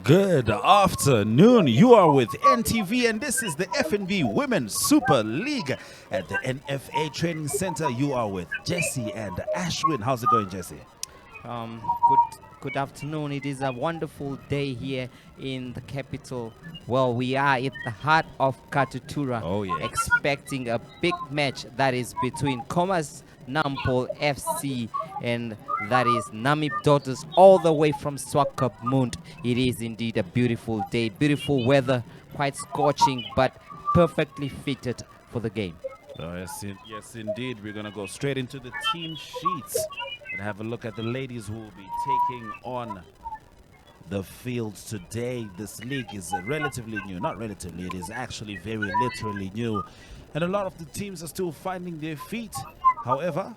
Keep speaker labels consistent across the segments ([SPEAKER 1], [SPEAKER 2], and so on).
[SPEAKER 1] Good afternoon. You are with NTV and this is the FNB Women Super League at the NFA Training Center. You are with Jesse and Ashwin. How's it going, Jesse?
[SPEAKER 2] Good afternoon. It is a wonderful day here in the capital. Well, we are at the heart of Katutura.
[SPEAKER 1] Oh, yes.
[SPEAKER 2] Expecting a big match that is between Khomas Nampol FC and that is Namib Daughters all the way from Swakopmund. It is indeed a beautiful day, beautiful weather, quite scorching, but perfectly fitted for the game.
[SPEAKER 1] Yes, indeed. We're going to go straight into the team sheets and have a look at the ladies who will be taking on the fields today. This league is relatively new. Not relatively, it is actually very literally new. And a lot of the teams are still finding their feet. However,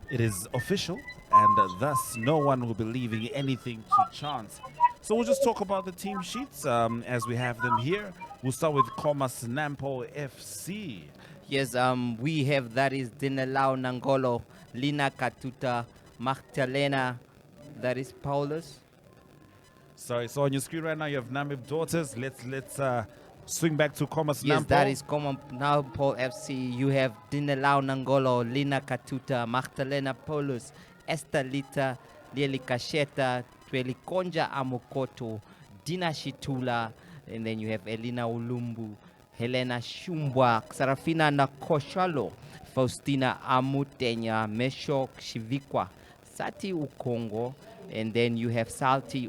[SPEAKER 1] it is official, and thus no one will be leaving anything to chance. So we'll just talk about the team sheets as we have them here. We'll start with Khomas Nampol FC.
[SPEAKER 2] Yes, we have that is Dinalao Nangolo, Lina Katuta, Magdalena, that is Paulus.
[SPEAKER 1] Sorry, so on your screen right now you have Namib Daughters. Let's swing back to Khomas Nampol.
[SPEAKER 2] Yes, that is Khomas Nampol FC. You have Dinalao Nangolo, Lina Katuta, Magdalena Paulus, Estelita, Lieli Kasheta, Twelikonja Amokoto, Dina Shitula, and then you have Elina Ulumbu, Helena Shumbwa, Sarafina Nakoshalo, Faustina Amutenya, Mesho Shivikwa, Sati Ukongo, and then you have Salti,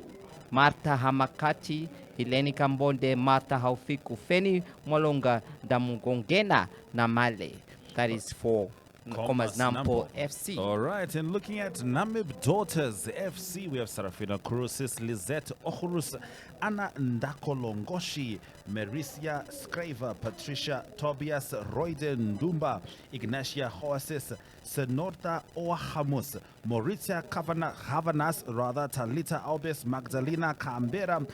[SPEAKER 2] Marta Hamakati, Hileni Kambonde, Marta Haufiku, Feni Molonga, Damugongena Namale. That is for Khomas Nampol FC.
[SPEAKER 1] All right, and looking at Namib Daughters FC, we have Sarafina Kurusis, Lizette Okhurus, Anna Ndakolongoshi, Merisia Scriver, Patricia Tobias, Royden Ndumba, Ignatia Hoasis, Senorta Oahamus, Mauritia Havanas, Talita Albes, Magdalena Canberra,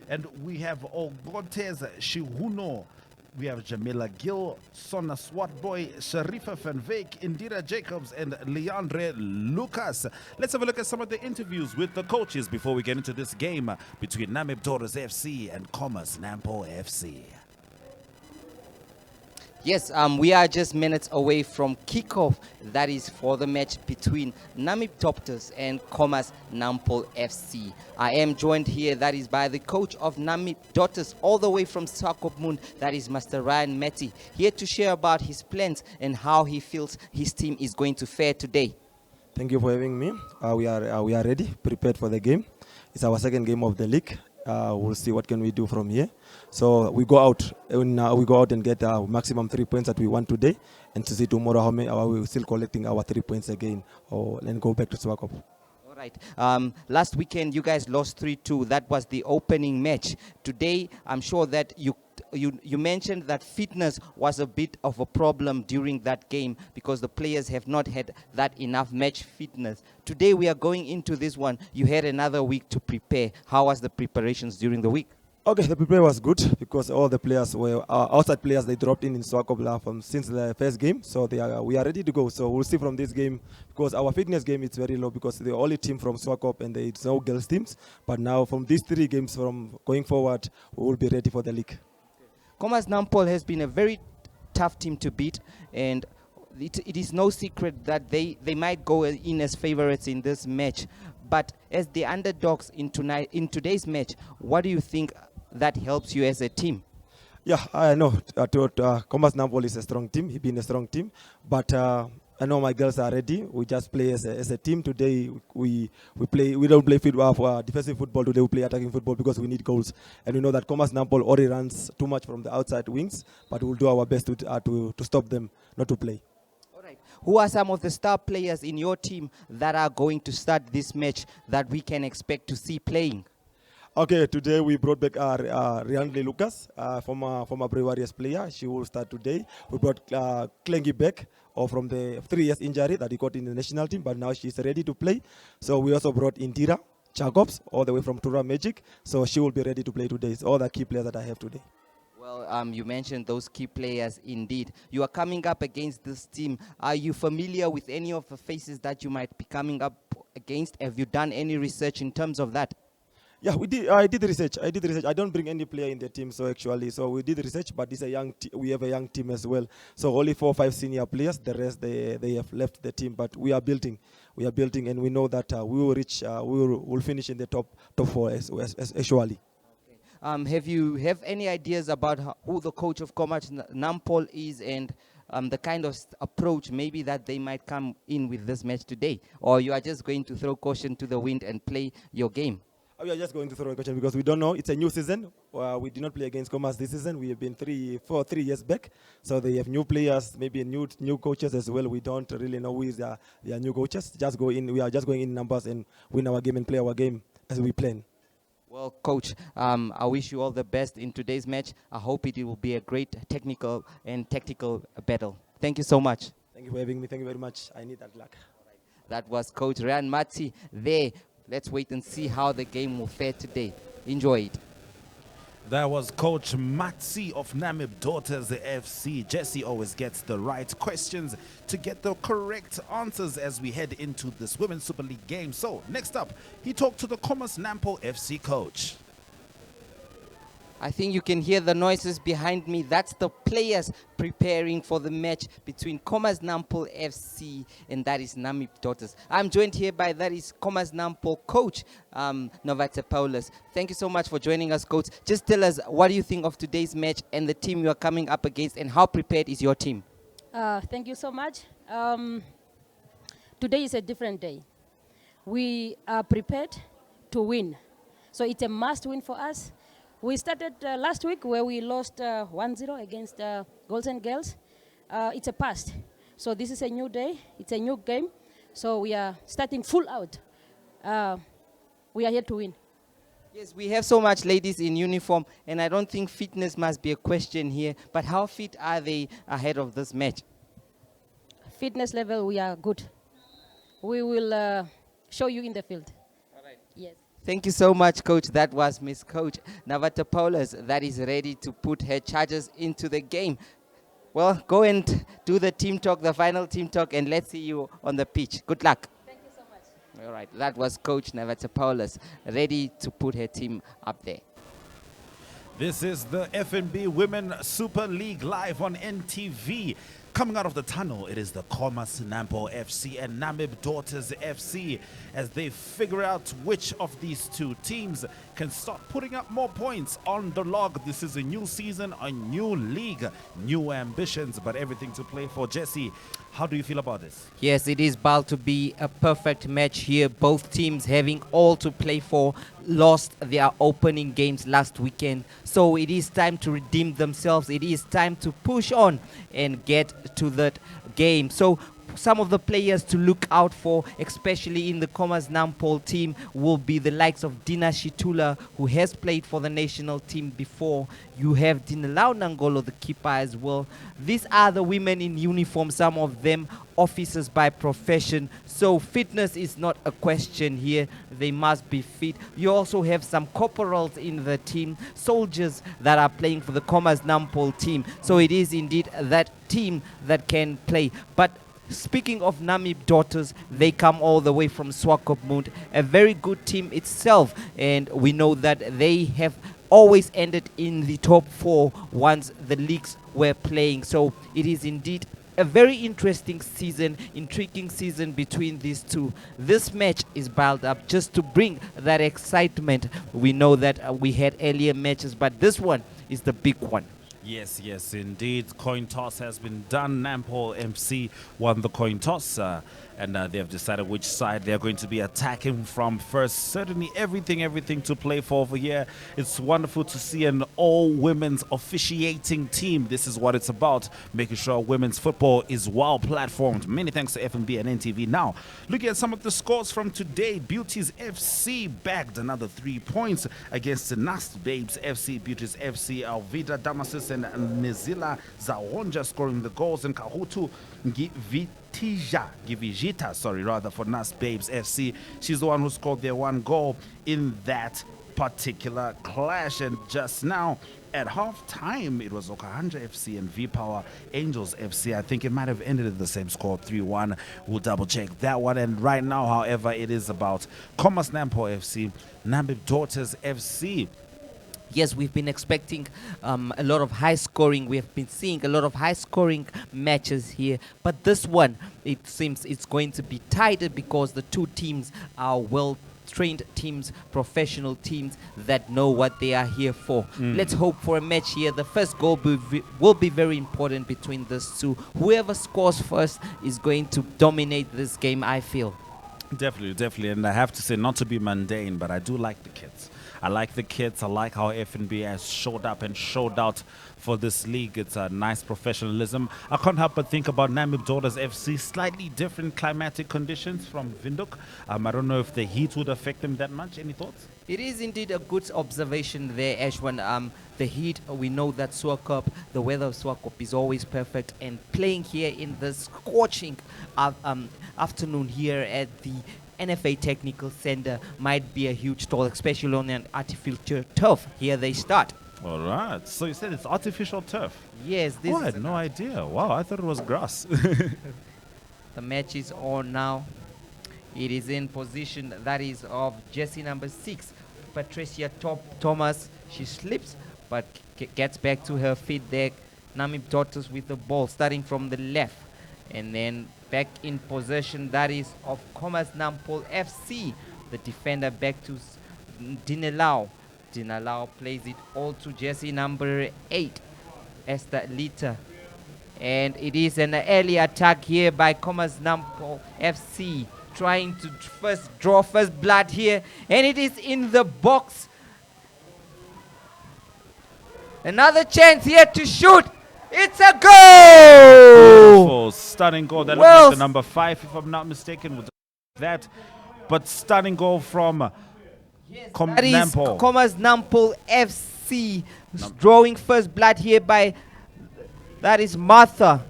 [SPEAKER 1] and we have Ogotes Shihuno. We have Jamila Gill, Sonna Swatboy, Sharifa Van Veek, Indira Jacobs, and Leandre Lucas. Let's have a look at some of the interviews with the coaches before we get into this game between Namib Daughters FC and Khomas Nampol FC.
[SPEAKER 2] Yes, we are just minutes away from kickoff. That is for the match between Namib Daughters and Khomas Nampol FC. I am joined here, that is by the coach of Namib Daughters, all the way from Swakopmund, that is Master Ryan Metty, here to share about his plans and how he feels his team is going to fare today.
[SPEAKER 3] Thank you for having me. We are ready, prepared for the game. It's our second game of the league. We'll see what can we do from here. So we go out and get maximum 3 points that we want today, and to see tomorrow how many we're still collecting our 3 points again, or then go back to Swakop.
[SPEAKER 2] All right. Last weekend you guys lost 3-2. That was the opening match. Today I'm sure that you mentioned that fitness was a bit of a problem during that game because the players have not had that enough match fitness. Today we are going into this one. You had another week to prepare. How was the preparations during the week?
[SPEAKER 3] Okay, the prepare was good because all the players were outside players. They dropped in Swakop since the first game, so we are ready to go. So we'll see from this game because our fitness game is very low because the only team from Swakop and there's no girls teams. But now from these 3 games from going forward, we will be ready for the league.
[SPEAKER 2] Khomas Nampol has been a very tough team to beat, and it is no secret that they might go in as favorites in this match. But as the underdogs in today's match, what do you think that helps you as a team?
[SPEAKER 3] Yeah, I know Khomas Nampol is a strong team. He's been a strong team, but I know my girls are ready. We just play as a team today. We don't play defensive football today. We play attacking football because we need goals. And we know that Khomas Nampol already runs too much from the outside wings, but we'll do our best to stop them not to play.
[SPEAKER 2] All right. Who are some of the star players in your team that are going to start this match that we can expect to see playing?
[SPEAKER 3] Okay, today we brought back Riandre Lucas, former Breweries player. She will start today. We brought Klengi back from the 3 years injury that he got in the national team, but now she's ready to play. So we also brought Indira Jacobs all the way from Tura Magic. So she will be ready to play today. It's all the key players that I have today.
[SPEAKER 2] Well, you mentioned those key players indeed. You are coming up against this team. Are you familiar with any of the faces that you might be coming up against? Have you done any research in terms of that?
[SPEAKER 3] Yeah, we did. I did research. I don't bring any player in the team, so actually, so we did research. But it's a young. We have a young team as well. So only 4 or 5 senior players. The rest they have left the team. But we are building. We are building, and we know that we will reach. We'll finish in the top 4 as actually.
[SPEAKER 2] Have you have any ideas about who the coach of Khomas Nampol is and the kind of approach maybe that they might come in with this match today? Or you are just going to throw caution to the wind and play your game?
[SPEAKER 3] We are just going to throw a question because we don't know. It's a new season. We did not play against Khomas this season. We have been 3 years back. So they have new players, maybe new coaches as well. We don't really know who is their new coaches. Just go in. We are just going in numbers and win our game and play our game as we plan.
[SPEAKER 2] Well, Coach, I wish you all the best in today's match. I hope it will be a great technical and tactical battle. Thank you so much.
[SPEAKER 3] Thank you for having me. Thank you very much. I need that luck.
[SPEAKER 2] That was Coach Ryan Matsi there. Let's wait and see how the game will fare today. Enjoy it.
[SPEAKER 1] That was Coach Matsi of Namib Daughters FC. Jesse always gets the right questions to get the correct answers as we head into this Women's Super League game. So, next up, he talked to the Khomas Nampol FC coach.
[SPEAKER 2] I think you can hear the noises behind me. That's the players preparing for the match between Khomas Nampol FC and that is Namib Daughters. I'm joined here by that is Khomas Nampol coach, Novata Paulus. Thank you so much for joining us, coach. Just tell us, what do you think of today's match and the team you are coming up against, and how prepared is your team?
[SPEAKER 4] Thank you so much. Today is a different day. We are prepared to win. So it's a must win for us. We started last week where we lost 1-0 against Golden Girls. It's a past. So this is a new day. It's a new game. So we are starting full out. We are here to win.
[SPEAKER 2] Yes, we have so much ladies in uniform, and I don't think fitness must be a question here. But how fit are they ahead of this match?
[SPEAKER 4] Fitness level, we are good. We will show you in the field.
[SPEAKER 2] All right.
[SPEAKER 4] Yes.
[SPEAKER 2] Thank you so much, Coach. That was Miss Coach Navata Paulus that is ready to put her charges into the game. Well, go and do the team talk, the final team talk, and let's see you on the pitch. Good luck.
[SPEAKER 4] Thank you so much.
[SPEAKER 2] All right, that was Coach Navata Paulus ready to put her team up there.
[SPEAKER 1] This is the FNB Women Super League live on NTV. Coming out of the tunnel, it is the Khomas Nampol FC and Namib Daughters FC as they figure out which of these two teams can start putting up more points on the log. This is a new season, a new league, new ambitions, but everything to play for. Jesse, how do you feel about this?
[SPEAKER 2] Yes, it is bound to be a perfect match here. Both teams having all to play for, lost their opening games last weekend. So it is time to redeem themselves. It is time to push on and get to that game. So some of the players to look out for, especially in the Khomas Nampol team, will be the likes of Dina Shitula, who has played for the national team before. You have Dinalao Nangolo, the keeper as well. These are the women in uniform, some of them officers by profession. So fitness is not a question here. They must be fit. You also have some corporals in the team, soldiers that are playing for the Khomas Nampol team. So it is indeed that team that can play. But speaking of Namib Daughters, they come all the way from Swakopmund, a very good team itself, and we know that they have always ended in the top 4 once the leagues were playing. So it is indeed a very interesting season, intriguing season between these two. This match is built up just to bring that excitement. We know that we had earlier matches, but this one is the big one.
[SPEAKER 1] Yes, yes, indeed. Coin toss has been done. Nampol MC won the coin toss, and they have decided which side they're going to be attacking from first. Certainly everything to play for over here. It's wonderful to see an all-women's officiating team. This is what it's about, making sure women's football is well platformed. Many thanks to FNB and NTV. Now, looking at some of the scores from today, Beauties FC bagged another 3 points against the Nast Babes FC. Beauties FC, Alvida Damasis and Nezila Zawonja scoring the goals, and Kahutu Givijita, for Nas Babes FC. She's the one who scored their 1 goal in that particular clash. And just now, at half-time, it was Okahanja FC and V-Power Angels FC. I think it might have ended at the same score, 3-1. We'll double-check that one. And right now, however, it is about Khomas Nampol FC, Namib Daughters FC.
[SPEAKER 2] Yes, we've been expecting a lot of high scoring. We have been seeing a lot of high scoring matches here. But this one, it seems it's going to be tighter because the two teams are well trained teams, professional teams that know what they are here for. Let's hope for a match here. The first goal will be very important between these two. Whoever scores first is going to dominate this game, I feel.
[SPEAKER 1] Definitely, definitely. And I have to say, not to be mundane, but I do like the kids. I like the kids. I like how FNB has showed up and showed out for this league. It's a nice professionalism. I can't help but think about Namib Daughters FC. Slightly different climatic conditions from Windhoek. I don't know if the heat would affect them that much. Any thoughts?
[SPEAKER 2] It is indeed a good observation there, Ashwan. The heat, we know that Swakop, the weather of Swakop is always perfect. And playing here in the scorching afternoon here at the NFA Technical Center might be a huge toll, especially on an artificial turf. Here they start.
[SPEAKER 1] All right. So you said it's artificial turf?
[SPEAKER 2] Yes. This
[SPEAKER 1] I had no idea. Wow, I thought it was grass.
[SPEAKER 2] The match is on now. It is in position that is of jersey number 6, Patricia Thomas. She slips but gets back to her feet there. Namib Daughters with the ball starting from the left. And then back in possession, that is of Khomas Nampol FC. The defender back to Dinelao. Dinelao plays it all to jersey number 8, Esther Lita. And it is an early attack here by Khomas Nampol FC, trying to draw first blood here. And it is in the box. Another chance here to shoot. It's a goal!
[SPEAKER 1] Beautiful, stunning goal. That looks like the number 5, if I'm not mistaken, with that. But stunning goal from
[SPEAKER 2] that is
[SPEAKER 1] Nampol.
[SPEAKER 2] Khomas Nampol FC, drawing first blood here by, that is Martha.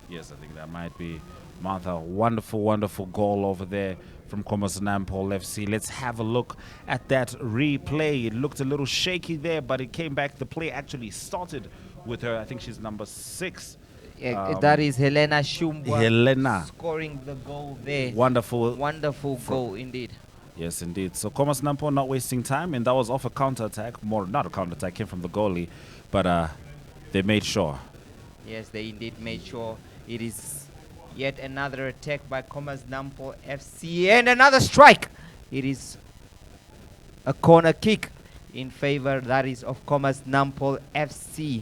[SPEAKER 1] Yes, I think that might be Martha. Wonderful, wonderful goal over there from Khomas Nampol FC. Let's have a look at that replay. It looked a little shaky there, but it came back. The play actually started with her. I think she's number 6.
[SPEAKER 2] That is Helena Shumba.
[SPEAKER 1] Helena
[SPEAKER 2] Scoring the goal there.
[SPEAKER 1] Wonderful.
[SPEAKER 2] Wonderful goal indeed.
[SPEAKER 1] Yes, indeed. So Khomas Nampol not wasting time, and that was off a counter-attack. More, not a counter-attack, came from the goalie, but they made sure.
[SPEAKER 2] Yes, they indeed made sure. It is yet another attack by Khomas Nampol FC, and another strike. It is a corner kick in favor, that is, of Khomas Nampol FC.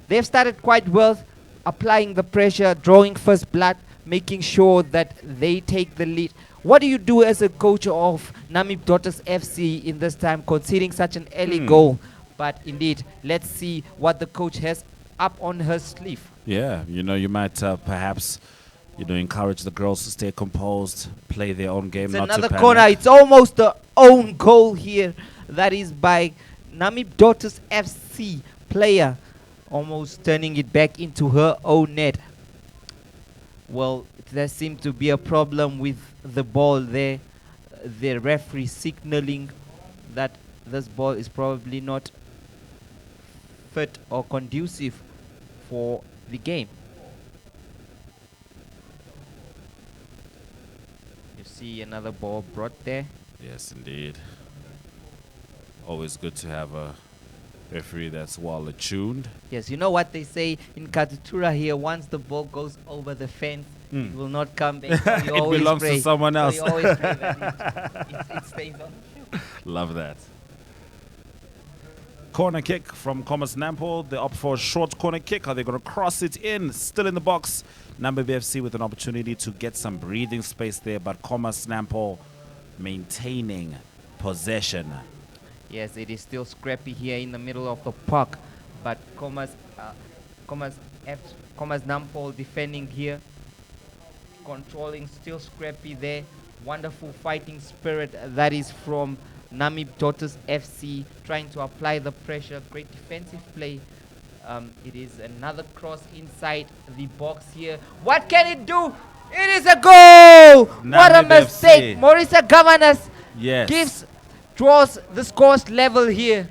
[SPEAKER 2] They've started quite well, applying the pressure, drawing first blood, making sure that they take the lead. What do you do as a coach of Namib Daughters FC in this time, conceding such an early goal? But indeed, let's see what the coach has up on her sleeve.
[SPEAKER 1] Yeah, you might perhaps, encourage the girls to stay composed, play their own game,
[SPEAKER 2] It's
[SPEAKER 1] not
[SPEAKER 2] another
[SPEAKER 1] to panic.
[SPEAKER 2] corner. It's almost the own goal here. That is by Namib Daughters FC player, almost turning it back into her own net. Well, there seemed to be a problem with the ball there. The referee signaling that this ball is probably not fit or conducive for the game. You see another ball brought there.
[SPEAKER 1] Yes, indeed. Always good to have a referee that's well attuned.
[SPEAKER 2] Yes, you know what they say in Katutura here, once the ball goes over the fence, it will not come back. So you
[SPEAKER 1] It
[SPEAKER 2] always
[SPEAKER 1] belongs
[SPEAKER 2] pray.
[SPEAKER 1] to someone
[SPEAKER 2] So
[SPEAKER 1] else.
[SPEAKER 2] you always pray that it stays on the field.
[SPEAKER 1] Love that. Corner kick from Khomas Nampol. They're up for a short corner kick. Are they going to cross it in? Still in the box. Namib FC with an opportunity to get some breathing space there, but Khomas Nampol maintaining possession.
[SPEAKER 2] Yes, it is still scrappy here in the middle of the park, but Khomas Nampol defending here, controlling, still scrappy there. Wonderful fighting spirit that is from Namib Daughters FC, trying to apply the pressure. Great defensive play. It is another cross inside the box here. What can it do? It is a goal! What a
[SPEAKER 1] Namib
[SPEAKER 2] mistake!
[SPEAKER 1] FC.
[SPEAKER 2] Marisa Governors
[SPEAKER 1] Yes.
[SPEAKER 2] draws the scores level here.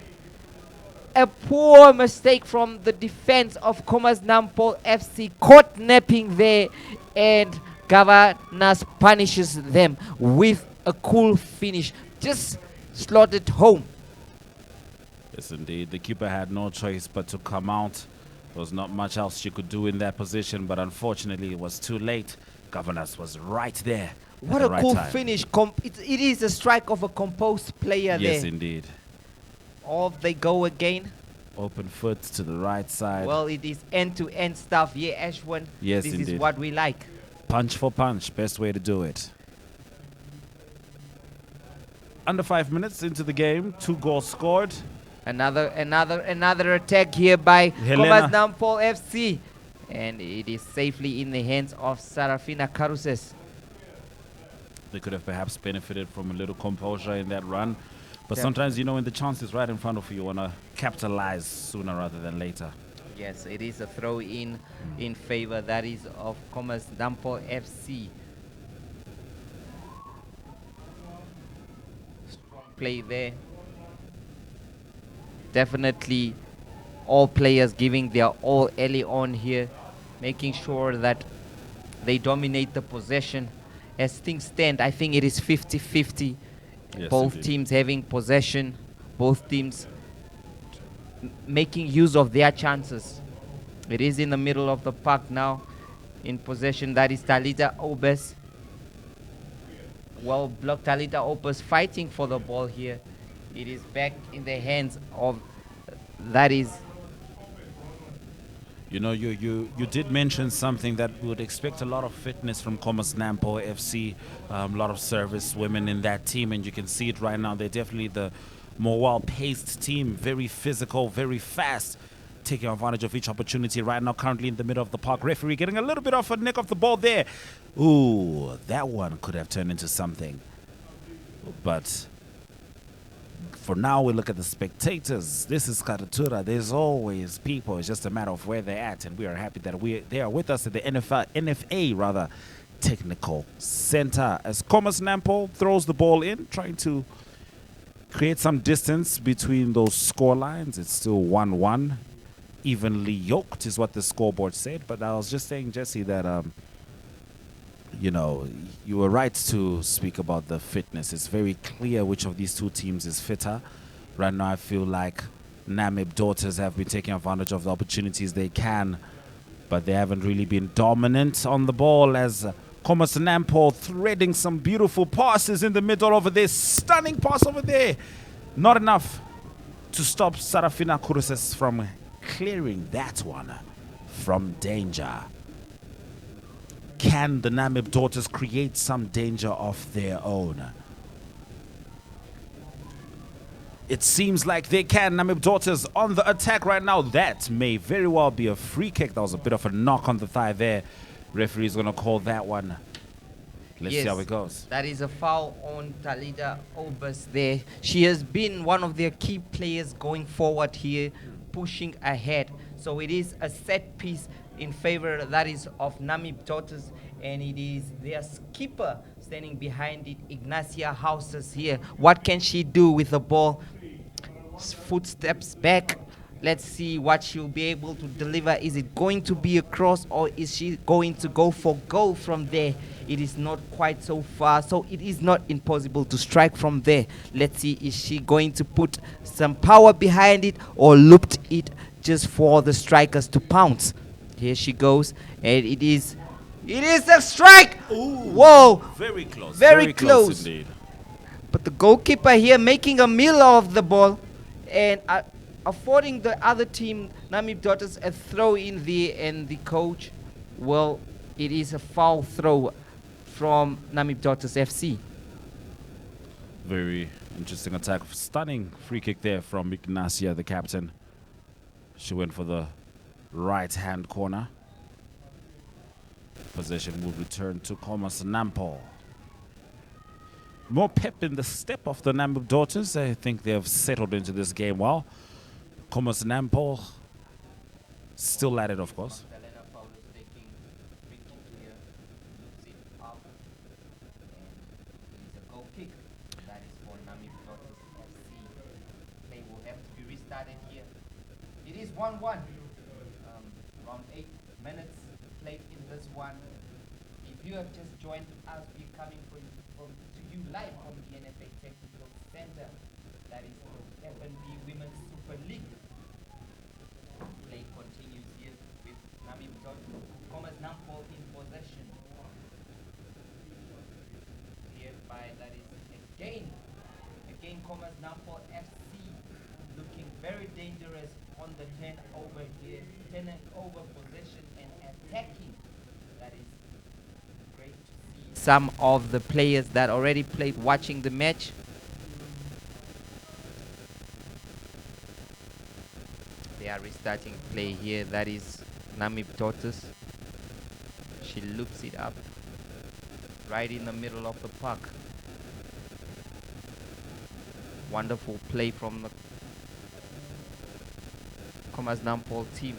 [SPEAKER 2] a poor mistake from the defense of Khomas Nampol FC, caught napping there, and Governors punishes them with a cool finish. Just slotted home.
[SPEAKER 1] Yes, indeed. The keeper had no choice but to come out. There was not much else she could do in that position, but unfortunately it was too late. Governors was right there.
[SPEAKER 2] What
[SPEAKER 1] at
[SPEAKER 2] a
[SPEAKER 1] the right
[SPEAKER 2] cool
[SPEAKER 1] time.
[SPEAKER 2] finish. It is a strike of a composed player
[SPEAKER 1] Yes,
[SPEAKER 2] there.
[SPEAKER 1] indeed.
[SPEAKER 2] Off they go again.
[SPEAKER 1] Open foot to the right side.
[SPEAKER 2] Well, it is end-to-end stuff. Yeah, Ashwin.
[SPEAKER 1] Yes,
[SPEAKER 2] this
[SPEAKER 1] indeed.
[SPEAKER 2] is what we like.
[SPEAKER 1] Punch for punch, best way to do it. Under 5 minutes into the game, 2 goals scored.
[SPEAKER 2] Another attack here by
[SPEAKER 1] Helena.
[SPEAKER 2] Khomas Nampol FC, and it is safely in the hands of Sarafina Caruses.
[SPEAKER 1] They could have perhaps benefited from a little composure in that run. But
[SPEAKER 2] Yeah.
[SPEAKER 1] sometimes, when the chance is right in front of you, you want to capitalize sooner rather than later.
[SPEAKER 2] Yes, it is a throw in favor, that is of Khomas Nampol FC. Strong play there. Definitely all players giving their all early on here, making sure that they dominate the possession. As things stand, I think it is 50-50.
[SPEAKER 1] Yes,
[SPEAKER 2] Both
[SPEAKER 1] indeed.
[SPEAKER 2] teams having possession, both teams making use of their chances. It is in the middle of the park now. In possession, that is Talita Obes. Well blocked. Talita Obes fighting for the ball here. It is back in the hands of, that is,
[SPEAKER 1] You did mention something that we would expect a lot of fitness from Khomas Nampol FC, a lot of service women in that team, and you can see it right now. They're definitely the more well-paced team, very physical, very fast, taking advantage of each opportunity right now, currently in the middle of the park. Referee getting a little bit off a neck of the ball there. Ooh, that one could have turned into something. But for now, we look at the spectators. This is Karatura. There's always people. It's just a matter of where they're at, and we are happy that they are with us at the NFA technical center. As Khomas Nampol throws the ball in, trying to create some distance between those score lines. It's still 1-1. Evenly yoked is what the scoreboard said. But I was just saying, Jesse, that you were right to speak about the fitness. It's very clear which of these two teams is fitter. Right now, I feel like Namib Daughters have been taking advantage of the opportunities they can, but they haven't really been dominant on the ball, as Khomas Nampol threading some beautiful passes in the middle over there. Stunning pass over there. Not enough to stop Sarafina Caruses from clearing that one from danger. Can the Namib Daughters create some danger of their own? It seems like they can. Namib Daughters on the attack right now. That may very well be a free kick. That was a bit of a knock on the thigh there. Referee's going to call that one. Let's see how it goes.
[SPEAKER 2] That is a foul on Talita Obes there. She has been one of their key players going forward here, pushing ahead. So it is a set piece in favor, that is, of Namib Daughters, and it is their skipper standing behind it, Ignacia Houses here. What can she do with the ball? Footsteps back. Let's see what she'll be able to deliver. Is it going to be a cross, or is she going to go for goal from there? It is not quite so far, so it is not impossible to strike from there. Let's see, is she going to put some power behind it, or looped it just for the strikers to pounce? Here she goes, and it is a strike.
[SPEAKER 1] Ooh,
[SPEAKER 2] whoa,
[SPEAKER 1] very close.
[SPEAKER 2] Very close.
[SPEAKER 1] Indeed.
[SPEAKER 2] but the goalkeeper here making a meal of the ball and affording the other team, Namib Daughters, a throw in there, and the coach, well, it is a foul throw from Namib Daughters FC.
[SPEAKER 1] Very interesting attack. Stunning free kick there from Ignacia, the captain. She went for the right-hand corner. Possession will return to Khomas Nampol. More pep in the step of the Namib Daughters. I think they have settled into this game well. Khomas Nampol still at it, of course.
[SPEAKER 2] Around 8 minutes played in this one. If you have just joined us, we're coming to you live from the NFA Technical Center. That is the FNB Women Super League. Play continues here with Namib Khomas Nampol in possession. Hereby, that is again Khomas Nampol FC looking very dangerous on the turnover here, turnover possession and attacking. That is great to see some of the players that already played watching the match. They are restarting play here. That is Namib Daughters. She loops it up right in the middle of the park. Wonderful play from the Khomas Nampol team.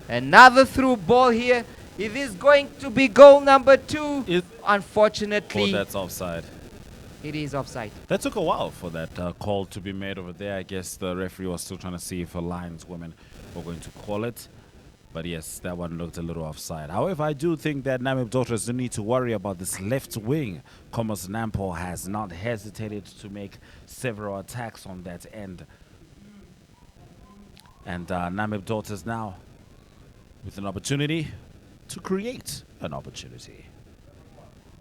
[SPEAKER 2] Another through ball here. It is going to be goal number 2. Unfortunately,
[SPEAKER 1] that's offside.
[SPEAKER 2] it is offside.
[SPEAKER 1] That took a while for that call to be made over there. I guess the referee was still trying to see if a lineswomen were going to call it. But yes, that one looked a little offside. However, I do think that Namib Daughters don't need to worry about this left wing. Khomas Nampol has not hesitated to make several attacks on that end. And Namib Daughters now with an opportunity to create an opportunity.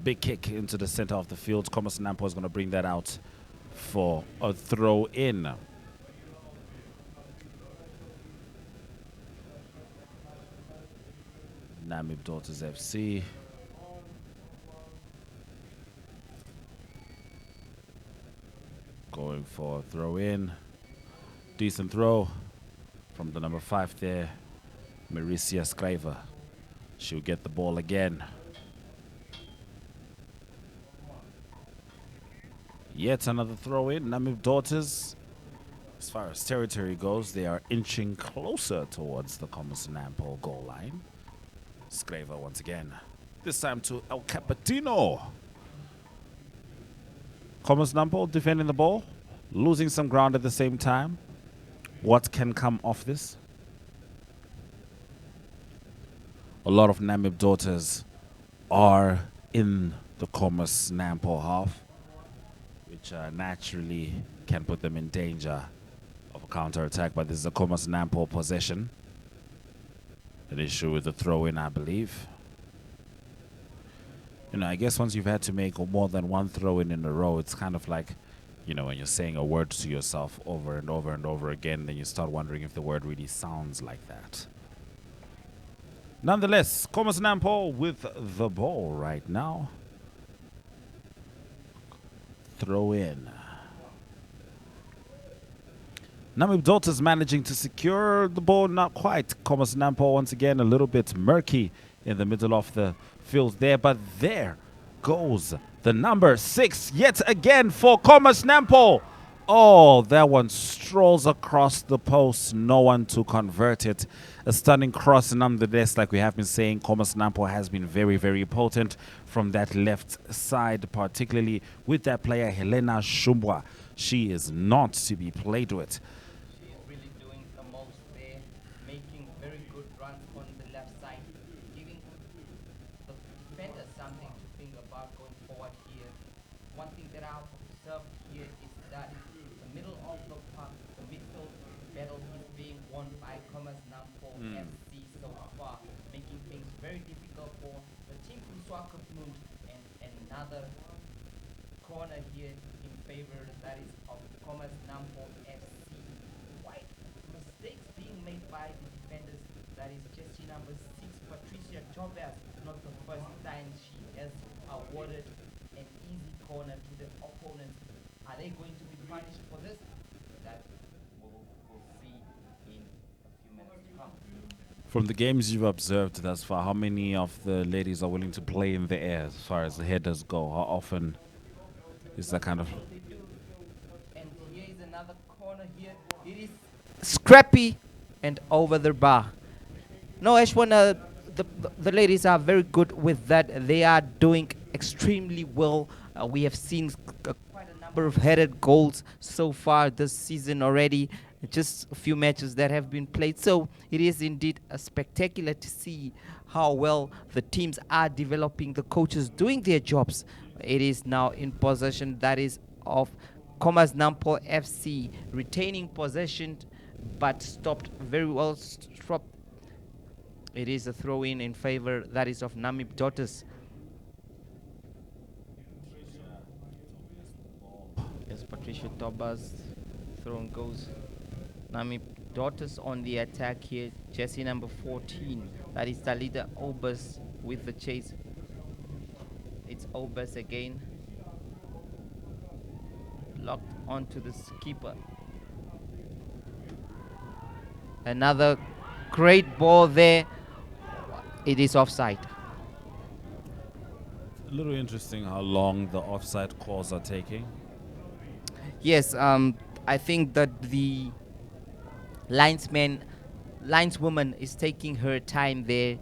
[SPEAKER 1] Big kick into the center of the field. Khomas Nampol is going to bring that out for a throw in. Namib Daughters FC. Going for a throw in. Decent throw from the number 5 there, Marisia Scriver. She'll get the ball again. Yet another throw in. Namib Daughters, as far as territory goes, they are inching closer towards the Khomas Nampol goal line. Scriver once again. This time to El Capitino. Khomas Nampol defending the ball, losing some ground at the same time. What can come off this? A lot of Namib Daughters are in the Khomas Nampol half, which naturally can put them in danger of a counter-attack. But this is a Khomas Nampol possession. An issue with the throw-in, I believe. You know, I guess once you've had to make more than one throw-in in a row, it's kind of like, you know, when you're saying a word to yourself over and over and over again, then you start wondering if the word really sounds like that. Nonetheless, Khomas Nampol with the ball right now. Throw in. Namib Daughters managing to secure the ball, not quite. Khomas Nampol once again a little bit murky in the middle of the field there, but there goes the number 6 yet again for Khomas Nampol. Oh, that one strolls across the post. No one to convert it. A stunning cross nonetheless. Like we have been saying, Khomas Nampol has been very, very potent from that left side, particularly with that player Helena Shumbwa. She is not to be played with.
[SPEAKER 2] She is really doing the most there, making very good runs on the left side, giving the defenders something to think about going forward here. One thing that I've observed here is that the middle of the park, the midfield battle is being won by Khomas Nampol FC so far, making things very difficult for the team from Swakopmund. And another corner here in favor, that is of Khomas Nampol FC. Quite mistakes being made by the defenders. That is jersey number 6, Patricia Tobias. Not the first time she has awarded an easy corner to the opponent. Are they going to be punished for this? That we'll see in a few minutes to come.
[SPEAKER 1] From the games you've observed thus far, how many of the ladies are willing to play in the air as far as the headers go? How often is that kind of...
[SPEAKER 2] And here is another corner here. It is scrappy and over the bar. No, Ashwan, the ladies are very good with that. They are doing extremely well. We have seen quite a number of headed goals so far this season already. just a few matches that have been played. So it is indeed spectacular to see how well the teams are developing, the coaches doing their jobs. It is now in possession, that is of Khomas Nampol FC, retaining possession but stopped very well. Stopped. It is a throw-in in favor, that is of Namib Daughters. As Patricia Tobas thrown goes. Namib Daughters on the attack here. Jersey number 14. That is Talida Obers with the chase. It's Obers again. Locked onto the keeper. Another great ball there. It is offside.
[SPEAKER 1] A little interesting how long the offside calls are taking.
[SPEAKER 2] Yes, I think that the lineswoman is taking her time there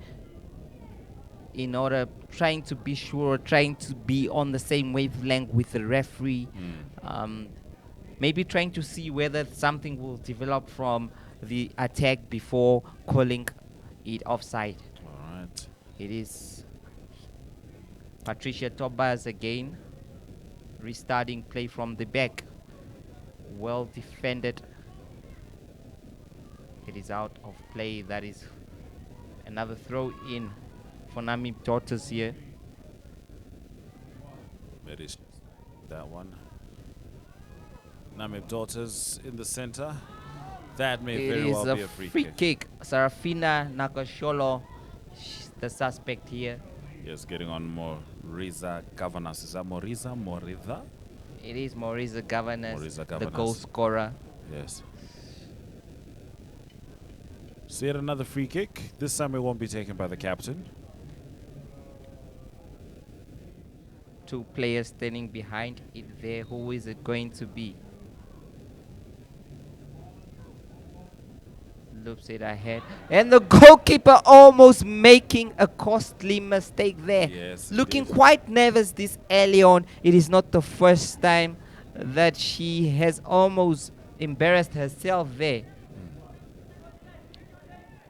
[SPEAKER 2] in order, trying to be sure, trying to be on the same wavelength with the referee. Maybe trying to see whether something will develop from the attack before calling it offside.
[SPEAKER 1] All right.
[SPEAKER 2] It is Patricia Tobas again, restarting play from the back. Well defended. It is out of play. That is another throw in for Namib Daughters here.
[SPEAKER 1] It is that one. Namib Daughters in the center. That may
[SPEAKER 2] It
[SPEAKER 1] very
[SPEAKER 2] is
[SPEAKER 1] well
[SPEAKER 2] a
[SPEAKER 1] be a free kick.
[SPEAKER 2] kick. Sarafina Nakasholo, the suspect here.
[SPEAKER 1] Yes, getting on Moriza Governance. Is that Moritha?
[SPEAKER 2] It is Mauriza Governors,
[SPEAKER 1] Mauriza
[SPEAKER 2] the
[SPEAKER 1] Governors.
[SPEAKER 2] goal scorer.
[SPEAKER 1] Yes. So yet another free kick. This time it won't be taken by the captain.
[SPEAKER 2] Two players standing behind it there. Who is it going to be? Loops it ahead. And the goalkeeper almost making a costly mistake there.
[SPEAKER 1] Yes,
[SPEAKER 2] Looking
[SPEAKER 1] indeed.
[SPEAKER 2] quite nervous this early on. It is not the first time that she has almost embarrassed herself there.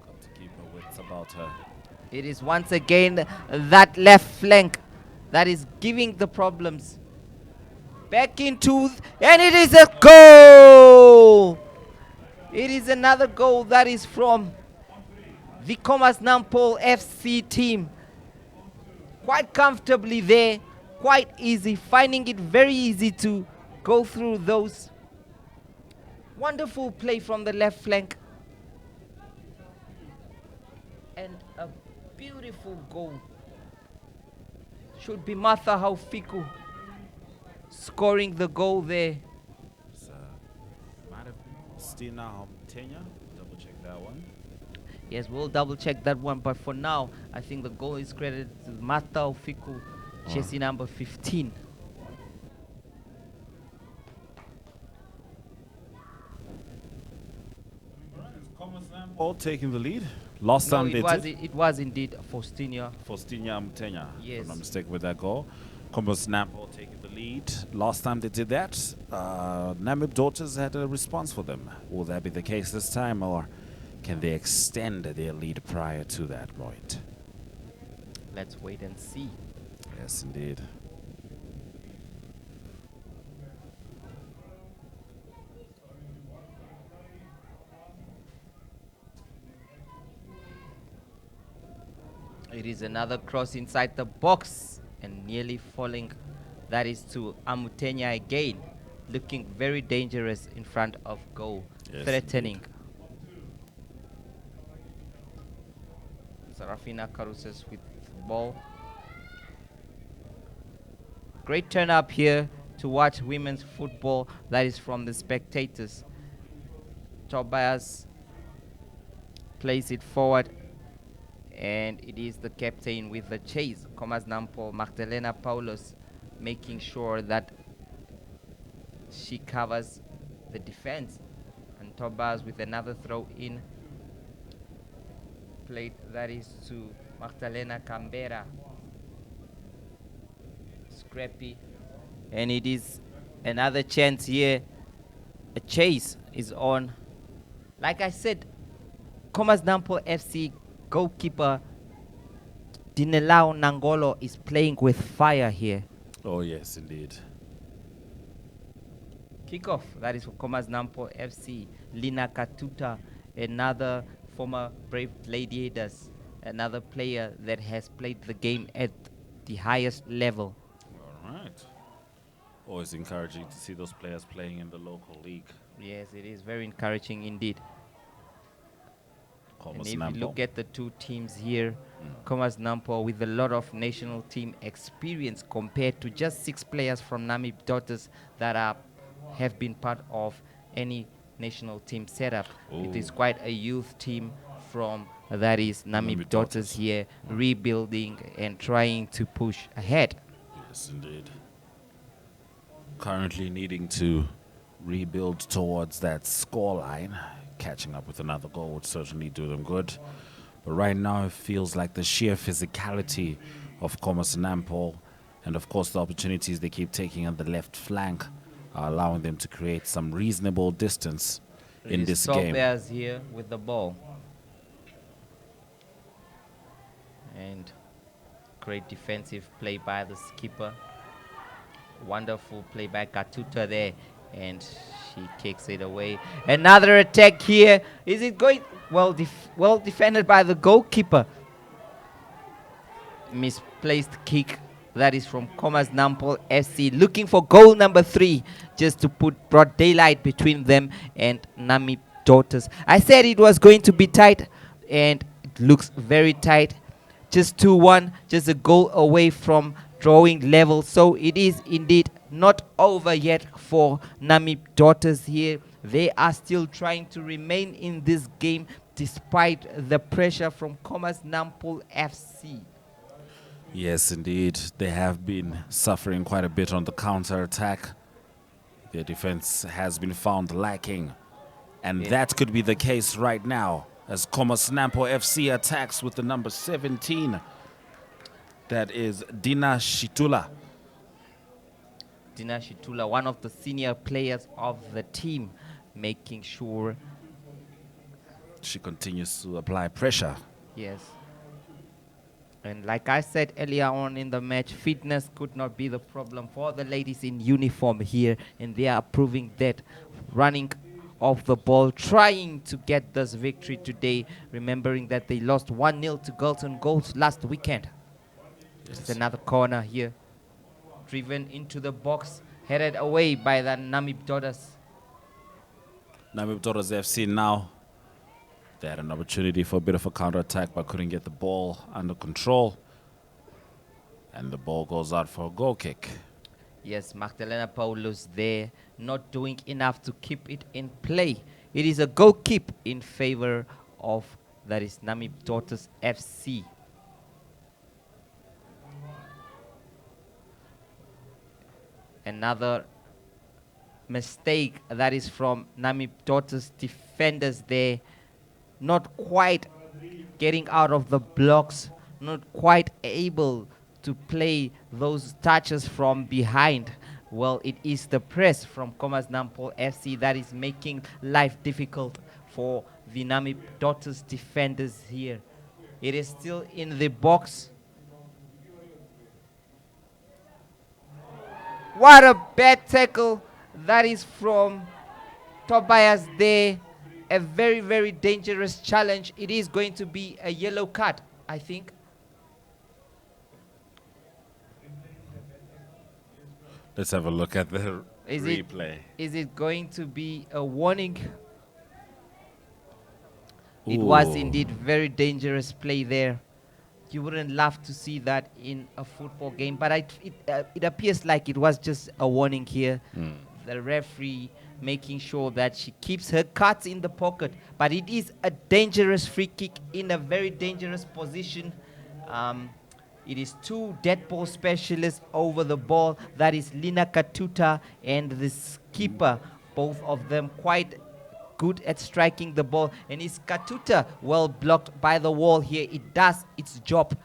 [SPEAKER 1] Got to keep her wits about her.
[SPEAKER 2] It is once again that left flank that is giving the problems. Back into, and it is a goal! It is another goal that is from the Khomas Nampol FC team. Quite comfortably there, quite easy, finding it very easy to go through those. Wonderful play from the left flank. And a beautiful goal. Should be Martha Haufiku scoring the goal there.
[SPEAKER 1] Might have been Stina Homtenya. Double check that one.
[SPEAKER 2] Yes, we'll double check that one, but for now, I think the goal is credited to Martha Haufiku, jersey number 15.
[SPEAKER 1] All taking the lead. Last
[SPEAKER 2] No,
[SPEAKER 1] time they did.
[SPEAKER 2] it was indeed Faustina.
[SPEAKER 1] Faustina Mtenya, if
[SPEAKER 2] Yes.
[SPEAKER 1] I'm not mistaken with that goal. Khomas Nampol taking the lead. Last time they did that, Namib Daughters had a response for them. Will that be the case this time, or can they extend their lead prior to that point?
[SPEAKER 2] Let's wait and see.
[SPEAKER 1] Yes, indeed.
[SPEAKER 2] It is another cross inside the box and nearly falling. That is to Amutenya again, looking very dangerous in front of goal,
[SPEAKER 1] Yes,
[SPEAKER 2] threatening. Sarafina Caruses with the ball. Great turn up here to watch women's football. That is from the spectators. Tobias plays it forward, and it is the captain with the chase, Khomas Nampol, Magdalena Paulos, making sure that she covers the defense. And Tobias with another throw in. Played, that is to Magdalena Canberra. Scrappy. And it is another chance here. A chase is on Like I said, Khomas Nampol FC goalkeeper Dinelao Nangolo is playing with fire here.
[SPEAKER 1] Oh, yes, indeed.
[SPEAKER 2] Kickoff, that is for Khomas Nampol FC. Lina Katuta, another former Brave Gladiators, another player that has played the game at the highest level.
[SPEAKER 1] All right. Always encouraging to see those players playing in the local league.
[SPEAKER 2] Yes, it is very encouraging indeed. And
[SPEAKER 1] Khomas
[SPEAKER 2] if you
[SPEAKER 1] Nampol.
[SPEAKER 2] look at the two teams here, Khomas Nampol with a lot of national team experience compared to just 6 players from Namib Daughters that have been part of any national team setup. It is quite a youth team from that is Namib Daughters here, rebuilding and trying to push ahead.
[SPEAKER 1] Yes, indeed. Currently needing to rebuild towards that scoreline. Catching up with another goal would certainly do them good. But right now it feels like the sheer physicality of Khomas Nampol and of course the opportunities they keep taking on the left flank are allowing them to create some reasonable distance in this game.
[SPEAKER 2] Bears here with the ball. And great defensive play by the skipper. Wonderful play by Katuta there. And she kicks it away. Another attack here. Is it going? Well defended by the goalkeeper. Misplaced kick. That is from Khomas Nampol FC. Looking for goal number 3. Just to put broad daylight between them and Namib Daughters. I said it was going to be tight. And it looks very tight. Just 2-1. Just a goal away from drawing level. So it is indeed not over yet for Namib Daughters here. They are still trying to remain in this game despite the pressure from Khomas Nampol FC.
[SPEAKER 1] Yes, indeed. They have been suffering quite a bit on the counter-attack. Their defense has been found lacking. And that could be the case right now as Khomas Nampol FC attacks with the number 17. That is Dina Shitula.
[SPEAKER 2] Dina Shitula, one of the senior players of the team, making sure
[SPEAKER 1] she continues to apply pressure.
[SPEAKER 2] Yes. And like I said earlier on in the match, fitness could not be the problem for the ladies in uniform here. And they are proving that, running off the ball, trying to get this victory today, remembering that they lost 1-0 to Golden Goals last weekend. Yes. It's another corner here. Driven into the box, headed away by the Namib Daughters.
[SPEAKER 1] Namib Daughters FC now. They had an opportunity for a bit of a counter-attack but couldn't get the ball under control. And the ball goes out for a goal kick.
[SPEAKER 2] Yes, Magdalena Paulus there, not doing enough to keep it in play. It is a goal kick in favor of, that is Namib Daughters FC. Another mistake that is from Namib Daughters defenders there. Not quite getting out of the blocks, not quite able to play those touches from behind. Well, it is the press from Khomas Nampol FC that is making life difficult for the Namib Daughters defenders here. It is still in the box. What a bad tackle that is from Tobias there. A very, very dangerous challenge. It is going to be a yellow card, I think.
[SPEAKER 1] Let's have a look at the replay.
[SPEAKER 2] Is it going to be a warning? It was indeed very dangerous play there. You wouldn't love to see that in a football game, but it appears like it was just a warning here. The referee making sure that she keeps her cards in the pocket, but it is a dangerous free kick in a very dangerous position. It is 2 dead ball specialists over the ball. That is Lina Katuta and the skipper, both of them quite good at striking the ball. And it's Katuta well blocked by the wall here. It does its job.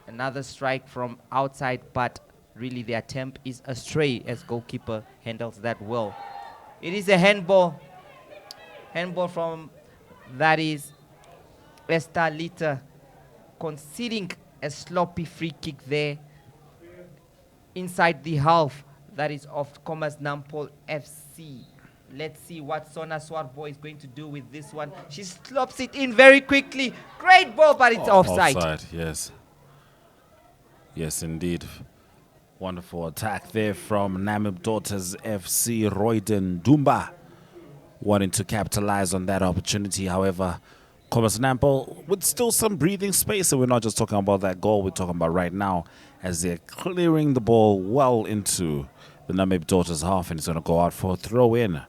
[SPEAKER 2] Another strike from outside, but really the attempt is astray as goalkeeper handles that well. It is a handball. Handball from, that is Estalita, conceding a sloppy free kick there inside the half. That is of Khomas Nampol FC. Let's see what Sona Swarbo is going to do with this one. She slops it in very quickly. Great ball, but it's offside.
[SPEAKER 1] Offside, yes. Yes, indeed. Wonderful attack there from Namib Daughters FC. Royden Dumba wanting to capitalize on that opportunity. However, Khomas Nampol with still some breathing space, and we're not just talking about that goal, we're talking about right now as they're clearing the ball well into the Namib Daughters half, and it's going to go out for a throw-in.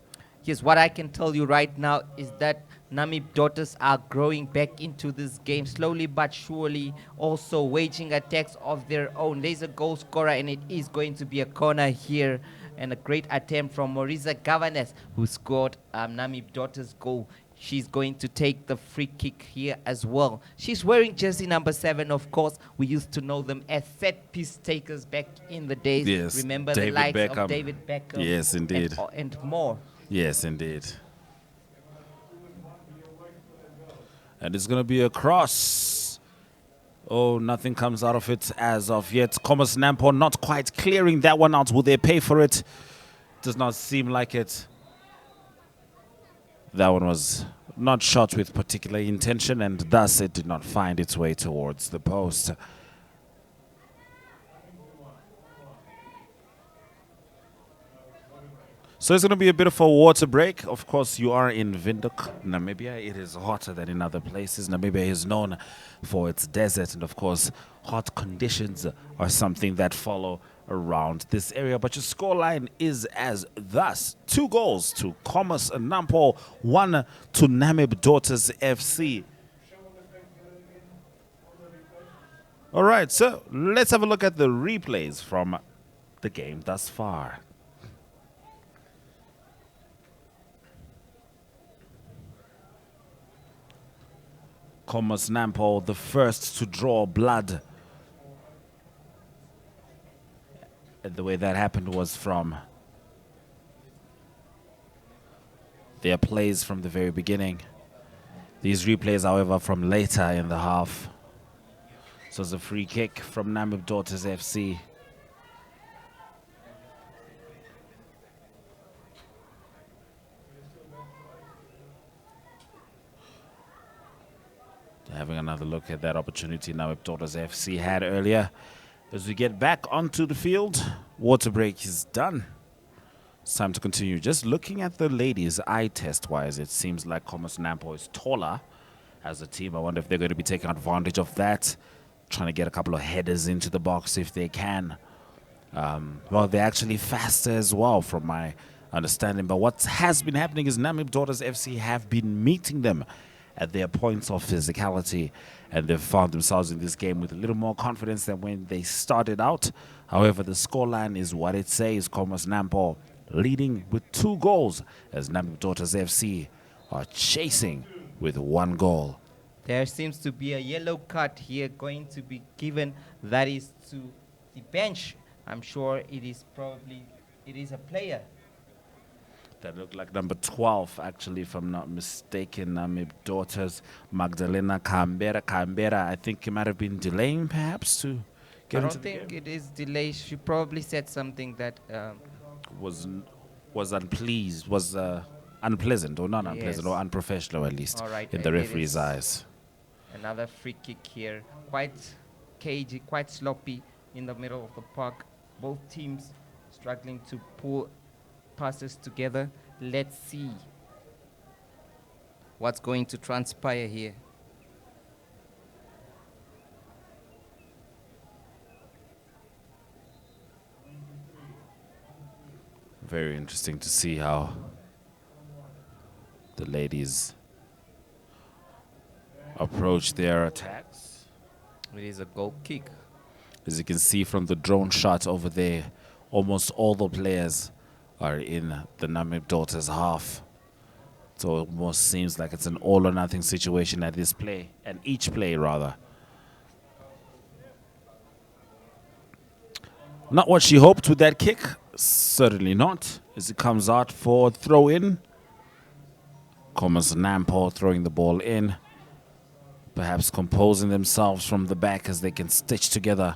[SPEAKER 2] Yes, what I can tell you right now is that Namib Daughters are growing back into this game slowly but surely, also waging attacks of their own. There's a goal scorer, and it is going to be a corner here, and a great attempt from Marisa Gavanes, who scored Namib Daughters' goal. She's going to take the free kick here as well. She's wearing jersey number 7, of course. We used to know them as set piece takers back in the days.
[SPEAKER 1] Yes,
[SPEAKER 2] remember
[SPEAKER 1] David
[SPEAKER 2] the likes
[SPEAKER 1] Beckham.
[SPEAKER 2] of David Beckham.
[SPEAKER 1] Yes, indeed.
[SPEAKER 2] And more.
[SPEAKER 1] Yes, indeed. And it's going to be a cross. Oh, nothing comes out of it as of yet. Khomas Nampol not quite clearing that one out. Will they pay for it? Does not seem like it. That one was not shot with particular intention, and thus it did not find its way towards the post. So it's going to be a bit of a water break. Of course, you are in Windhoek, Namibia. It is hotter than in other places. Namibia is known for its desert, and of course, hot conditions are something that follow around this area. But your scoreline is as thus: 2 goals to Khomas Nampol, 1 to Namib Daughters FC. All right, so let's have a look at the replays from the game thus far. Khomas Nampol, the first to draw blood. And the way that happened was from their plays from the very beginning. These replays, however, from later in the half. So it's a free kick from Namib Daughters FC. Having another look at that opportunity Namib Daughters FC had earlier. As we get back onto the field, water break is done. It's time to continue. Just looking at the ladies, eye test-wise, it seems like Khomas Nampol is taller as a team. I wonder if they're going to be taking advantage of that, trying to get a couple of headers into the box if they can. Well, they're actually faster as well, from my understanding. But what has been happening is Namib Daughters FC have been meeting them at their points of physicality, and they've found themselves in this game with a little more confidence than when they started out. However, the scoreline is what it says. Khomas Nampol leading with 2 goals as Namib Daughters FC are chasing with 1 goal.
[SPEAKER 2] There seems to be a yellow card here going to be given. That is to the bench. I'm sure it is a player.
[SPEAKER 1] That looked like number 12, actually, if I'm not mistaken. Namib Daughters, Magdalena Canberra. I think it might have been delaying, perhaps, to get into the game.
[SPEAKER 2] I don't think it is delay. She probably said something that
[SPEAKER 1] was unpleased, was unpleasant, or not unpleasant,
[SPEAKER 2] Yes.
[SPEAKER 1] or unprofessional, at least,
[SPEAKER 2] All right,
[SPEAKER 1] in the
[SPEAKER 2] it
[SPEAKER 1] referee's
[SPEAKER 2] is
[SPEAKER 1] eyes.
[SPEAKER 2] another free kick here. Quite cagey, quite sloppy in the middle of the park. Both teams struggling to pull passes together. Let's see what's going to transpire here.
[SPEAKER 1] Very interesting to see how the ladies approach their attacks.
[SPEAKER 2] It is a goal kick.
[SPEAKER 1] As you can see from the drone shot over there, almost all the players are in the Namib Daughters half. So it almost seems like it's an all or nothing situation at this play, and each play rather. Not what she hoped with that kick, certainly not, as it comes out for throw in. Khomas Nampol throwing the ball in. Perhaps composing themselves from the back as they can stitch together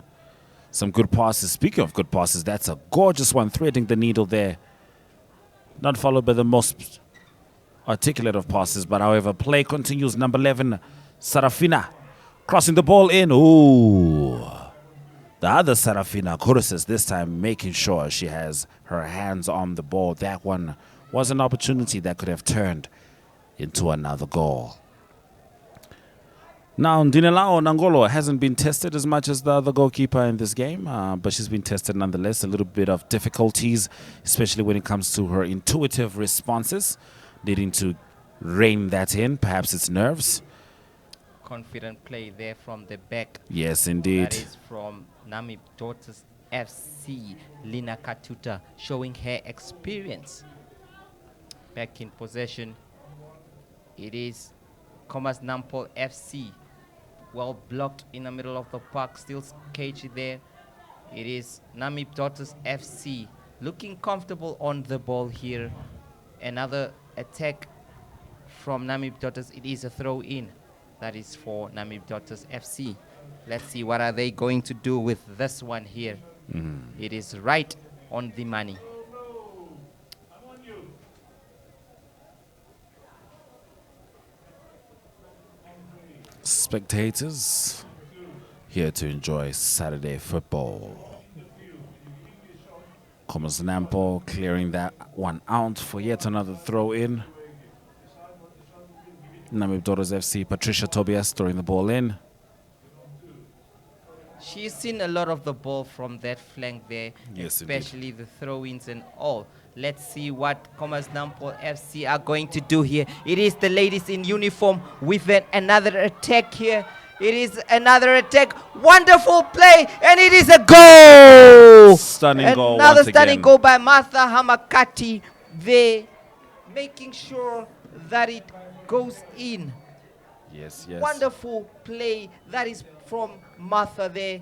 [SPEAKER 1] some good passes. Speaking of good passes, that's a gorgeous one, threading the needle there. Not followed by the most articulate of passes, but however, play continues. Number 11, Sarafina, crossing the ball in. Ooh. The other Sarafina, Kurusis, this time making sure she has her hands on the ball. That one was an opportunity that could have turned into another goal. Now, Dinelao Nangolo hasn't been tested as much as the other goalkeeper in this game, but she's been tested nonetheless. A little bit of difficulties, especially when it comes to her intuitive responses, needing to rein that in. Perhaps it's nerves.
[SPEAKER 2] Confident play there from the back.
[SPEAKER 1] Yes, indeed.
[SPEAKER 2] That is from Namib Daughters FC, Lina Katuta, showing her experience. Back in possession, it is Khomas Nampol FC. Well blocked in the middle of the park, still cagey there. It is Namib Daughters FC looking comfortable on the ball here. Another attack from Namib Daughters. It is a throw in. That is for Namib Daughters FC. Let's see what are they going to do with this one here. It is right on the money.
[SPEAKER 1] Spectators here to enjoy Saturday football. Khomas Nampol clearing that one out for yet another throw in. Namib Daughters FC, Patricia Tobias throwing the ball in.
[SPEAKER 2] She's seen a lot of the ball from that flank there,
[SPEAKER 1] Yes,
[SPEAKER 2] especially the throw-ins and all. Let's see what Khomas Nampol FC are going to do here. It is the ladies in uniform with another attack here. It is another attack. Wonderful play, and it is a goal!
[SPEAKER 1] Stunning goal
[SPEAKER 2] Another
[SPEAKER 1] once
[SPEAKER 2] stunning
[SPEAKER 1] again.
[SPEAKER 2] goal by Martha Hamakati there, making sure that it goes in.
[SPEAKER 1] Yes, yes.
[SPEAKER 2] Wonderful play. That is from Martha there.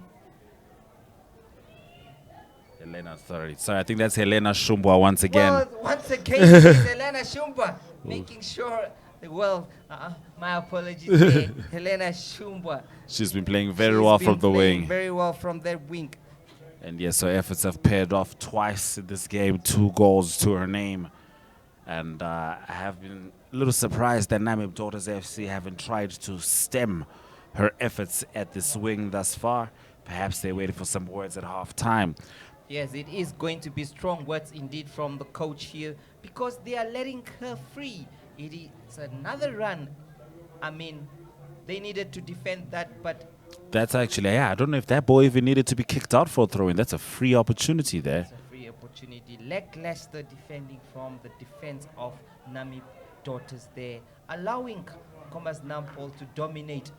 [SPEAKER 1] Helena, sorry, I think that's Helena Shumbwa once again.
[SPEAKER 2] Well, once again, it is Helena Shumba making sure. Well, my apologies there. Helena Shumba.
[SPEAKER 1] She's been playing very well from the wing.
[SPEAKER 2] Very well from that wing.
[SPEAKER 1] And yes, her efforts have paired off twice in this game, 2 goals to her name. And I have been a little surprised that Namib Daughters FC haven't tried to stem her efforts at this wing thus far. Perhaps they're waiting for some words at half time.
[SPEAKER 2] Yes, it is going to be strong words indeed from the coach here because they are letting her free. It is another run. I mean, they needed to defend that, but
[SPEAKER 1] That's actually, yeah, I don't know if that ball even needed to be kicked out for a throw-in. That's a free opportunity there.
[SPEAKER 2] it's a free opportunity. Lackluster defending from the defense of Namib Daughters there, allowing Khomas Nampol to dominate.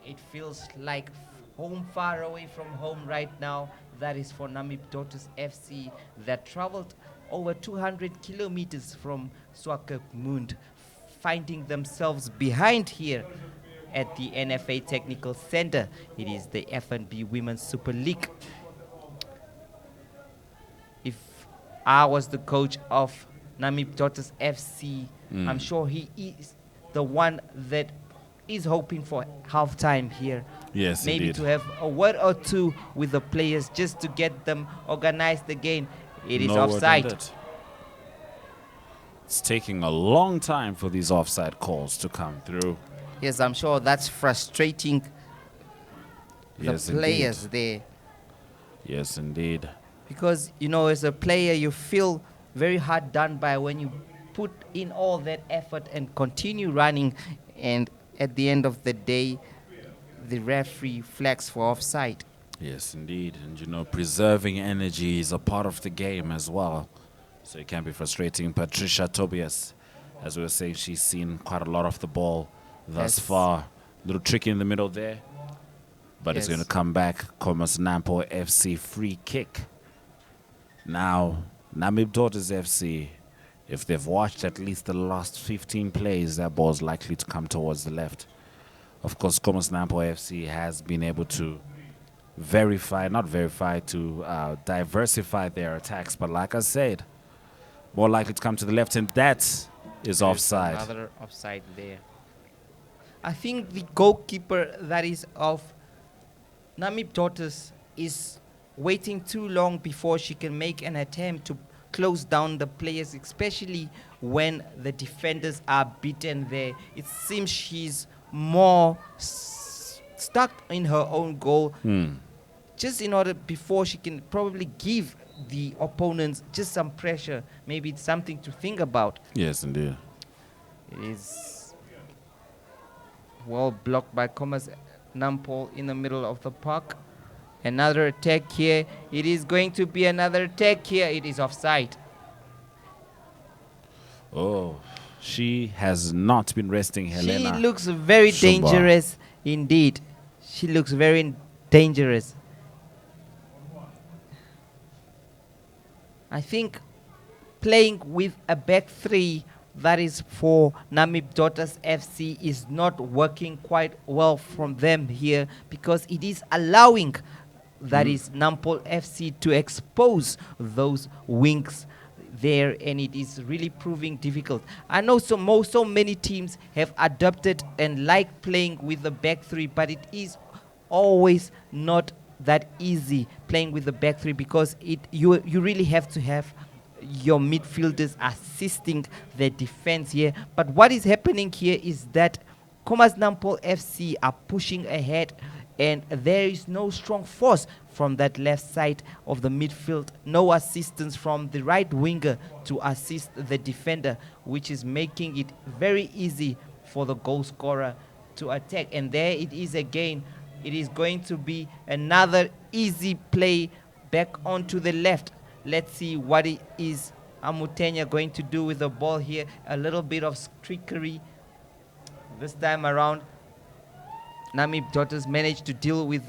[SPEAKER 2] It feels like home, far away from home right now. That is for Namib Daughters FC that traveled over 200 kilometers from Swakopmund, finding themselves behind here at the NFA Technical Center. It is the FNB Women Super League. If I was the coach of Namib Daughters FC, I'm sure he is the one that is hoping for halftime here.
[SPEAKER 1] Yes,
[SPEAKER 2] Maybe
[SPEAKER 1] indeed.
[SPEAKER 2] to have a word or two with the players just to get them organized again. It is
[SPEAKER 1] No word on
[SPEAKER 2] offside.
[SPEAKER 1] that. It's taking a long time for these offside calls to come through.
[SPEAKER 2] Yes, I'm sure that's frustrating the
[SPEAKER 1] Yes,
[SPEAKER 2] players
[SPEAKER 1] indeed.
[SPEAKER 2] there.
[SPEAKER 1] Yes, indeed.
[SPEAKER 2] Because, you know, as a player, you feel very hard done by when you put in all that effort and continue running, and at the end of the day, the referee flags for offside.
[SPEAKER 1] Yes, indeed. And, you know, preserving energy is a part of the game as well. So it can be frustrating. Patricia Tobias, as we were saying, she's seen quite a lot of the ball thus
[SPEAKER 2] Yes.
[SPEAKER 1] far. A little tricky in the middle there. But it's
[SPEAKER 2] Yes.
[SPEAKER 1] going to come back. Khomas Nampol FC free kick. Now, Namib Daughters FC, if they've watched at least the last 15 plays, that ball's likely to come towards the left. Of course, Khomas Nampol FC has been able to diversify their attacks. But like I said, more likely to come to the left. And that is
[SPEAKER 2] There's
[SPEAKER 1] offside.
[SPEAKER 2] Another offside there. I think the goalkeeper that is of Namib Daughters is waiting too long before she can make an attempt to close down the players, especially when the defenders are beaten there. It seems she's more stuck in her own goal, just in order before she can probably give the opponents just some pressure. Maybe it's something to think about.
[SPEAKER 1] Yes, indeed.
[SPEAKER 2] It is well blocked by Khomas Nampol in the middle of the park. Another attack here. It is going to be another attack here. It is offside.
[SPEAKER 1] Oh, she has not been resting Helena.
[SPEAKER 2] She looks very
[SPEAKER 1] Shumba.
[SPEAKER 2] dangerous indeed. She looks very dangerous. I think playing with a back three that is for Namib Daughters FC is not working quite well from them here, because it is allowing that is Nampol FC to expose those wings there, and it is really proving difficult. I know so many teams have adopted and like playing with the back three, but it is always not that easy playing with the back three, because you really have to have your midfielders assisting the defense here. But what is happening here is that Khomas Nampol FC are pushing ahead, and there is no strong force from that left side of the midfield, no assistance from the right winger to assist the defender, which is making it very easy for the goal scorer to attack. And there it is again. It is going to be another easy play back onto the left. Let's see what it is Amutenya going to do with the ball here. A little bit of trickery this time around. Namib Daughters managed to deal with,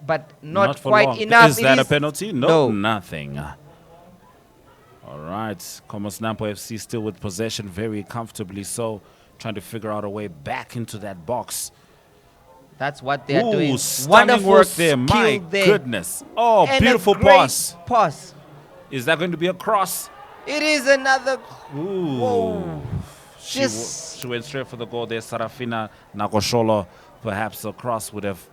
[SPEAKER 2] but not
[SPEAKER 1] for
[SPEAKER 2] quite
[SPEAKER 1] long.
[SPEAKER 2] enough.
[SPEAKER 1] Is that a penalty? No,
[SPEAKER 2] No.
[SPEAKER 1] nothing. All right, Khomas Nampol FC still with possession very comfortably, so trying to figure out a way back into that box.
[SPEAKER 2] That's what they are doing.
[SPEAKER 1] Stunning
[SPEAKER 2] Wonderful
[SPEAKER 1] work there. My
[SPEAKER 2] skill there.
[SPEAKER 1] goodness. Oh,
[SPEAKER 2] And
[SPEAKER 1] beautiful
[SPEAKER 2] a great
[SPEAKER 1] pass.
[SPEAKER 2] pass.
[SPEAKER 1] Is that going to be a cross?
[SPEAKER 2] It is another.
[SPEAKER 1] Ooh.
[SPEAKER 2] Whoa.
[SPEAKER 1] She went straight for the goal there. Sarafina Nakosholo. Perhaps a cross would have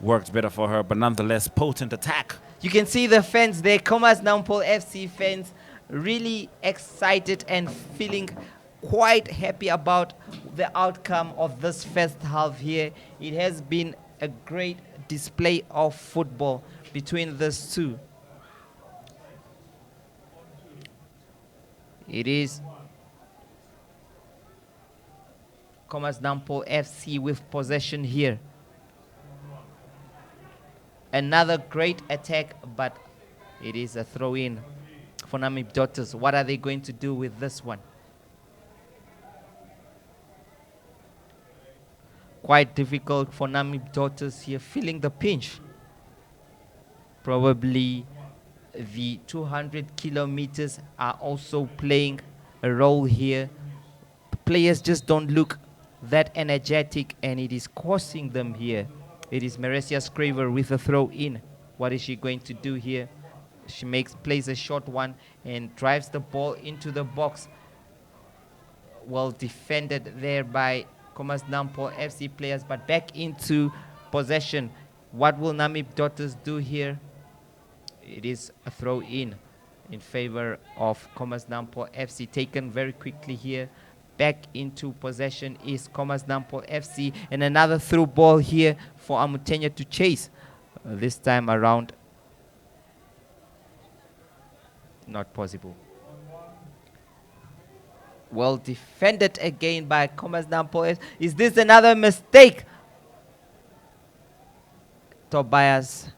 [SPEAKER 1] worked better for her, but nonetheless, potent attack.
[SPEAKER 2] You can see the fans there, Khomas Nampol FC fans, really excited and feeling quite happy about the outcome of this first half here. It has been a great display of football between these two. It is Khomas Nampol FC with possession here. Another great attack, but it is a throw-in for Namib Daughters. What are they going to do with this one? Quite difficult for Namib Daughters here, feeling the pinch. Probably the 200 kilometers are also playing a role here. Players just don't look that energetic, and it is costing them here. It is Meresia Scraver with a throw in. What is she going to do here? She plays a short one and drives the ball into the box. Well defended there by Khomas Nampol FC players, but back into possession. What will Namib Daughters do here? It is a throw in favor of Khomas Nampol FC, taken very quickly here. Back into possession is Khomas Nampol FC, and another through ball here for Amutenya to chase. This time around, not possible. Well defended again by Khomas Nampol. Is this another mistake? Tobias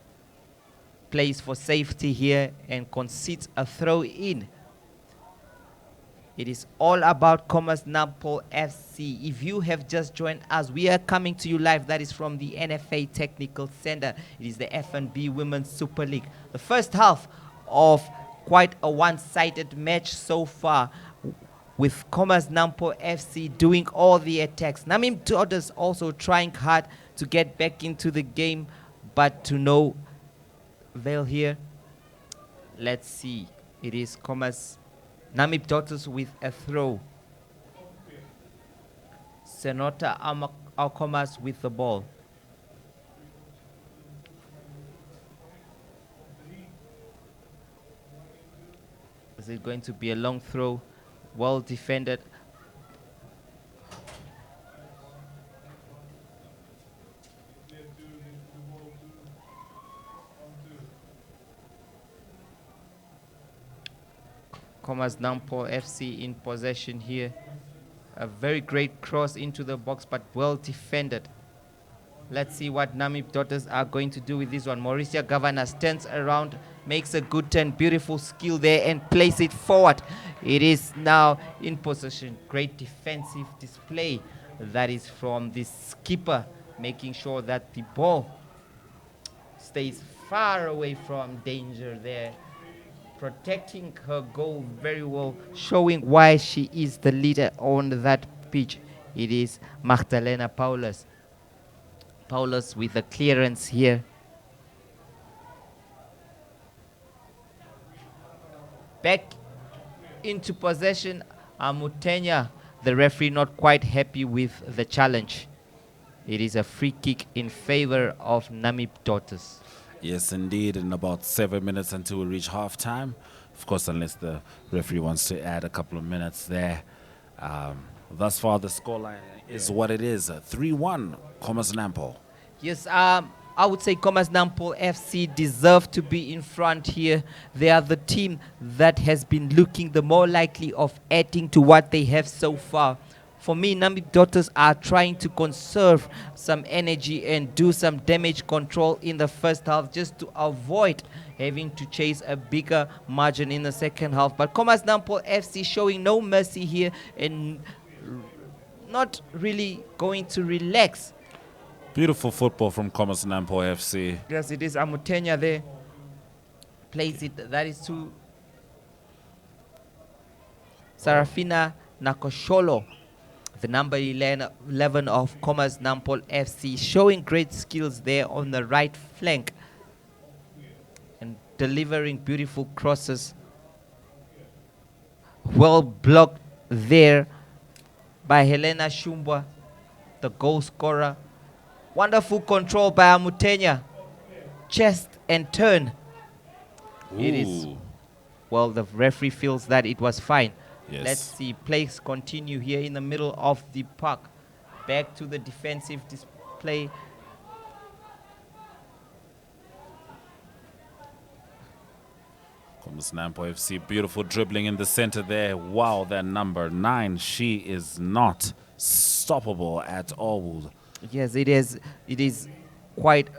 [SPEAKER 2] plays for safety here and concedes a throw in. It is all about Khomas Nampol FC. If you have just joined us, we are coming to you live. That is from the NFA Technical Center. It is the FNB Women Super League. The first half of quite a one-sided match so far, with Khomas Nampol FC doing all the attacks. Namib Daughters also trying hard to get back into the game, but to no avail here. Let's see. It is Namib Daughters with a throw. Senota Khomas with the ball. Is it going to be a long throw? Well defended. Khomas Nampol FC in possession here. A very great cross into the box, but well defended. Let's see what Namib Daughters are going to do with this one. Mauricia Governor stands around, makes a good turn, beautiful skill there, and plays it forward. It is now in possession. Great defensive display. That is from the skipper, making sure that the ball stays far away from danger there. Protecting her goal very well, showing why she is the leader on that pitch. It is Magdalena Paulus. Paulus with the clearance here. Back into possession, Amutenya. The referee not quite happy with the challenge. It is a free kick in favor of Namib Daughters.
[SPEAKER 1] Yes, indeed, in about 7 minutes until we reach halftime. Of course, unless the referee wants to add a couple of minutes there. Thus far, the scoreline is what it is, 3-1, Khomas Nampol.
[SPEAKER 2] Yes, I would say Khomas Nampol FC deserve to be in front here. They are the team that has been looking the more likely of adding to what they have so far. For me, Namib Daughters are trying to conserve some energy and do some damage control in the first half just to avoid having to chase a bigger margin in the second half. But Khomas Nampol FC showing no mercy here and not really going to relax.
[SPEAKER 1] Beautiful football from Khomas Nampol FC.
[SPEAKER 2] Yes, it is Amutenya there. Plays it. That is to Sarafina Nakosholo, the number 11 of Khomas Nampol FC, showing great skills there on the right flank and delivering beautiful crosses. Well blocked there by Helena Shumba, the goal scorer. Wonderful control by Amutenya. Chest and turn.
[SPEAKER 1] Ooh.
[SPEAKER 2] It is, well, the referee feels that it was fine.
[SPEAKER 1] Yes.
[SPEAKER 2] Let's see, plays continue here in the middle of the park. Back to the defensive display.
[SPEAKER 1] Khomas Nampol FC, beautiful dribbling in the center there. Wow, that number 9, she is not stoppable at all.
[SPEAKER 2] Yes, it is quite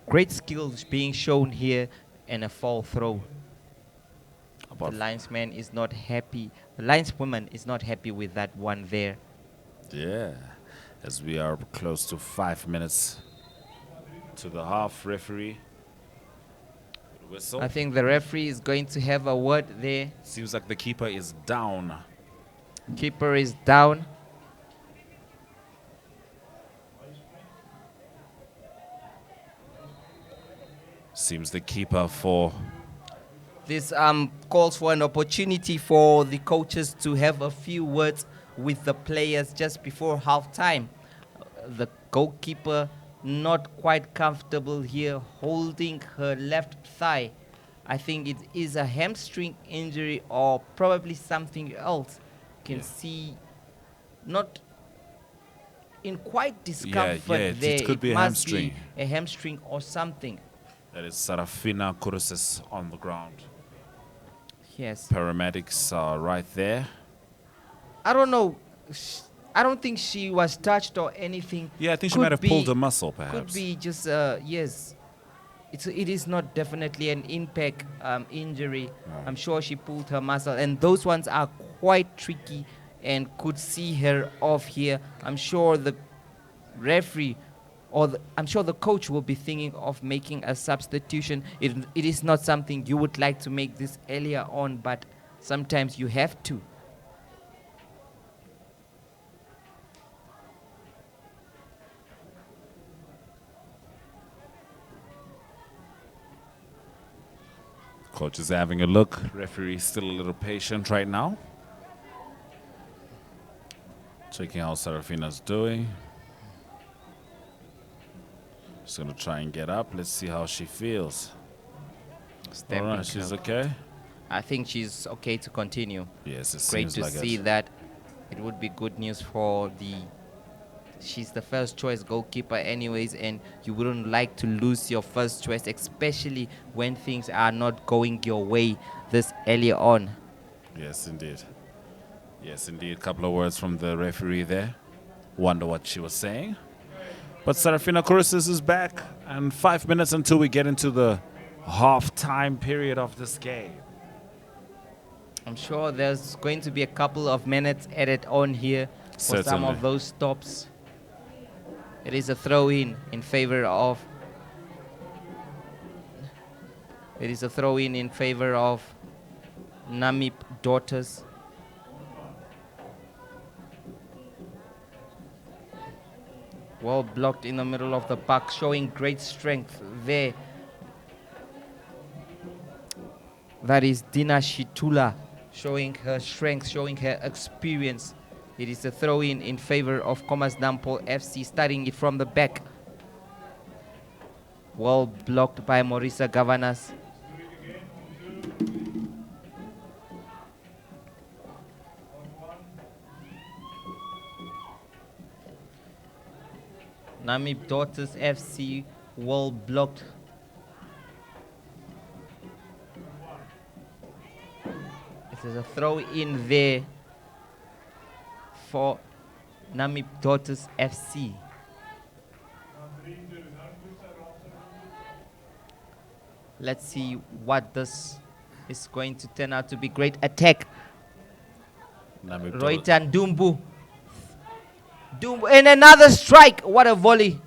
[SPEAKER 2] great skills being shown here, and a fall throw. The linesman is not happy. The lineswoman is not happy with that one there.
[SPEAKER 1] Yeah, as we are close to 5 minutes to the half, referee. Whistle.
[SPEAKER 2] I think the referee is going to have a word there.
[SPEAKER 1] Seems like the keeper is down.
[SPEAKER 2] Keeper is down.
[SPEAKER 1] Seems the keeper for...
[SPEAKER 2] This calls for an opportunity for the coaches to have a few words with the players just before halftime. The goalkeeper not quite comfortable here, holding her left thigh. I think it is a hamstring injury or probably something else. Can see not in quite discomfort there.
[SPEAKER 1] It could be a
[SPEAKER 2] must
[SPEAKER 1] hamstring.
[SPEAKER 2] be a hamstring or something.
[SPEAKER 1] That is Sarafina Kurusis on the ground.
[SPEAKER 2] Yes.
[SPEAKER 1] Paramedics are right there.
[SPEAKER 2] I don't know. I don't think she was touched or anything.
[SPEAKER 1] Yeah, I think she
[SPEAKER 2] Could
[SPEAKER 1] might have
[SPEAKER 2] be-
[SPEAKER 1] pulled a muscle, perhaps.
[SPEAKER 2] Could be just, yes. It is not definitely an impact injury. I'm sure she pulled her muscle. And those ones are quite tricky and could see her off here. I'm sure the referee I'm sure the coach will be thinking of making a substitution. It is not something you would like to make this earlier on, but sometimes you have to.
[SPEAKER 1] Coach is having a look. Referee still a little patient right now. Checking how Serafina's doing. Just gonna try and get up. Let's see how she feels.
[SPEAKER 2] Stepping
[SPEAKER 1] All right, she's
[SPEAKER 2] up.
[SPEAKER 1] okay.
[SPEAKER 2] I think she's okay to continue.
[SPEAKER 1] Yes, it
[SPEAKER 2] Great
[SPEAKER 1] seems
[SPEAKER 2] to
[SPEAKER 1] like
[SPEAKER 2] see
[SPEAKER 1] it.
[SPEAKER 2] that. It would be good news for the. She's the first choice goalkeeper, anyways, and you wouldn't like to lose your first choice, especially when things are not going your way this early on.
[SPEAKER 1] Yes, indeed. Yes, indeed. Couple of words from the referee there. Wonder what she was saying. But Serafina Kourousis is back, and 5 minutes until we get into the half-time period of this game.
[SPEAKER 2] I'm sure there's going to be a couple of minutes added on here for some
[SPEAKER 1] Certainly.
[SPEAKER 2] of those stops. It is a throw-in favor of. It is a throw-in in favor of Namib Daughters. Well blocked in the middle of the park, showing great strength there. That is Dina Shitula showing her strength, showing her experience. It is a throw-in favor of Khomas Nampol FC, starting it from the back. Well blocked by Morisa Gavanas. Namib Daughters FC, well blocked. There's a throw in there for Namib Daughters FC. Let's see what this is going to turn out to be. Great attack.
[SPEAKER 1] Namib
[SPEAKER 2] Roitan Dumbu. And another strike. What a volley.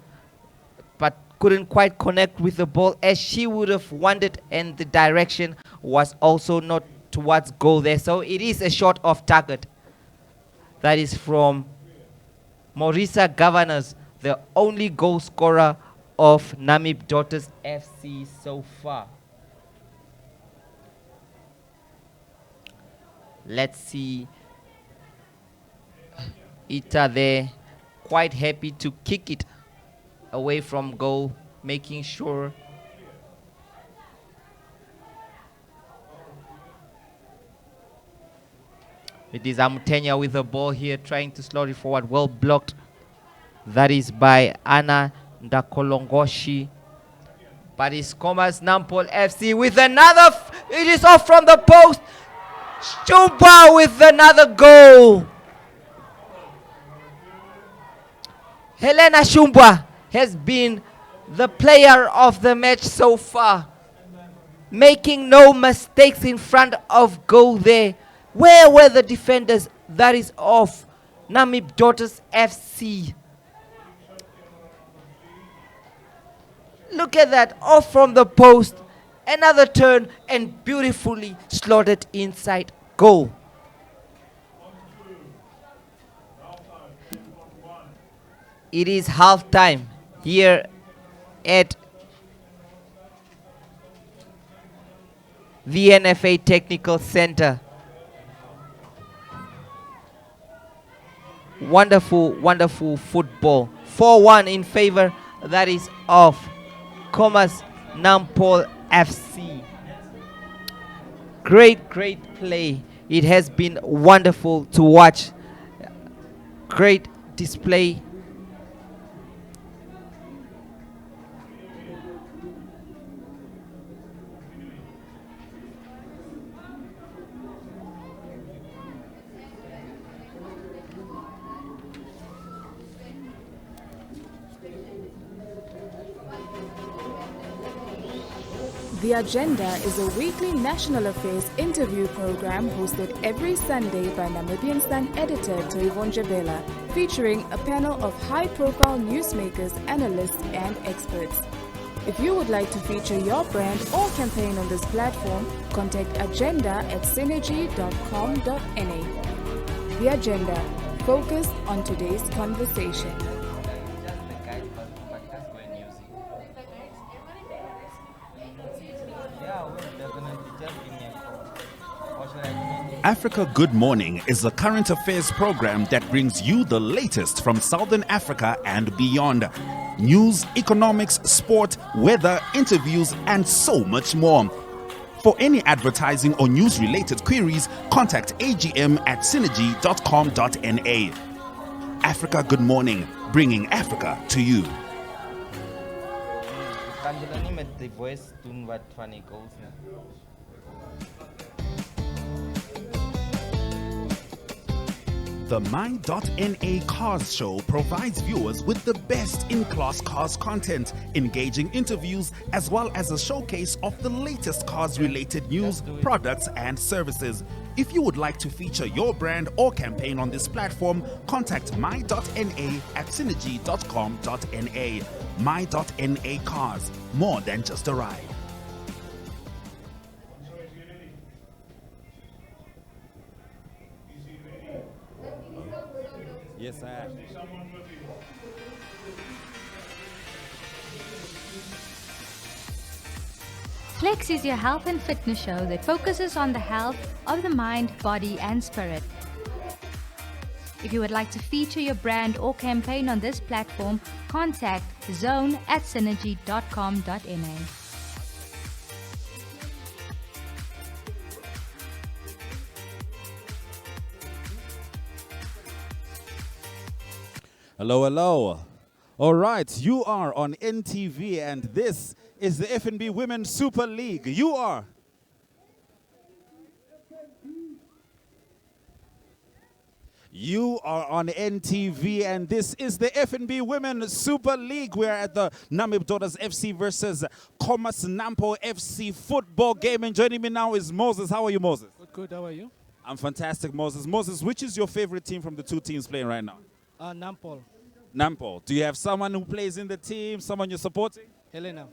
[SPEAKER 2] But couldn't quite connect with the ball as she would have wanted, and the direction was also not towards goal there. So it is a shot off target. That is from Morisa Governors, the only goal scorer of Namib Daughters FC so far. Let's see. Ita there, quite happy to kick it away from goal, making sure it is Amutenya with the ball here, trying to slot it forward. Well blocked. That is by Anna Ndakolongoshi. But it's Khomas Nampol FC with another. It is off from the post. Shumba with another goal. Helena Shumba has been the player of the match so far, making no mistakes in front of goal there. Where were the defenders? That is off Namib Daughters FC. Look at that, off from the post. Another turn and beautifully slotted inside goal. It is half time here at the NFA Technical Center. Wonderful, wonderful football. 4-1 in favor, that is of Khomas Nampol FC. Great, great play. It has been wonderful to watch. Great display.
[SPEAKER 5] The Agenda is a weekly national affairs interview program hosted every Sunday by Namibian Sun editor Toyvon Jabela, featuring a panel of high-profile newsmakers, analysts, and experts. If you would like to feature your brand or campaign on this platform, contact agenda@synergy.com.na. The Agenda, focused on today's conversation.
[SPEAKER 2] Yeah, well, definitely. Just give me a call. Or should I
[SPEAKER 1] Africa Good Morning is a current affairs program that brings you the latest from Southern Africa and beyond. News, economics, sport, weather, interviews, and so much more. For any advertising or news-related queries, contact agm@synergy.com.na. Africa Good Morning, bringing Africa to you.
[SPEAKER 2] Kan julle nie met die voice doen wat van die goals nie?
[SPEAKER 1] The My.NA Cars Show provides viewers with the best in-class cars content, engaging interviews, as well as a showcase of the latest cars-related news, products, and services. If you would like to feature your brand or campaign on this platform, contact my.na@synergy.com.na. My.NA Cars, more than just a ride.
[SPEAKER 6] Yes, I am.
[SPEAKER 7] Flex is your health and fitness show that focuses on the health of the mind, body, and spirit. If you would like to feature your brand or campaign on this platform, contact zone@synergy.com.na.
[SPEAKER 6] Hello, hello. All right, you are on NTV, and this is the FNB Women Super League. You are. You are on NTV, and this is the FNB Women Super League. We're at the Namib Daughters FC versus Khomas Nampol FC football game. And joining me now is Moses. How are you, Moses?
[SPEAKER 8] Good, how are you?
[SPEAKER 6] I'm fantastic, Moses. Moses, which is your favorite team from the two teams playing right now?
[SPEAKER 8] Nampol.
[SPEAKER 6] Nampol. Do you have someone who plays in the team, someone you're supporting?
[SPEAKER 8] Helena.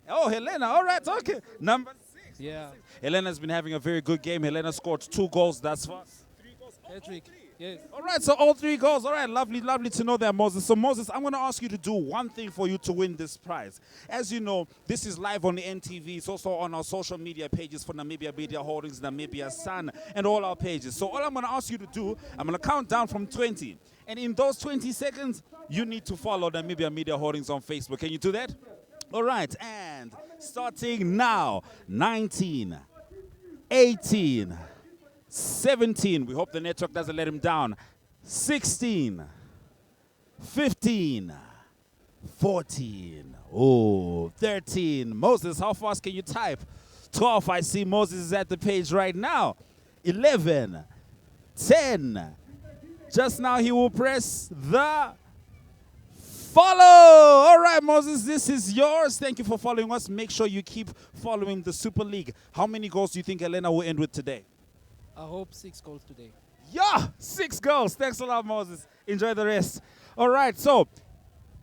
[SPEAKER 6] Oh, Helena. All right, okay. Number 6.
[SPEAKER 8] Yeah.
[SPEAKER 6] Helena's been having a very good game. Helena scored 2 goals thus far. 3 goals.
[SPEAKER 8] Patrick. Yes.
[SPEAKER 6] All right, so all 3 goals. All right, lovely, lovely to know that, Moses. So, Moses, I'm going to ask you to do one thing for you to win this prize. As you know, this is live on the NTV. It's also on our social media pages for Namibia Media Holdings, Namibia Sun, and all our pages. So all I'm going to ask you to do, I'm going to count down from 20. And in those 20 seconds, you need to follow Namibia Media Holdings on Facebook. Can you do that? All right, and starting now, 19, 18, 17. We hope the network doesn't let him down. 16, 15, 14, 13. Moses, how fast can you type? 12, I see Moses is at the page right now. 11, 10. Just now he will press the follow. All right, Moses, this is yours. Thank you for following us. Make sure you keep following the Super League. How many goals do you think Helena will end with today?
[SPEAKER 8] I hope 6 goals today.
[SPEAKER 6] Yeah, 6 goals. Thanks a lot, Moses. Enjoy the rest. All right, so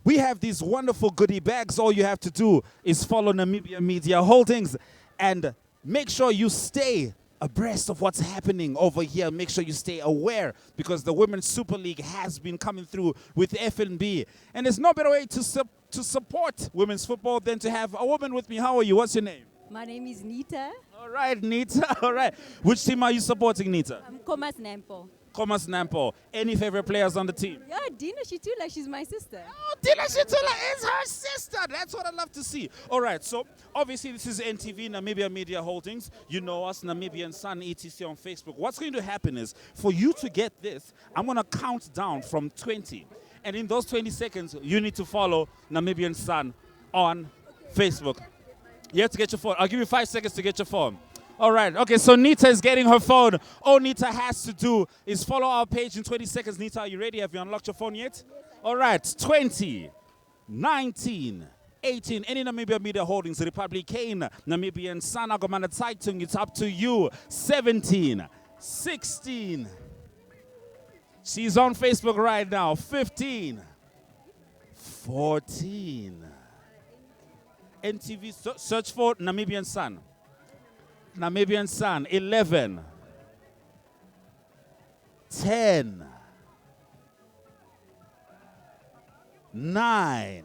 [SPEAKER 6] we have these wonderful goodie bags. All you have to do is follow Namibia Media Holdings and make sure you stay abreast of what's happening over here. Make sure you stay aware because the Women's Super League has been coming through with FNB. And there's no better way to support women's football than to have a woman with me. How are you? What's your name?
[SPEAKER 9] My name is Nita.
[SPEAKER 6] All right, Nita. All right. Which team are you supporting, Nita?
[SPEAKER 9] I'm Khomas Nampol.
[SPEAKER 6] Khomas Nampol. Any favorite players on the team?
[SPEAKER 9] Yeah, Dina Shitula, she's my sister.
[SPEAKER 6] Oh, Dina Shitula is her sister. That's what I love to see. All right, so obviously this is NTV, Namibia Media Holdings. You know us, Namibian Sun, etc. on Facebook. What's going to happen is, for you to get this, I'm going to count down from 20. And in those 20 seconds, you need to follow Namibian Sun on Facebook. You have to get your phone. I'll give you 5 seconds to get your phone. All right. Okay, so Nita is getting her phone. All Nita has to do is follow our page in 20 seconds. Nita, are you ready? Have you unlocked your phone yet? All right. 20, 19, 18. Any Namibia Media Holdings, Republican, Namibian Sun, Agomana Zeitung, it's up to you. 17, 16. She's on Facebook right now. 15, 14. NTV, search for Namibian Sun. Namibian Sun, 11, 10, 9.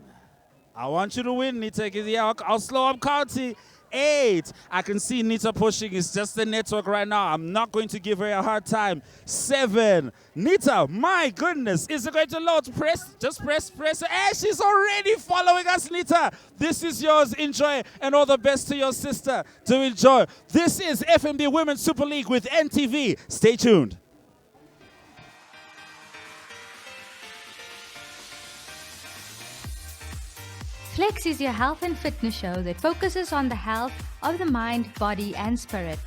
[SPEAKER 6] I want you to win, Nita. Yeah, I'll slow up counting. 8. I can see Nita pushing. It's just the network right now. I'm not going to give her a hard time. 7. Nita, my goodness. Is it going to load? Press. Just press. And she's already following us, Nita. This is yours. Enjoy. And all the best to your sister to enjoy. This is FNB Women Super League with NTV. Stay tuned.
[SPEAKER 7] Flex is your health and fitness show that focuses on the health of the mind, body, and spirit.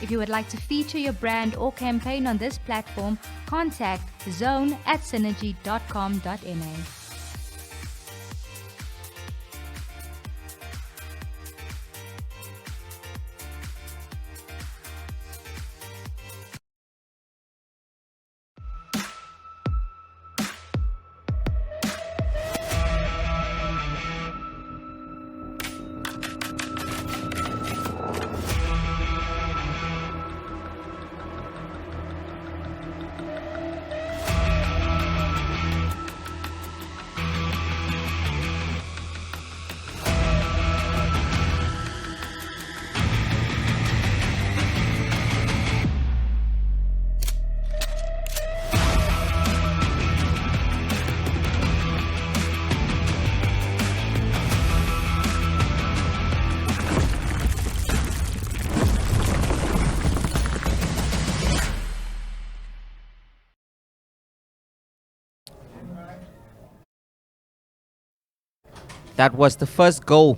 [SPEAKER 7] If you would like to feature your brand or campaign on this platform, contact zone@synergy.com.na.
[SPEAKER 2] That was the first goal.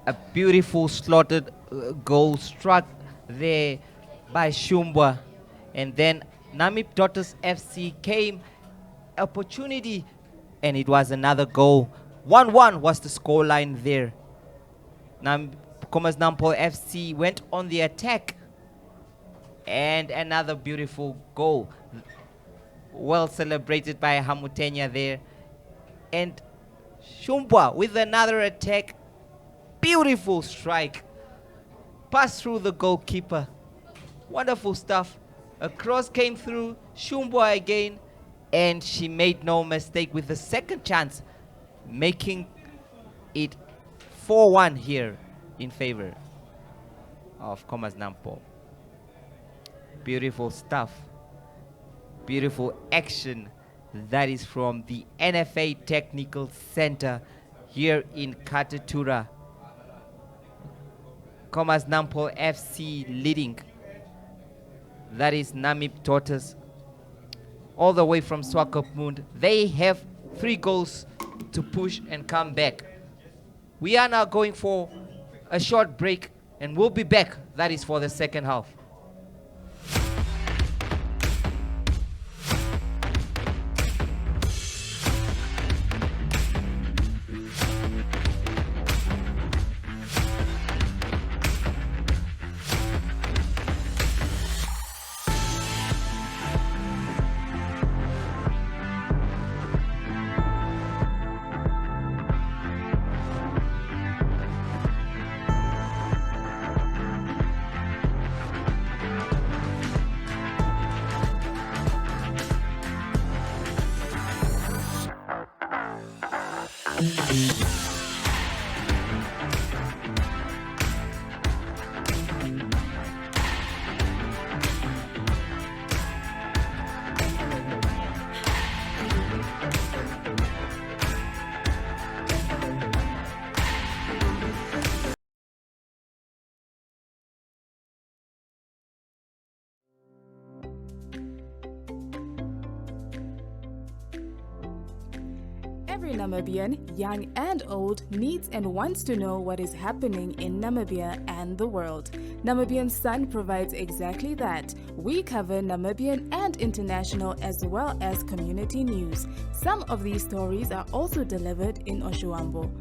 [SPEAKER 2] A beautiful slotted goal struck there by Shumba. And then Namib Daughters FC came, opportunity, and it was another goal. 1-1 was the scoreline there. Khomas Nampol FC went on the attack. And another beautiful goal. Well celebrated by Hamutenya there. And Shumba with another attack. Beautiful strike. Pass through the goalkeeper. Wonderful stuff. A cross came through. Shumba again. And she made no mistake with the second chance, making it 4-1 here in favor of Khomas Nampol. Beautiful stuff. Beautiful action. That is from the NFA Technical Center here in Katatura. Khomas Nampol FC leading. That is Namib Daughters. All the way from Swakopmund. They have 3 goals to push and come back. We are now going for a short break and we'll be back. That is for the second half.
[SPEAKER 5] Every Namibian, young and old, needs and wants to know what is happening in Namibia and the world. Namibian Sun provides exactly that. We cover Namibian and international as well as community news. Some of these stories are also delivered in Oshuambo.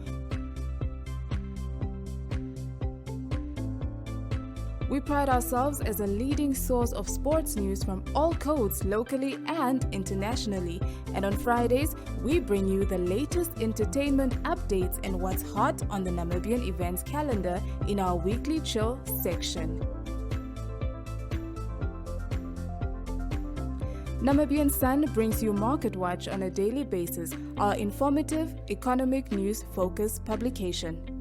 [SPEAKER 5] We pride ourselves as a leading source of sports news from all codes locally and internationally. And on Fridays, we bring you the latest entertainment updates and what's hot on the Namibian events calendar in our weekly chill section. Namibian Sun brings you Market Watch on a daily basis, our informative, economic news-focused publication.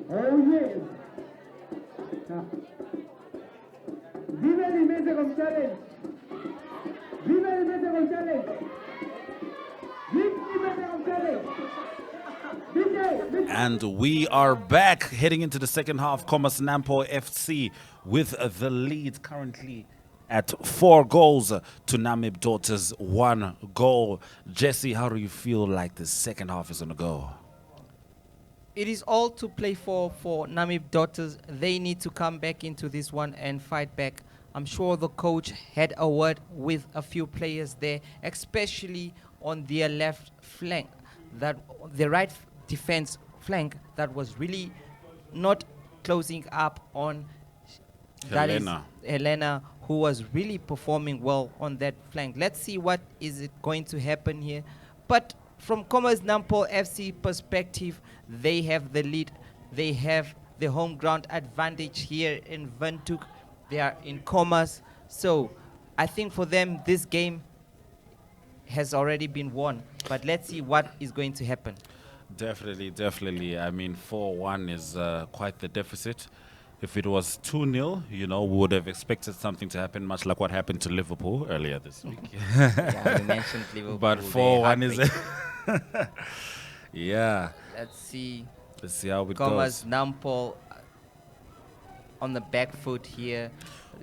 [SPEAKER 10] Oh yes. Vive el Mettle Challenge. Vive el Mettle Challenge. Vive el Mettle Challenge.
[SPEAKER 1] And we are back heading into the second half. Khomas Nampol FC with the lead currently at 4 goals to Namib Daughters 1 goal. Jesse, how do you feel like the second half is going to go?
[SPEAKER 2] It is all to play for Namib Daughters. They need to come back into this one and fight back. I'm sure the coach had a word with a few players there, especially on their left flank, that the right defense flank that was really not closing up on Helena, who was really performing well on that flank. Let's see what is it going to happen here. But from Khomas Nampol FC perspective, they have the lead. They have the home ground advantage here in Windhoek. They are in Khomas. So I think for them, this game has already been won. But let's see what is going to happen.
[SPEAKER 1] Definitely, definitely. I mean, 4-1 is quite the deficit. If it was 2-0, you know, we would have expected something to happen, much like what happened to Liverpool earlier this week.
[SPEAKER 2] Yeah, you mentioned Liverpool.
[SPEAKER 1] But 4-1 is... yeah.
[SPEAKER 2] Let's see.
[SPEAKER 1] Let's see how it
[SPEAKER 2] Khomas
[SPEAKER 1] goes.
[SPEAKER 2] Nampol on the back foot here.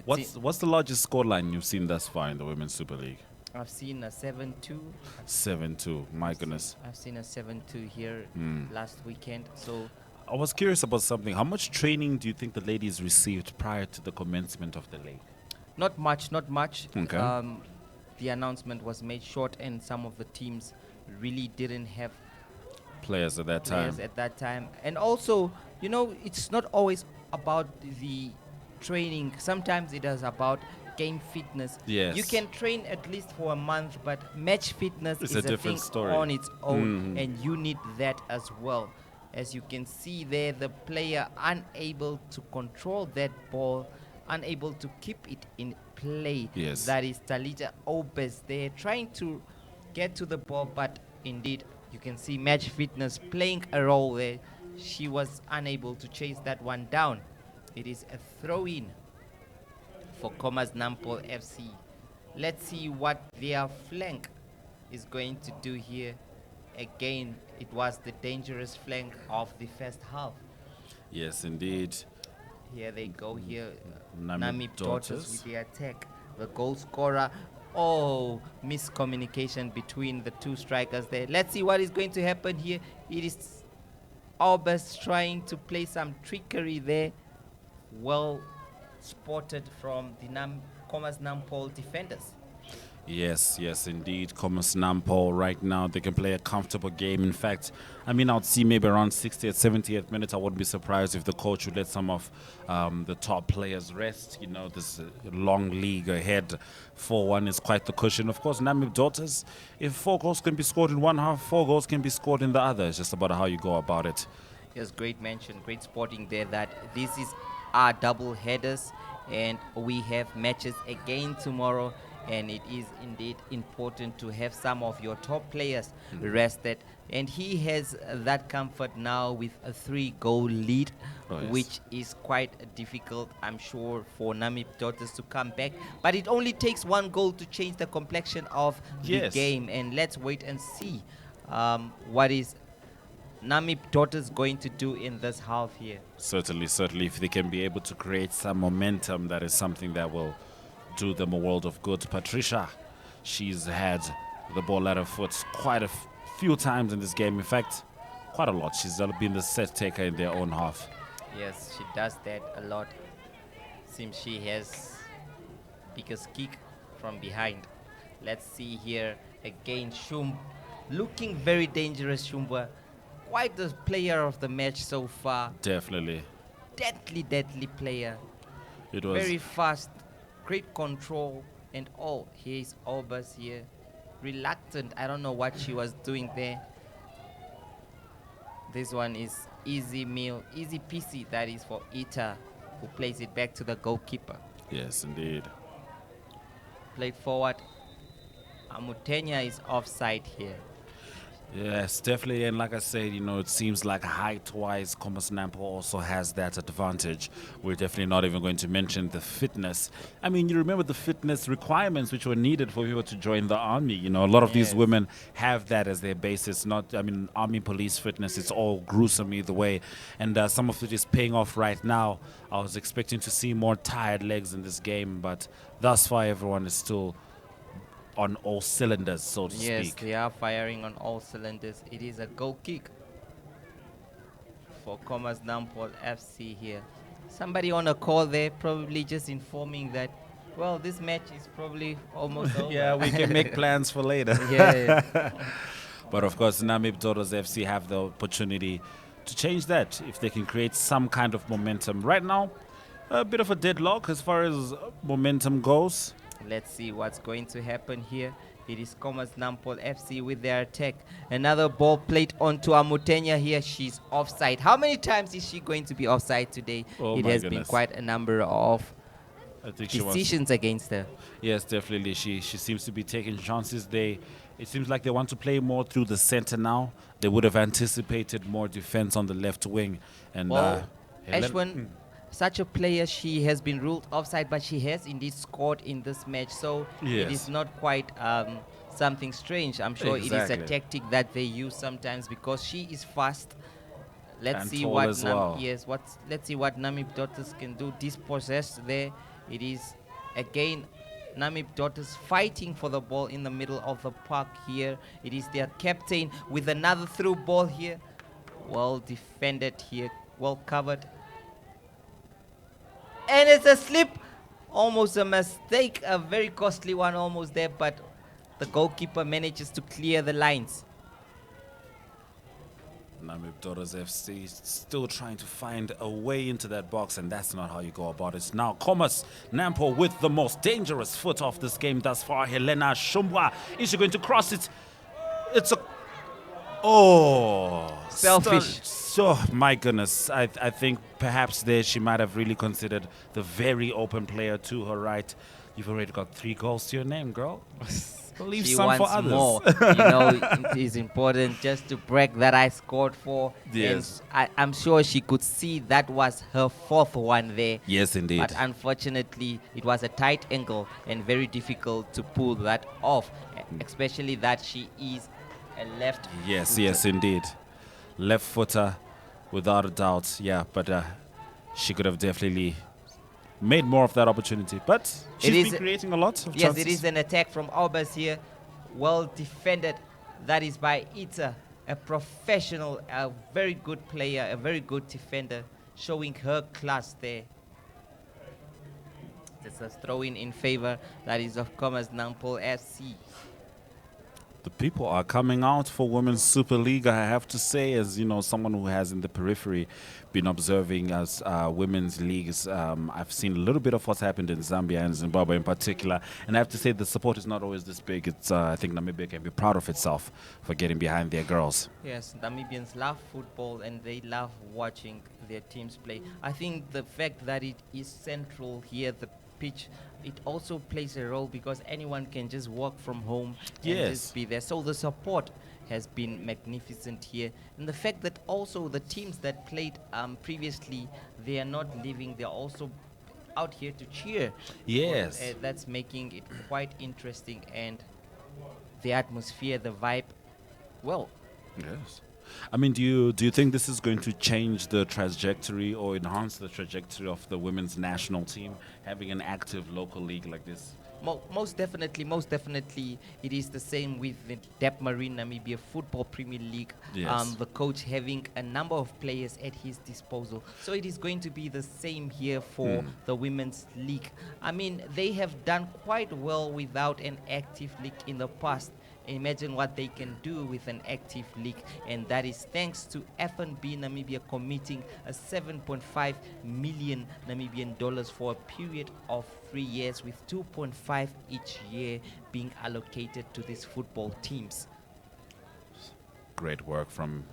[SPEAKER 1] What's the largest scoreline you've seen thus far in the Women's Super League?
[SPEAKER 2] I've seen a 7-2.
[SPEAKER 1] 7-2. My goodness.
[SPEAKER 2] I've seen a 7-2 here last weekend. So
[SPEAKER 1] I was curious about something. How much training do you think the ladies received prior to the commencement of the league?
[SPEAKER 2] not much, not much.
[SPEAKER 1] Okay.
[SPEAKER 2] The announcement was made short, and some of the teams really didn't have
[SPEAKER 1] Players at that time.
[SPEAKER 2] players at that time. And also, you know, it's not always about the training. Sometimes it is about game fitness.
[SPEAKER 1] Yes.
[SPEAKER 2] You can train at least for a month, but match fitness
[SPEAKER 1] It's
[SPEAKER 2] is
[SPEAKER 1] a
[SPEAKER 2] a
[SPEAKER 1] different
[SPEAKER 2] thing
[SPEAKER 1] story.
[SPEAKER 2] on its own,
[SPEAKER 1] Mhm.
[SPEAKER 2] and you need that as well. As you can see there, the player unable to control that ball, unable to keep it in play.
[SPEAKER 1] Yes.
[SPEAKER 2] That is Talita Obes. They're trying to get to the ball, but indeed, you can see match fitness playing a role there. She was unable to chase that one down. It is a throw-in for Khomas Nampol FC. Let's see what their flank is going to do here. Again, it was the dangerous flank of the first half.
[SPEAKER 1] Yes, indeed.
[SPEAKER 2] Here they go here.
[SPEAKER 1] Namib
[SPEAKER 2] Namib Daughters
[SPEAKER 1] Daughters.
[SPEAKER 2] with the attack. The goal scorer. Oh, miscommunication between the two strikers there. Let's see what is going to happen here. It is Albers trying to play some trickery there. Well spotted from the Khomas Nampol defenders.
[SPEAKER 1] Yes, yes, indeed. Khomas Nampol right now, they can play a comfortable game. In fact, I mean, I'd see maybe around 60th, 70th minute. I wouldn't be surprised if the coach would let some of the top players rest. You know, this long league ahead. 4-1 is quite the cushion. Of course, Namib Daughters, if 4 goals can be scored in one half, 4 goals can be scored in the other. It's just about how you go about it.
[SPEAKER 2] Yes, great mention, great spotting there that this is our double headers, and we have matches again tomorrow. And it is indeed important to have some of your top players rested. And he has that comfort now with a 3-goal lead,
[SPEAKER 1] Oh, yes.
[SPEAKER 2] which is quite difficult, I'm sure, for Namib Daughters to come back. But it only takes 1 goal to change the complexion of
[SPEAKER 1] Yes.
[SPEAKER 2] the game. And let's wait and see what is Namib Daughters going to do in this half here.
[SPEAKER 1] Certainly, certainly. If they can be able to create some momentum, that is something that will do them a world of good. Patricia, she's had the ball at her foot quite a few times in this game. In fact, quite a lot. She's been the set taker in their own half.
[SPEAKER 2] Yes, she does that a lot. Seems she has biggest kick from behind. Let's see here again. Shum looking very dangerous. Shumba, quite the player of the match so far.
[SPEAKER 1] Definitely.
[SPEAKER 2] Deadly player.
[SPEAKER 1] It was
[SPEAKER 2] Very fast, great control, and all. Here's Albers here. Reluctant. I don't know what she was doing there. This one is easy meal, easy peasy. That is for Ita, who plays it back to the goalkeeper.
[SPEAKER 1] Yes, indeed.
[SPEAKER 2] Played forward. Amutenya is offside here.
[SPEAKER 1] Yes, definitely. And like I said, you know, it seems like height-wise, Khomas Nampol also has that advantage. We're definitely not even going to mention the fitness. I mean, you remember the fitness requirements which were needed for people to join the army. You know, a lot of these
[SPEAKER 2] Yes.
[SPEAKER 1] women have that as their basis. Not, I mean, army police fitness, it's all gruesome either way. And some of it is paying off right now. I was expecting to see more tired legs in this game, but thus far everyone is still on all cylinders, so to
[SPEAKER 2] Yes,
[SPEAKER 1] speak.
[SPEAKER 2] they are firing on all cylinders. It is a goal kick for Khomas Nampol FC here. Somebody on a call there probably just informing that, well, this match is probably almost over.
[SPEAKER 1] Yeah, we can make plans for later.
[SPEAKER 2] Yeah.
[SPEAKER 1] But of course, Namib Daughters FC have the opportunity to change that if they can create some kind of momentum. Right now, a bit of a deadlock as far as momentum goes.
[SPEAKER 2] Let's see what's going to happen here. It is Khomas Nampol FC with their attack. Another ball played onto Amutenya here. She's offside. How many times is she going to be offside today?
[SPEAKER 6] Oh
[SPEAKER 2] It
[SPEAKER 6] my
[SPEAKER 2] has been
[SPEAKER 6] goodness.
[SPEAKER 2] quite a number of
[SPEAKER 6] I think she wants.
[SPEAKER 2] decisions against her.
[SPEAKER 6] Yes, definitely. She seems to be taking chances. It seems like they want to play more through the center now. They would have anticipated more defense on the left wing. And
[SPEAKER 2] Well,
[SPEAKER 6] Helen-
[SPEAKER 2] Ashwin, such a player, she has been ruled offside, but she has indeed scored in this match. So it
[SPEAKER 6] Yes.
[SPEAKER 2] is not quite something strange. I'm sure it is a
[SPEAKER 6] Exactly.
[SPEAKER 2] tactic that they use sometimes because she is fast. Let's
[SPEAKER 6] And
[SPEAKER 2] see
[SPEAKER 6] tall
[SPEAKER 2] what
[SPEAKER 6] as well.
[SPEAKER 2] let's see what Namib Daughters can do. Dispossessed there. It is again Namib Daughters fighting for the ball in the middle of the park here. It is their captain with another through ball here. Well defended here, well covered. And it's a slip, almost a mistake, a very costly one almost there, but the goalkeeper manages to clear the lines.
[SPEAKER 6] Namib Daughters FC still trying to find a way into that box, and that's not how you go about it. Now, Khomas Nampol with the most dangerous foot of this game thus far. Helena Shumbwa. Is she going to cross it? It's a... Oh.
[SPEAKER 2] Selfish.
[SPEAKER 6] So, my goodness. I think perhaps there she might have really considered the very open player to her right. You've already got 3 goals to your name, girl. Leave
[SPEAKER 2] She
[SPEAKER 6] some
[SPEAKER 2] wants
[SPEAKER 6] for others.
[SPEAKER 2] more. You know, it is important just to brag that I scored 4.
[SPEAKER 6] Yes.
[SPEAKER 2] And I'm sure she could see that was her 4th one there.
[SPEAKER 6] Yes, indeed.
[SPEAKER 2] But unfortunately, it was a tight angle and very difficult to pull that off, especially that she is a left.
[SPEAKER 6] Yes, yes, indeed. Left footer, without a doubt. Yeah, but she could have definitely made more of that opportunity. But she's been creating a lot of
[SPEAKER 2] Yes,
[SPEAKER 6] chances.
[SPEAKER 2] it is an attack from Albers here. Well defended. That is by Ita, a professional, a very good player, a very good defender, showing her class there. It's a throw-in in favor. That is of Khomas Nampol FC.
[SPEAKER 6] The people are coming out for Women's Super League, I have to say, as you know, someone who has in the periphery been observing as women's leagues. I've seen a little bit of what's happened in Zambia and Zimbabwe in particular, and I have to say the support is not always this big. It's I think Namibia can be proud of itself for getting behind their girls.
[SPEAKER 2] Yes, Namibians love football and they love watching their teams play. I think the fact that it is central here, the pitch, it also plays a role because anyone can just work from home and
[SPEAKER 6] Yes.
[SPEAKER 2] just be there. So the support has been magnificent here. And the fact that also the teams that played previously, they are not leaving, they're also out here to cheer.
[SPEAKER 6] Yes.
[SPEAKER 2] Well, that's making it quite interesting, and the atmosphere, the vibe, well,
[SPEAKER 6] Yes. I mean, do you think this is going to change the trajectory or enhance the trajectory of the women's national team, having an active local league like this?
[SPEAKER 2] most definitely, it is the same with the Dep Marine Namibia Football Premier League.
[SPEAKER 6] Yes.
[SPEAKER 2] The coach having a number of players at his disposal. So it is going to be the same here for the women's league. I mean, they have done quite well without an active league in the past. Imagine what they can do with an active league, and that is thanks to FNB Namibia committing a 7.5 million Namibian dollars for a period of 3 years, with 2.5 each year being allocated to these football teams.
[SPEAKER 6] Great work from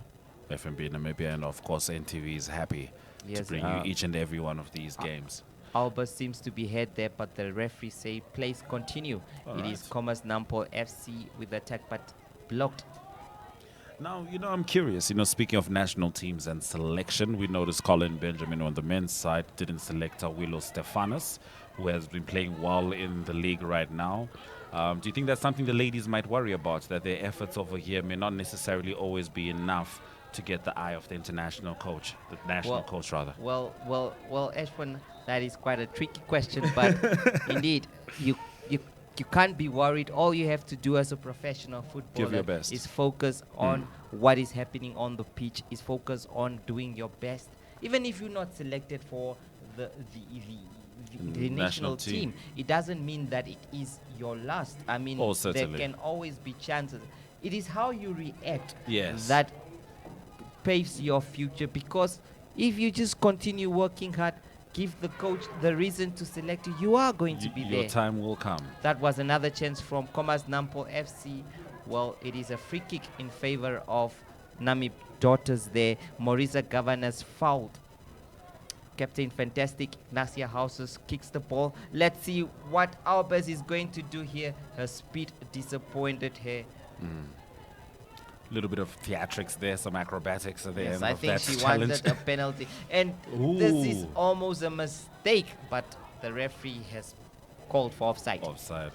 [SPEAKER 6] FNB Namibia, and of course NTV is happy to
[SPEAKER 2] Yes,
[SPEAKER 6] bring you each and every one of these games.
[SPEAKER 2] Albert seems to be head there, but the referee say plays continue. It is Khomas Nampol FC with attack, but blocked.
[SPEAKER 6] Now, you know, I'm curious, you know, speaking of national teams and selection, we noticed Colin Benjamin on the men's side didn't select Willow Stefanos, who has been playing well in the league right now. Do you think that's something the ladies might worry about, that their efforts over here may not necessarily always be enough to get the eye of the international coach, the national coach rather?
[SPEAKER 2] Well, Ashwin, that is quite a tricky question, but indeed, you can't be worried. All you have to do as a professional footballer is focus on what is happening on the pitch, is focus on doing your best. Even if you're not selected for the national team, it doesn't mean that it is your last. I mean, there can always be chances. It is how you react that paves your future, because if you just continue working hard, give the coach the reason to select you. You are going to be
[SPEAKER 1] Your
[SPEAKER 2] there.
[SPEAKER 1] time will come.
[SPEAKER 2] That was another chance from Khomas Nampol FC. Well, it is a free kick in favor of Namib Daughters there. Marisa Governors fouled. Captain Fantastic, Nasia Houses kicks the ball. Let's see what Albers is going to do here. Her speed disappointed her.
[SPEAKER 1] A little bit of theatrics there, some acrobatics at the
[SPEAKER 2] Yes,
[SPEAKER 1] end
[SPEAKER 2] I
[SPEAKER 1] of
[SPEAKER 2] think
[SPEAKER 1] that
[SPEAKER 2] she
[SPEAKER 1] challenge.
[SPEAKER 2] wanted a penalty. And this is
[SPEAKER 1] Ooh.
[SPEAKER 2] almost a mistake, but the referee has called for offside.
[SPEAKER 1] Offside.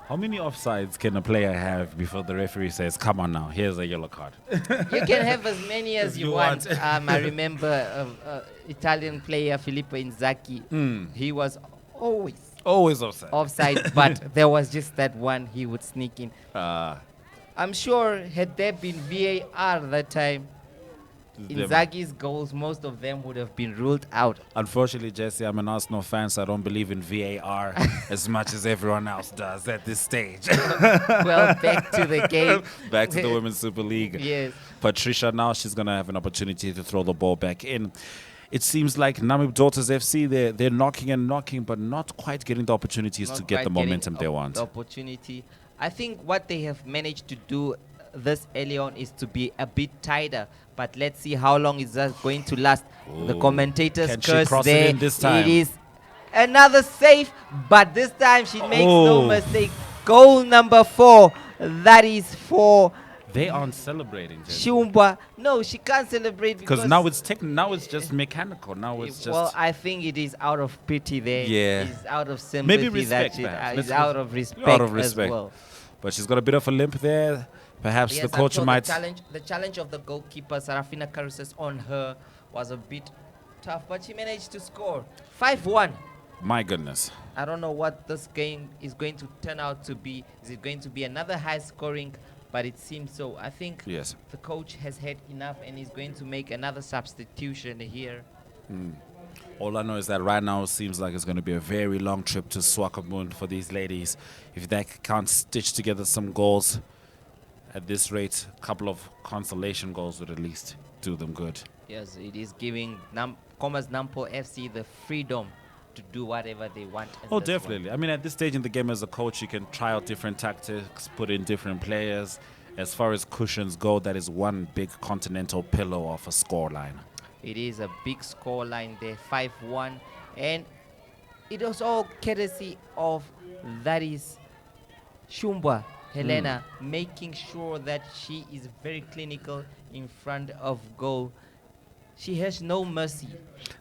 [SPEAKER 1] How many offsides can a player have before the referee says, come on now, here's a yellow card?
[SPEAKER 2] You can have as many as you want.
[SPEAKER 1] want.
[SPEAKER 2] I remember Italian player Filippo Inzaghi. He was always
[SPEAKER 1] Always offside.
[SPEAKER 2] offside, but there was just that one he would sneak in. I'm sure had there been VAR that time, Inzaghi's goals, most of them would have been ruled out.
[SPEAKER 1] Unfortunately, Jesse, I'm an Arsenal fan, so I don't believe in VAR as much as everyone else does at this stage.
[SPEAKER 2] Well, back to the game.
[SPEAKER 1] Back to the Women's Super League.
[SPEAKER 2] Yes.
[SPEAKER 1] Patricia now, she's going to have an opportunity to throw the ball back in. It seems like Namib Daughters FC, they're knocking and knocking, but not quite getting the opportunities
[SPEAKER 2] Not
[SPEAKER 1] to get
[SPEAKER 2] quite
[SPEAKER 1] the
[SPEAKER 2] getting
[SPEAKER 1] momentum they want.
[SPEAKER 2] The opportunity. I think what they have managed to do this early on is to be a bit tighter, but let's see how long is that going to last. The
[SPEAKER 1] Ooh.
[SPEAKER 2] commentators
[SPEAKER 1] Can she
[SPEAKER 2] curse
[SPEAKER 1] cross it
[SPEAKER 2] there.
[SPEAKER 1] in this time?
[SPEAKER 2] It is another save, but this time she makes no
[SPEAKER 1] Oh.
[SPEAKER 2] mistake. Goal number 4. That is for
[SPEAKER 1] They aren't celebrating, Jesse.
[SPEAKER 2] Shumba. No, she can't celebrate
[SPEAKER 1] Because now it's just mechanical. Now it's just...
[SPEAKER 2] well, I think it is out of pity there.
[SPEAKER 1] Yeah.
[SPEAKER 2] It's out of sympathy.
[SPEAKER 1] Maybe respect,
[SPEAKER 2] that
[SPEAKER 1] perhaps.
[SPEAKER 2] it's
[SPEAKER 1] Let's
[SPEAKER 2] out
[SPEAKER 1] go-
[SPEAKER 2] of respect,
[SPEAKER 1] out of respect.
[SPEAKER 2] as well.
[SPEAKER 1] But she's got a bit of a limp there. Perhaps
[SPEAKER 2] Yes,
[SPEAKER 1] the
[SPEAKER 2] I'm
[SPEAKER 1] coach
[SPEAKER 2] sure
[SPEAKER 1] might...
[SPEAKER 2] The challenge of the goalkeeper, Sarafina Caruses, on her was a bit tough, but she managed to score. 5-1.
[SPEAKER 1] My goodness.
[SPEAKER 2] I don't know what this game is going to turn out to be. Is it going to be another high scoring? But it seems so. I think
[SPEAKER 1] Yes.
[SPEAKER 2] the coach has had enough and is going to make another substitution here.
[SPEAKER 1] All I know is that right now it seems like it's going to be a very long trip to Swakopmund for these ladies. If they can't stitch together some goals at this rate, a couple of consolation goals would at least do them good.
[SPEAKER 2] Yes, it is giving Khomas Nampol FC the freedom to do whatever they want. in
[SPEAKER 1] Oh,
[SPEAKER 2] this one.
[SPEAKER 1] definitely. I mean, at this stage in the game as a coach, you can try out different tactics, put in different players. As far as cushions go, that is one big continental pillow of a scoreline.
[SPEAKER 2] It is a big score line there, 5-1. And it was all courtesy of that is Shumba Helena, making sure that she is very clinical in front of goal. She has no mercy.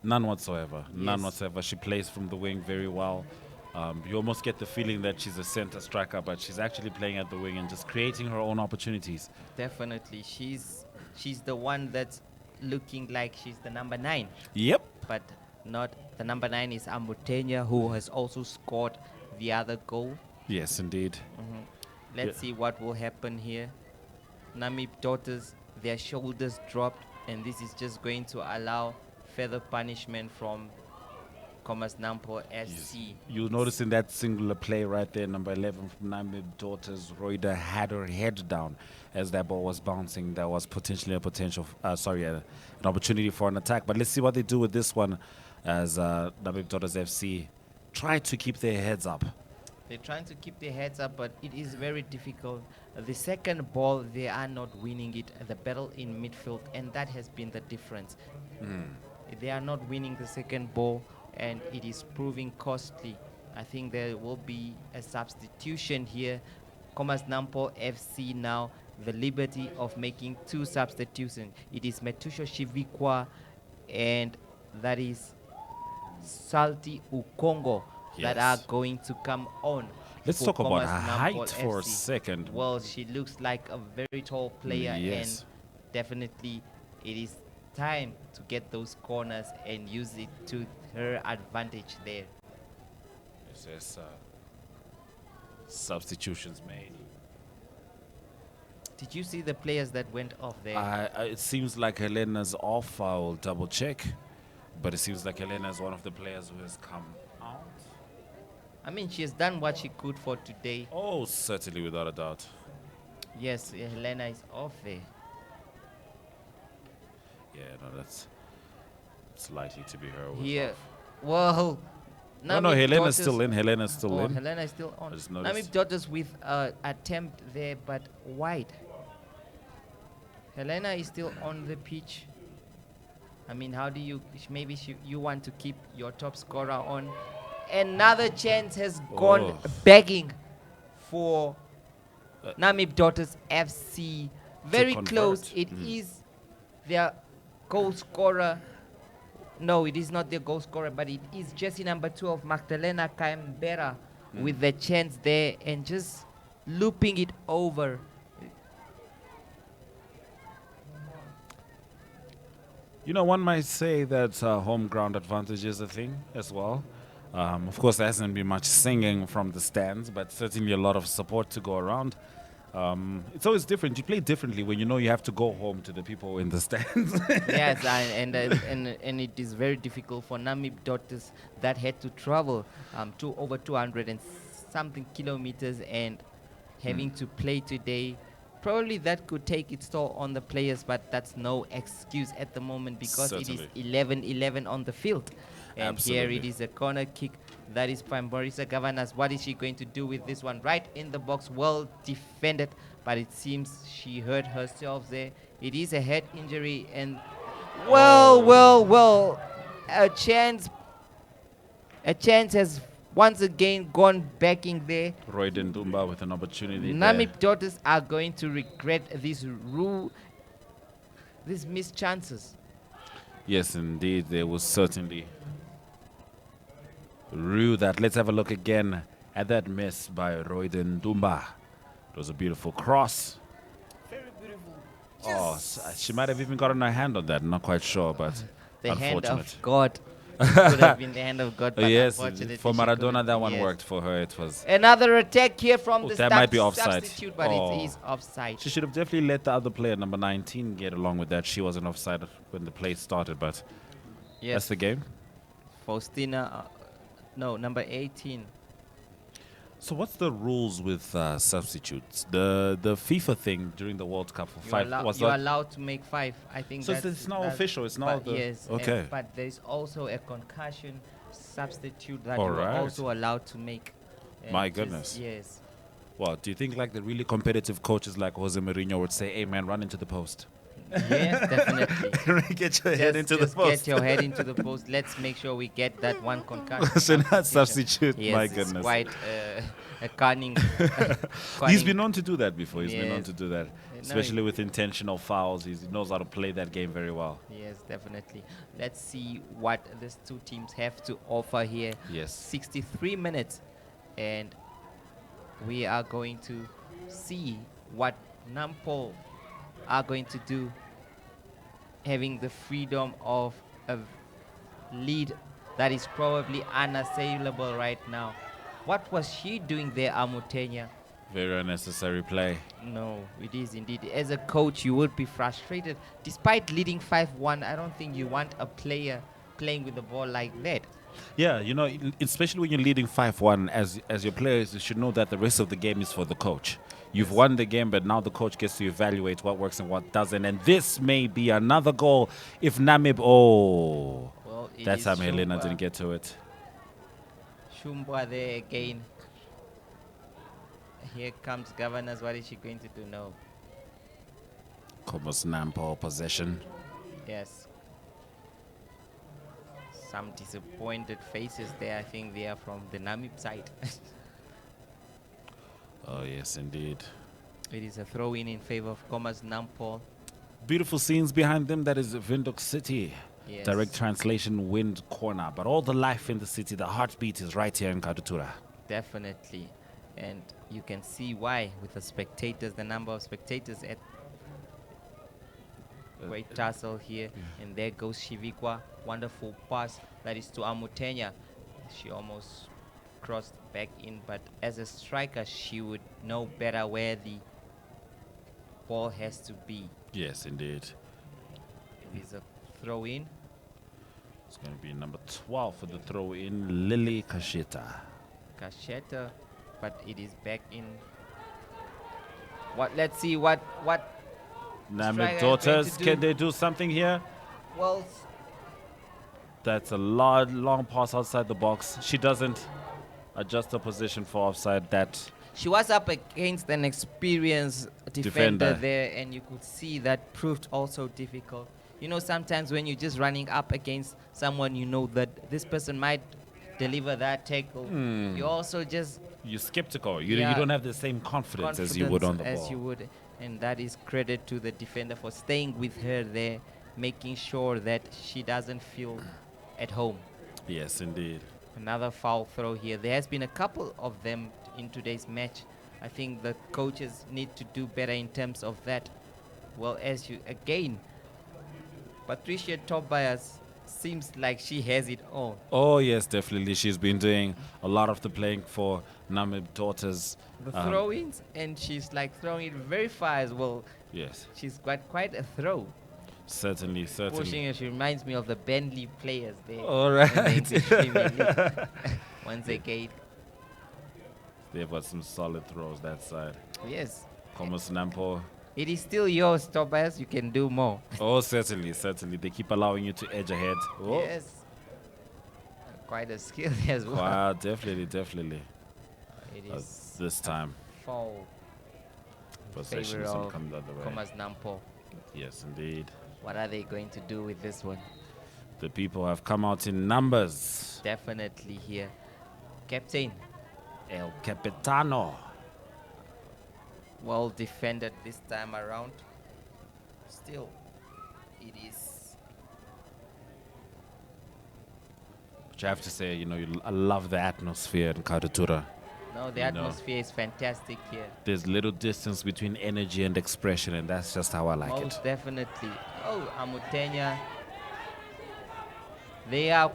[SPEAKER 1] None whatsoever. None
[SPEAKER 2] Yes.
[SPEAKER 1] whatsoever. She plays from the wing very well. You almost get the feeling that she's a center striker, but she's actually playing at the wing and just creating her own opportunities.
[SPEAKER 2] Definitely, she's the one that's looking like she's the number 9.
[SPEAKER 1] Yep.
[SPEAKER 2] But not the number 9 is Amutenya, who has also scored the other goal.
[SPEAKER 1] Yes, indeed.
[SPEAKER 2] Let's see what will happen here. Namib Daughters, their shoulders dropped, and this is just going to allow further punishment from Khomas Nampol SC.
[SPEAKER 1] You'll notice in that singular play right there, number 11 from Namib Daughters, Roida had her head down as that ball was bouncing. That was potentially an opportunity for an attack. But let's see what they do with this one as Namib Daughters FC try to keep their heads up.
[SPEAKER 2] They're trying to keep their heads up, but it is very difficult. The second ball, they are not winning it. The battle in midfield, and that has been the difference. They are not winning the second ball, and it is proving costly. I think there will be a substitution here. Khomas Nampol FC now the liberty of making 2 substitutions. It is Metusho Shivikwa and that is Salty Ukongo that are going to come on.
[SPEAKER 1] Let's
[SPEAKER 2] for
[SPEAKER 1] talk about
[SPEAKER 2] Khomas
[SPEAKER 1] her
[SPEAKER 2] Nampol
[SPEAKER 1] height for a
[SPEAKER 2] FC.
[SPEAKER 1] second.
[SPEAKER 2] Well, she looks like a very tall player,
[SPEAKER 1] Yes.
[SPEAKER 2] and definitely it is time to get those corners and use it to her advantage there.
[SPEAKER 1] It says substitutions made.
[SPEAKER 2] Did you see the players that went off there?
[SPEAKER 1] It seems like Helena's off. I will double check. But it seems like Helena is one of the players who has come out.
[SPEAKER 2] I mean, she has done what she could for today.
[SPEAKER 1] Oh, certainly, without a doubt.
[SPEAKER 2] Yes, Helena is off there.
[SPEAKER 1] Yeah, no, It's likely to be her.
[SPEAKER 2] Here, well,
[SPEAKER 1] No, no,
[SPEAKER 2] Namib
[SPEAKER 1] Helena's
[SPEAKER 2] Daughters-
[SPEAKER 1] still in. Helena's still in.
[SPEAKER 2] Helena is still on.
[SPEAKER 1] just noticed.
[SPEAKER 2] Namib Daughters with attempt there, but wide. Helena is still on the pitch. I mean, how do you? Maybe you want to keep your top scorer on. Another chance has gone begging for Namib Daughters FC. Very close. It is their goal scorer. No, it is not their goal scorer, but it is jersey number 12, Magdalena Canberra, with the chance there and just looping it over.
[SPEAKER 1] You know, one might say that home ground advantage is a thing as well. Of course, there hasn't been much singing from the stands, but certainly a lot of support to go around. It's always different. You play differently when you know you have to go home to the people in the stands.
[SPEAKER 2] Yes, and it is very difficult for Namib Daughters that had to travel to over 200 and something kilometers and having to play today. Probably that could take its toll on the players, but that's no excuse at the moment because it is 11-11 on the field. And here it is a corner kick. That is by Marisa Governors. What is she going to do with this one? Right in the box, well defended, but it seems she hurt herself there. It is a head injury, and well, a chance has once again gone backing there.
[SPEAKER 1] Roy Dendumba with an opportunity.
[SPEAKER 2] Namib Daughters are going to regret these missed chances.
[SPEAKER 1] Yes, indeed, there was certainly rue that. Let's have a look again at that miss by Roy Dendumba. It was a beautiful cross.
[SPEAKER 2] Very beautiful.
[SPEAKER 1] Oh, she might have even gotten her hand on that. I'm not quite sure, but
[SPEAKER 2] the hand
[SPEAKER 1] unfortunate.
[SPEAKER 2] of God. Could have been the hand of God, but
[SPEAKER 1] yes,
[SPEAKER 2] unfortunately
[SPEAKER 1] for
[SPEAKER 2] she
[SPEAKER 1] Maradona,
[SPEAKER 2] couldn't.
[SPEAKER 1] that one
[SPEAKER 2] Yes.
[SPEAKER 1] worked for her. It was.
[SPEAKER 2] Another attack here from the
[SPEAKER 1] that might be offside.
[SPEAKER 2] substitute, but it is offside.
[SPEAKER 1] She should have definitely let the other player, number 19, get along with that. She wasn't offside when the play started, but that's the game.
[SPEAKER 2] Faustina, no, number 18.
[SPEAKER 1] So what's the rules with substitutes? The FIFA thing during the World Cup for five was
[SPEAKER 2] You're
[SPEAKER 1] that?
[SPEAKER 2] allowed to make 5. I think
[SPEAKER 1] So
[SPEAKER 2] that's,
[SPEAKER 1] it's not
[SPEAKER 2] that's-
[SPEAKER 1] official. It's not
[SPEAKER 2] but yes.
[SPEAKER 1] okay.
[SPEAKER 2] But there is also a concussion substitute that
[SPEAKER 1] All
[SPEAKER 2] you are
[SPEAKER 1] right.
[SPEAKER 2] also allowed to make.
[SPEAKER 1] My
[SPEAKER 2] just-
[SPEAKER 1] goodness.
[SPEAKER 2] Yes.
[SPEAKER 1] Well, do you think like the really competitive coaches like Jose Mourinho would say, "Hey man, run into the post"?
[SPEAKER 2] Yes, definitely.
[SPEAKER 1] Get your head into the
[SPEAKER 2] just
[SPEAKER 1] post.
[SPEAKER 2] Get your head into the post. Let's make sure we get that one concussion.
[SPEAKER 1] So not substitute.
[SPEAKER 2] Yes,
[SPEAKER 1] My
[SPEAKER 2] it's
[SPEAKER 1] goodness.
[SPEAKER 2] quite a cunning.
[SPEAKER 1] He's been known to do that before. He's been known
[SPEAKER 2] Yes.
[SPEAKER 1] to do that,
[SPEAKER 2] No,
[SPEAKER 1] especially with intentional fouls. He knows how to play that game very well.
[SPEAKER 2] Yes, definitely. Let's see what these two teams have to offer here.
[SPEAKER 1] Yes.
[SPEAKER 2] 63 minutes, and we are going to see what Nampol are going to do, having the freedom of a lead that is probably unassailable right now. What was she doing there, Amutenya?
[SPEAKER 1] Very unnecessary play.
[SPEAKER 2] No, it is indeed. As a coach, you would be frustrated. Despite leading 5-1, I don't think you want a player playing with the ball like that.
[SPEAKER 1] Yeah, you know, especially when you're leading 5-1, as your players, you should know that the rest of the game is for the coach. You've won the game, but now the coach gets to evaluate what works and what doesn't. And this may be another goal if Namib. Oh,
[SPEAKER 2] Well, it
[SPEAKER 1] that
[SPEAKER 2] is
[SPEAKER 1] time Helena
[SPEAKER 2] Shumba.
[SPEAKER 1] didn't get to it.
[SPEAKER 2] Shumba there again. Here comes Governors. What is she going to do now?
[SPEAKER 1] Khomas Nampol possession.
[SPEAKER 2] Yes. Some disappointed faces there. I think they are from the Namib side.
[SPEAKER 1] Oh, yes, indeed.
[SPEAKER 2] It is a throw-in in favor of Khomas Nampol.
[SPEAKER 1] Beautiful scenes behind them. That is Windhoek City.
[SPEAKER 2] Yes.
[SPEAKER 1] Direct translation, Wind Corner. But all the life in the city, the heartbeat is right here in Karutura.
[SPEAKER 2] Definitely. And you can see why with the spectators, the number of spectators at great tussle here. And there goes Shivikwa. Wonderful pass. That is to Amutenya. She almost crossed back in, but as a striker, she would know better where the ball has to be.
[SPEAKER 1] Yes, indeed.
[SPEAKER 2] It is a throw in.
[SPEAKER 1] It's going to be number 12 for the throw in, Lily Kasheta.
[SPEAKER 2] Kasheta, but it is back in. Let's see what
[SPEAKER 1] Namib
[SPEAKER 2] striker is going
[SPEAKER 1] Daughters,
[SPEAKER 2] to do.
[SPEAKER 1] can they do something here?
[SPEAKER 2] Well,
[SPEAKER 1] That's a long pass outside the box. She doesn't adjust her position for offside. That
[SPEAKER 2] She was up against an experienced defender there, and you could see that proved also difficult. You know, sometimes when you're just running up against someone, you know that this person might deliver that tackle. You also just
[SPEAKER 1] you're skeptical. You
[SPEAKER 2] Yeah.
[SPEAKER 1] don't have the same confidence as you would on the
[SPEAKER 2] as
[SPEAKER 1] ball.
[SPEAKER 2] you would, and that is credit to the defender for staying with her there, making sure that she doesn't feel at home.
[SPEAKER 1] Yes, indeed.
[SPEAKER 2] Another foul throw here. There has been a couple of them in today's match. I think the coaches need to do better in terms of that. Well, as you again, Patricia Tobias seems like she has it all.
[SPEAKER 1] Oh yes, definitely. She's been doing a lot of the playing for Namib Daughters.
[SPEAKER 2] The throw-ins, and she's like throwing it very far as well.
[SPEAKER 1] Yes,
[SPEAKER 2] She's got quite a throw.
[SPEAKER 1] certainly.
[SPEAKER 2] Pushing her, she reminds me of the Bentley players there.
[SPEAKER 1] All
[SPEAKER 2] in the
[SPEAKER 1] right.
[SPEAKER 2] English Premier League. Once again,
[SPEAKER 1] They've got some solid throws that side.
[SPEAKER 2] yes.
[SPEAKER 1] Khomas Nampol.
[SPEAKER 2] It is still yours, Tobias. You can do more.
[SPEAKER 1] Oh, certainly. They keep allowing you to edge ahead. Oh.
[SPEAKER 2] Yes. Quite a skill there as well.
[SPEAKER 1] Wow, definitely.
[SPEAKER 2] It is
[SPEAKER 1] This time,
[SPEAKER 2] foul.
[SPEAKER 1] possession
[SPEAKER 2] favor
[SPEAKER 1] is
[SPEAKER 2] of
[SPEAKER 1] come the other way.
[SPEAKER 2] Khomas Nampol.
[SPEAKER 1] Yes, indeed.
[SPEAKER 2] What are they going to do with this one?
[SPEAKER 1] The people have come out in numbers.
[SPEAKER 2] Definitely here. Captain,
[SPEAKER 1] El Capitano.
[SPEAKER 2] well defended this time around. Still, it is.
[SPEAKER 1] But you have to say, I love the atmosphere in Karatura.
[SPEAKER 2] No, the
[SPEAKER 1] You know.
[SPEAKER 2] atmosphere is fantastic here.
[SPEAKER 1] There's little distance between energy and expression, and that's just how I like
[SPEAKER 2] Most
[SPEAKER 1] it.
[SPEAKER 2] definitely. Oh, Amutenya. They are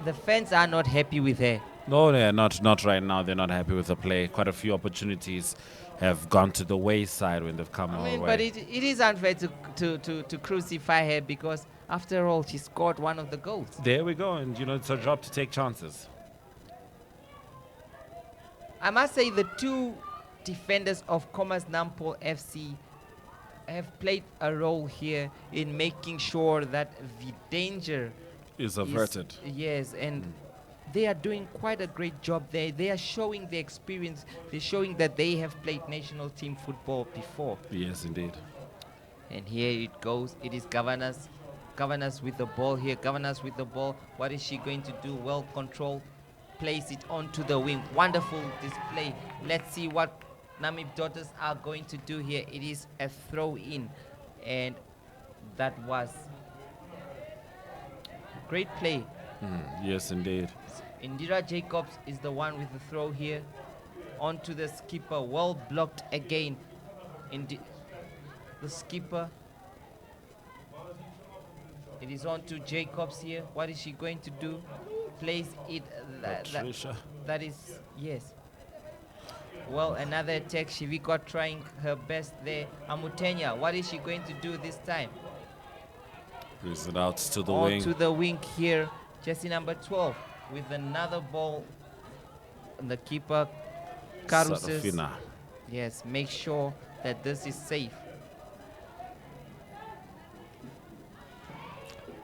[SPEAKER 2] the fans are not happy with her.
[SPEAKER 1] No, they're not right now. They're not happy with the play. Quite a few opportunities have gone to the wayside when they've come our way.
[SPEAKER 2] But it is unfair to crucify her because, after all, she scored one of the goals.
[SPEAKER 1] There we go, and it's our job to take chances.
[SPEAKER 2] I must say the two defenders of Khomas Nampol FC have played a role here in making sure that the danger
[SPEAKER 1] Is averted.
[SPEAKER 2] yes, and they are doing quite a great job there. They are showing the experience. They're showing that they have played national team football before.
[SPEAKER 1] Yes, indeed.
[SPEAKER 2] And here it goes. It is Governors. Governors with the ball here. Governors with the ball. What is she going to do? Well controlled. Place it onto the wing. Wonderful display. Let's see what Namib Daughters are going to do here. It is a throw in. And that was great play.
[SPEAKER 1] Yes, indeed.
[SPEAKER 2] Indira Jacobs is the one with the throw here. Onto the skipper. Well blocked again. The skipper. It is on to Jacobs here. What is she going to do? Place it.
[SPEAKER 1] Patricia.
[SPEAKER 2] That is, yes. Well, another attack. Shiviko trying her best there. Amutenya, what is she going to do this time?
[SPEAKER 1] Brings it out to the
[SPEAKER 2] On
[SPEAKER 1] wing.
[SPEAKER 2] to the wing here. Jersey number 12 with another ball. And the keeper, Caruses.
[SPEAKER 1] Sarafina.
[SPEAKER 2] Yes, make sure that this is safe.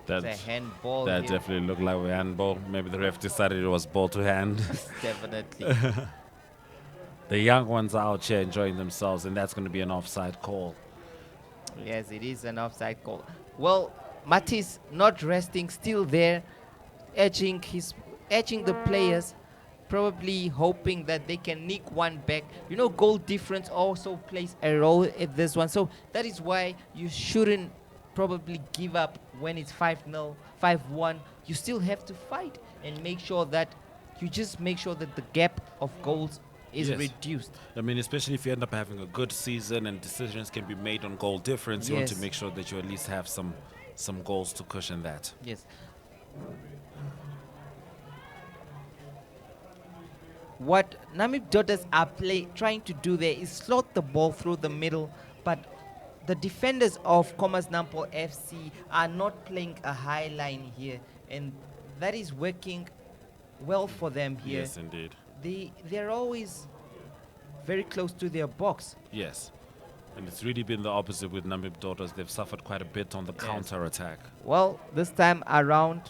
[SPEAKER 2] It's a handball
[SPEAKER 1] That
[SPEAKER 2] here.
[SPEAKER 1] definitely looked like a handball. Maybe the ref decided it was ball to hand.
[SPEAKER 2] Definitely.
[SPEAKER 1] The young ones are out here enjoying themselves, and that's going to be an offside call.
[SPEAKER 2] Yes, it is an offside call. Well, Matis not resting, still there, edging the players, probably hoping that they can nick one back. Goal difference also plays a role in this one. So that is why you shouldn't probably give up when it's 5-0, 5-1. You still have to fight and make sure that the gap of goals is
[SPEAKER 1] Yes.
[SPEAKER 2] reduced.
[SPEAKER 1] I mean, especially if you end up having a good season and decisions can be made on goal difference, you want to
[SPEAKER 2] Yes.
[SPEAKER 1] make sure that you at least have some goals to cushion that.
[SPEAKER 2] Yes. What Namib Daughters are trying to do there is slot the ball through the middle, but the defenders of Khomas Nampol FC are not playing a high line here, and that is working well for them here.
[SPEAKER 1] Yes, indeed.
[SPEAKER 2] They're always very close to their box.
[SPEAKER 1] Yes. And it's really been the opposite with Namib Daughters. They've suffered quite a bit on the counter attack.
[SPEAKER 2] Well, this time around,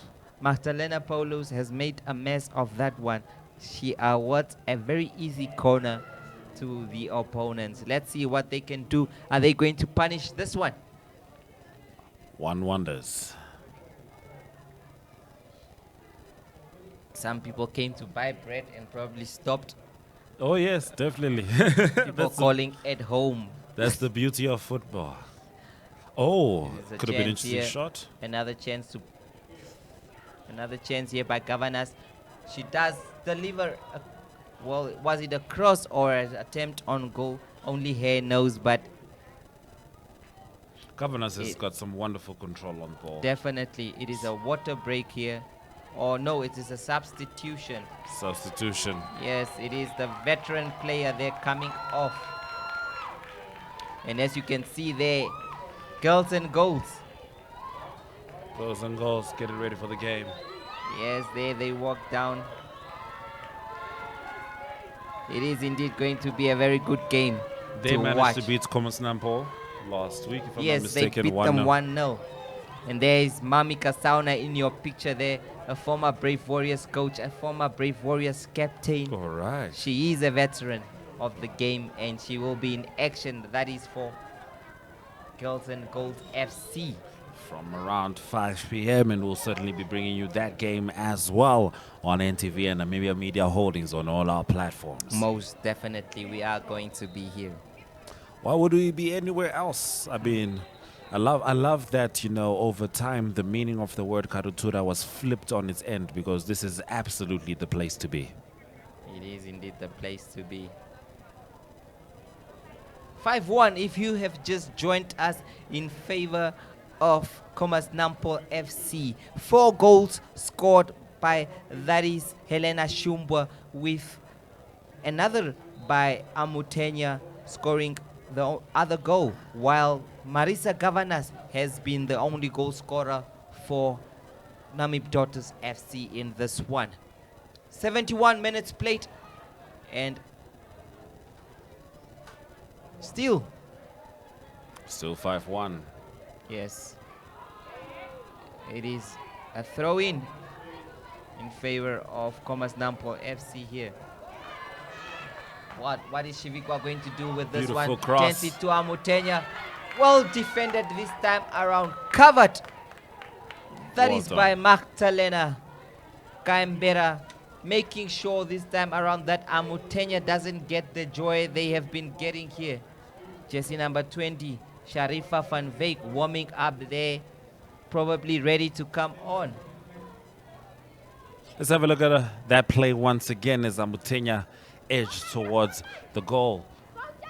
[SPEAKER 2] Magdalena Paulus has made a mess of that one. She awards a very easy corner to the opponents. Let's see what they can do. Are they going to punish this one?
[SPEAKER 1] One wonders.
[SPEAKER 2] Some people came to buy bread and probably stopped.
[SPEAKER 1] Oh yes, definitely.
[SPEAKER 2] People calling at home.
[SPEAKER 1] That's the beauty of football. Oh,
[SPEAKER 2] There's a
[SPEAKER 1] could have been an
[SPEAKER 2] chance
[SPEAKER 1] interesting
[SPEAKER 2] here.
[SPEAKER 1] shot.
[SPEAKER 2] Another chance here by Governors. She does deliver. Well, was it a cross or an attempt on goal? Only her knows, but
[SPEAKER 1] Governors has got some wonderful control on the ball.
[SPEAKER 2] definitely it is a water break here. Or no, it is a substitution.
[SPEAKER 1] Substitution.
[SPEAKER 2] Yes, it is the veteran player there coming off. And as you can see there, girls and goals.
[SPEAKER 1] Goals and goals, getting ready for the game.
[SPEAKER 2] Yes, there they walk down. It is indeed going to be a very good game
[SPEAKER 1] They
[SPEAKER 2] to
[SPEAKER 1] managed
[SPEAKER 2] watch.
[SPEAKER 1] to beat Khomas Nampol last week, if I'm not
[SPEAKER 2] Yes, they
[SPEAKER 1] mistaken.
[SPEAKER 2] beat them
[SPEAKER 1] 1-0.
[SPEAKER 2] 1-0. And there is Mami Kasauna in your picture there, a former Brave Warriors coach, a former Brave Warriors captain.
[SPEAKER 1] All right.
[SPEAKER 2] She is a veteran of the game and she will be in action. That is for Girls and Gold FC.
[SPEAKER 1] From around 5 p.m. and we'll certainly be bringing you that game as well on NTV and Namibia Media Holdings on all our platforms.
[SPEAKER 2] Most definitely we are going to be here.
[SPEAKER 1] Why would we be anywhere else? I mean, I love that, you know, over time the meaning of the word Karutura was flipped on its end, because this is absolutely the place to be.
[SPEAKER 2] It is indeed the place to be. 5-1 if you have just joined us in favor of Khomas Nampol FC. 4 goals scored by, that is Helena Shumbwa, with another by Amutenya scoring the other goal, while Marisa Governors has been the only goal scorer for Namib Daughters FC in this one. 71 minutes played and still
[SPEAKER 1] 5-1.
[SPEAKER 2] yes, it is a throw-in in favor of Khomas Nampol FC here. What is Shivikwa going to do with this
[SPEAKER 1] Beautiful
[SPEAKER 2] one?
[SPEAKER 1] cross.
[SPEAKER 2] Chancy to Amutenya. Well defended this time around. Covered. That
[SPEAKER 1] Well
[SPEAKER 2] is
[SPEAKER 1] done.
[SPEAKER 2] by Magdalena Kaimbera, making sure this time around that Amutenya doesn't get the joy they have been getting here. Jersey number 20, Sharifa van Veek, warming up there, probably ready to come on.
[SPEAKER 1] Let's have a look at that play once again as Amutenya edged towards the goal.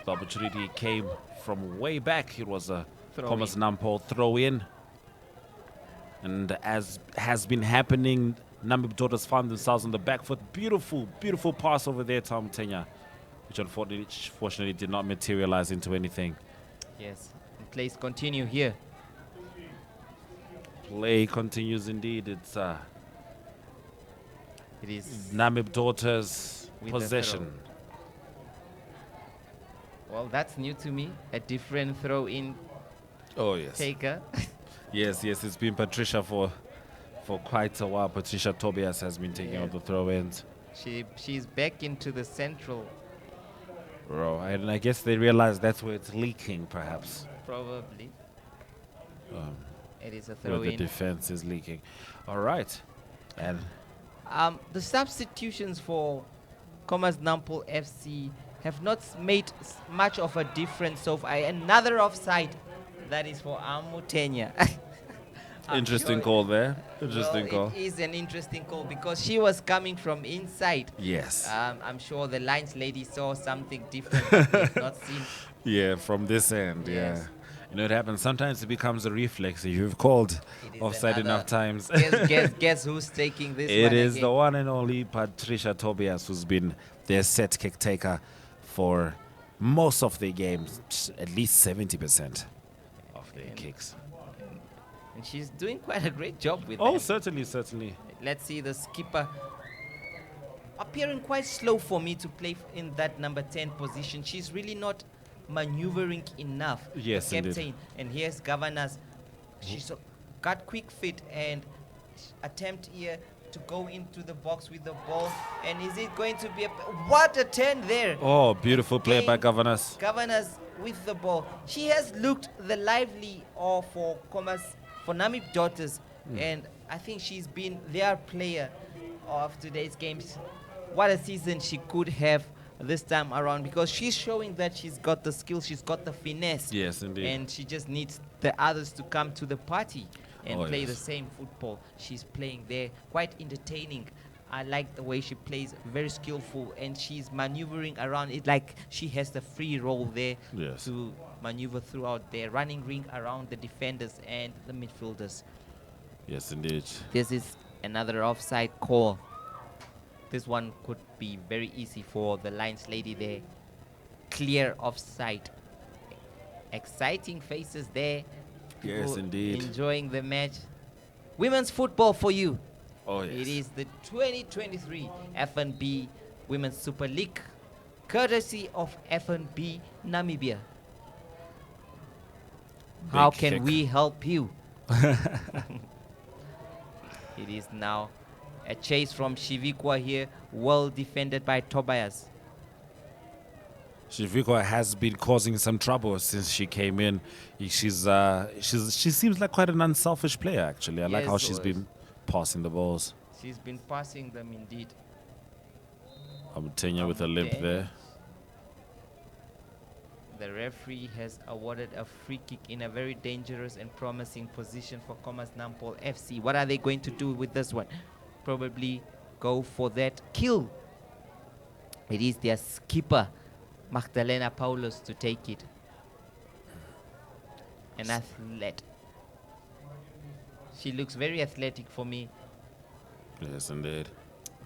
[SPEAKER 1] The opportunity came from way back. It was a
[SPEAKER 2] Throw-in.
[SPEAKER 1] Khomas Nampol throw-in. And as has been happening, Namib Daughters found themselves on the back foot. Beautiful, beautiful pass over there to Amutenya, which unfortunately did not materialize into anything.
[SPEAKER 2] Yes, and plays continue here.
[SPEAKER 1] Play continues indeed. It's
[SPEAKER 2] It is
[SPEAKER 1] Namib Daughters
[SPEAKER 2] with the
[SPEAKER 1] possession.
[SPEAKER 2] well, that's new to me. A different throw-in
[SPEAKER 1] Oh yes.
[SPEAKER 2] taker.
[SPEAKER 1] Yes, it's been Patricia for quite a while. Patricia Tobias has been taking all the throw-ins.
[SPEAKER 2] She's back into the central,
[SPEAKER 1] Bro, and I guess they realize that's where it's leaking, perhaps.
[SPEAKER 2] probably. It is a
[SPEAKER 1] Where the
[SPEAKER 2] throw-in.
[SPEAKER 1] defense is leaking. All right. And
[SPEAKER 2] The substitutions for Khomas Nampol FC have not made much of a difference so far. Another offside, that is for Amutenya. I'm
[SPEAKER 1] interesting
[SPEAKER 2] sure-
[SPEAKER 1] call there. Interesting
[SPEAKER 2] well,
[SPEAKER 1] call.
[SPEAKER 2] It is an interesting call because she was coming from inside.
[SPEAKER 1] Yes.
[SPEAKER 2] I'm sure the lines lady saw something different that we have not seen.
[SPEAKER 1] Yeah, from this end,
[SPEAKER 2] Yes.
[SPEAKER 1] yeah. You know, it happens. Sometimes it becomes a reflex. If you've called
[SPEAKER 2] It is
[SPEAKER 1] offside
[SPEAKER 2] another-
[SPEAKER 1] enough times.
[SPEAKER 2] Guess who's taking this
[SPEAKER 1] It
[SPEAKER 2] one
[SPEAKER 1] is
[SPEAKER 2] again?
[SPEAKER 1] the one and only Patricia Tobias, who's been their set kick taker for most of the games, at least 70% of their kicks.
[SPEAKER 2] And she's doing quite a great job with
[SPEAKER 1] Oh,
[SPEAKER 2] them.
[SPEAKER 1] certainly.
[SPEAKER 2] Let's see the skipper appearing quite slow for me to play in that number 10 position. She's really not maneuvering enough.
[SPEAKER 1] Yes,
[SPEAKER 2] the
[SPEAKER 1] indeed.
[SPEAKER 2] captain. And here's Governors. She's got quick feet and attempt here to go into the box with the ball. And is it going to be what a turn there?
[SPEAKER 1] Oh, beautiful play by
[SPEAKER 2] Again,
[SPEAKER 1] Governors.
[SPEAKER 2] Governors with the ball. She has looked the lively for Namib Daughters, and I think she's been their player of today's games. What a season she could have this time around, because she's showing that she's got the skill, she's got the finesse.
[SPEAKER 1] Yes, indeed.
[SPEAKER 2] And she just needs the others to come to the party and play
[SPEAKER 1] yes.
[SPEAKER 2] the same football she's playing there. Quite entertaining. I like the way she plays, very skillful, and she's maneuvering around it like she has the free role there
[SPEAKER 1] Yes.
[SPEAKER 2] to maneuver throughout there, running ring around the defenders and the midfielders.
[SPEAKER 1] Yes, indeed.
[SPEAKER 2] This is another offside call. This one could be very easy for the Lions lady there. Clear offside. Exciting faces there.
[SPEAKER 1] Yes,
[SPEAKER 2] People
[SPEAKER 1] indeed.
[SPEAKER 2] enjoying the match. Women's football for you.
[SPEAKER 1] Oh, yes.
[SPEAKER 2] It is the 2023 FNB Women Super League, courtesy of FNB Namibia. How can
[SPEAKER 1] kick.
[SPEAKER 2] we help you? It is now a chase from Shivikwa here, well defended by Tobias.
[SPEAKER 1] Shiviko has been causing some trouble since she came in. She seems like quite an unselfish player, actually. I like
[SPEAKER 2] Yes,
[SPEAKER 1] how she's
[SPEAKER 2] so
[SPEAKER 1] been passing the balls.
[SPEAKER 2] She's been passing them indeed.
[SPEAKER 1] Tenya with a limp there.
[SPEAKER 2] The referee has awarded a free kick in a very dangerous and promising position for Khomas Nampol FC. What are they going to do with this one? Probably go for that kill. It is their skipper, Magdalena Paulus, to take it. An athlete. She looks very athletic for me.
[SPEAKER 1] Yes, indeed.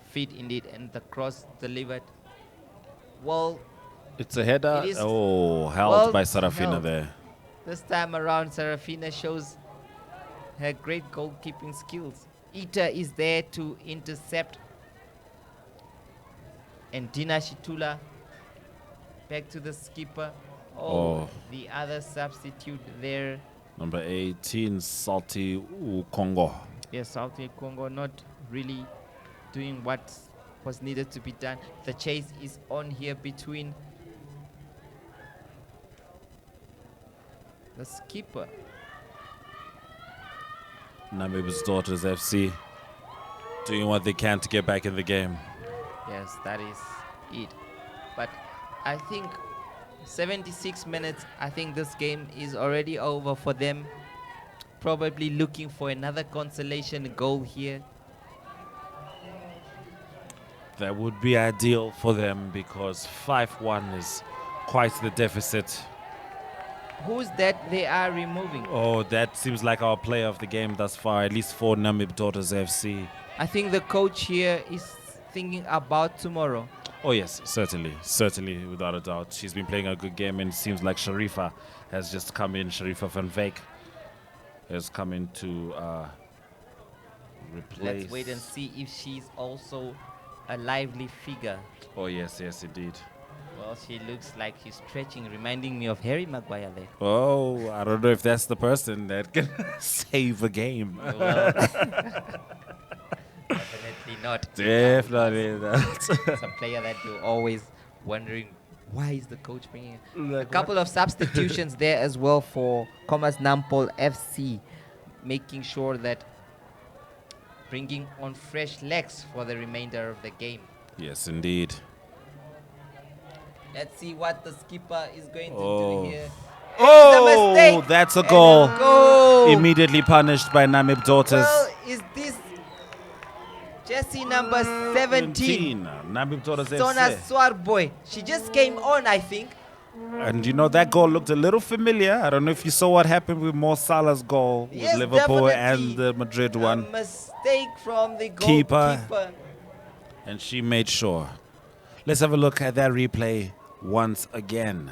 [SPEAKER 2] Fit indeed, and the cross delivered. Well,
[SPEAKER 1] It's a header.
[SPEAKER 2] It is
[SPEAKER 1] Oh, held
[SPEAKER 2] well
[SPEAKER 1] by Sarafina
[SPEAKER 2] held.
[SPEAKER 1] there.
[SPEAKER 2] this time around, Sarafina shows her great goalkeeping skills. Ita is there to intercept. And Dina Shitula back to the skipper.
[SPEAKER 1] Oh.
[SPEAKER 2] The other substitute there.
[SPEAKER 1] Number 18, Salty Congo.
[SPEAKER 2] Yes, South Congo not really doing what was needed to be done. The chase is on here between the skipper.
[SPEAKER 1] Namib's Daughters FC doing what they can to get back in the game.
[SPEAKER 2] Yes, that is it. But I think 76 minutes, I think this game is already over for them. Probably looking for another consolation goal here.
[SPEAKER 1] That would be ideal for them because 5-1 is quite the deficit.
[SPEAKER 2] Who's that they are removing?
[SPEAKER 1] Oh, that seems like our player of the game thus far, at least for Namib Daughters FC.
[SPEAKER 2] I think the coach here is thinking about tomorrow.
[SPEAKER 1] Oh yes, certainly, without a doubt. She's been playing a good game, and it seems like Sharifa has just come in. Sharifa van Veek has come in to replace.
[SPEAKER 2] Let's wait and see if she's also a lively figure.
[SPEAKER 1] Oh yes, indeed.
[SPEAKER 2] Well, she looks like she's stretching, reminding me of Harry Maguire there.
[SPEAKER 1] Oh, I don't know if that's the person that can save a game.
[SPEAKER 2] Well, definitely not.
[SPEAKER 1] Definitely not.
[SPEAKER 2] It's a player that you're always wondering, why is the coach bringing in? A couple of substitutions there as well for Khomas Nampol FC, making sure that bringing on fresh legs for the remainder of the game.
[SPEAKER 1] Yes, indeed.
[SPEAKER 2] Let's see what the skipper is going to
[SPEAKER 1] Oh.
[SPEAKER 2] do here.
[SPEAKER 1] Oh,
[SPEAKER 2] mistake.
[SPEAKER 1] that's a
[SPEAKER 2] And
[SPEAKER 1] goal.
[SPEAKER 2] a goal.
[SPEAKER 1] Immediately punished by Namib Daughters.
[SPEAKER 2] Well, is this Jessie number 17?
[SPEAKER 1] Namib Daughters
[SPEAKER 2] Sona
[SPEAKER 1] FC.
[SPEAKER 2] Swarboy. She just came on, I think.
[SPEAKER 1] And you know, that goal looked a little familiar. I don't know if you saw what happened with Mo Salah's goal
[SPEAKER 2] Yes,
[SPEAKER 1] with Liverpool
[SPEAKER 2] definitely.
[SPEAKER 1] and the Madrid
[SPEAKER 2] A
[SPEAKER 1] one.
[SPEAKER 2] mistake from the
[SPEAKER 1] Keeper.
[SPEAKER 2] goalkeeper.
[SPEAKER 1] And she made sure. Let's have a look at that replay once again.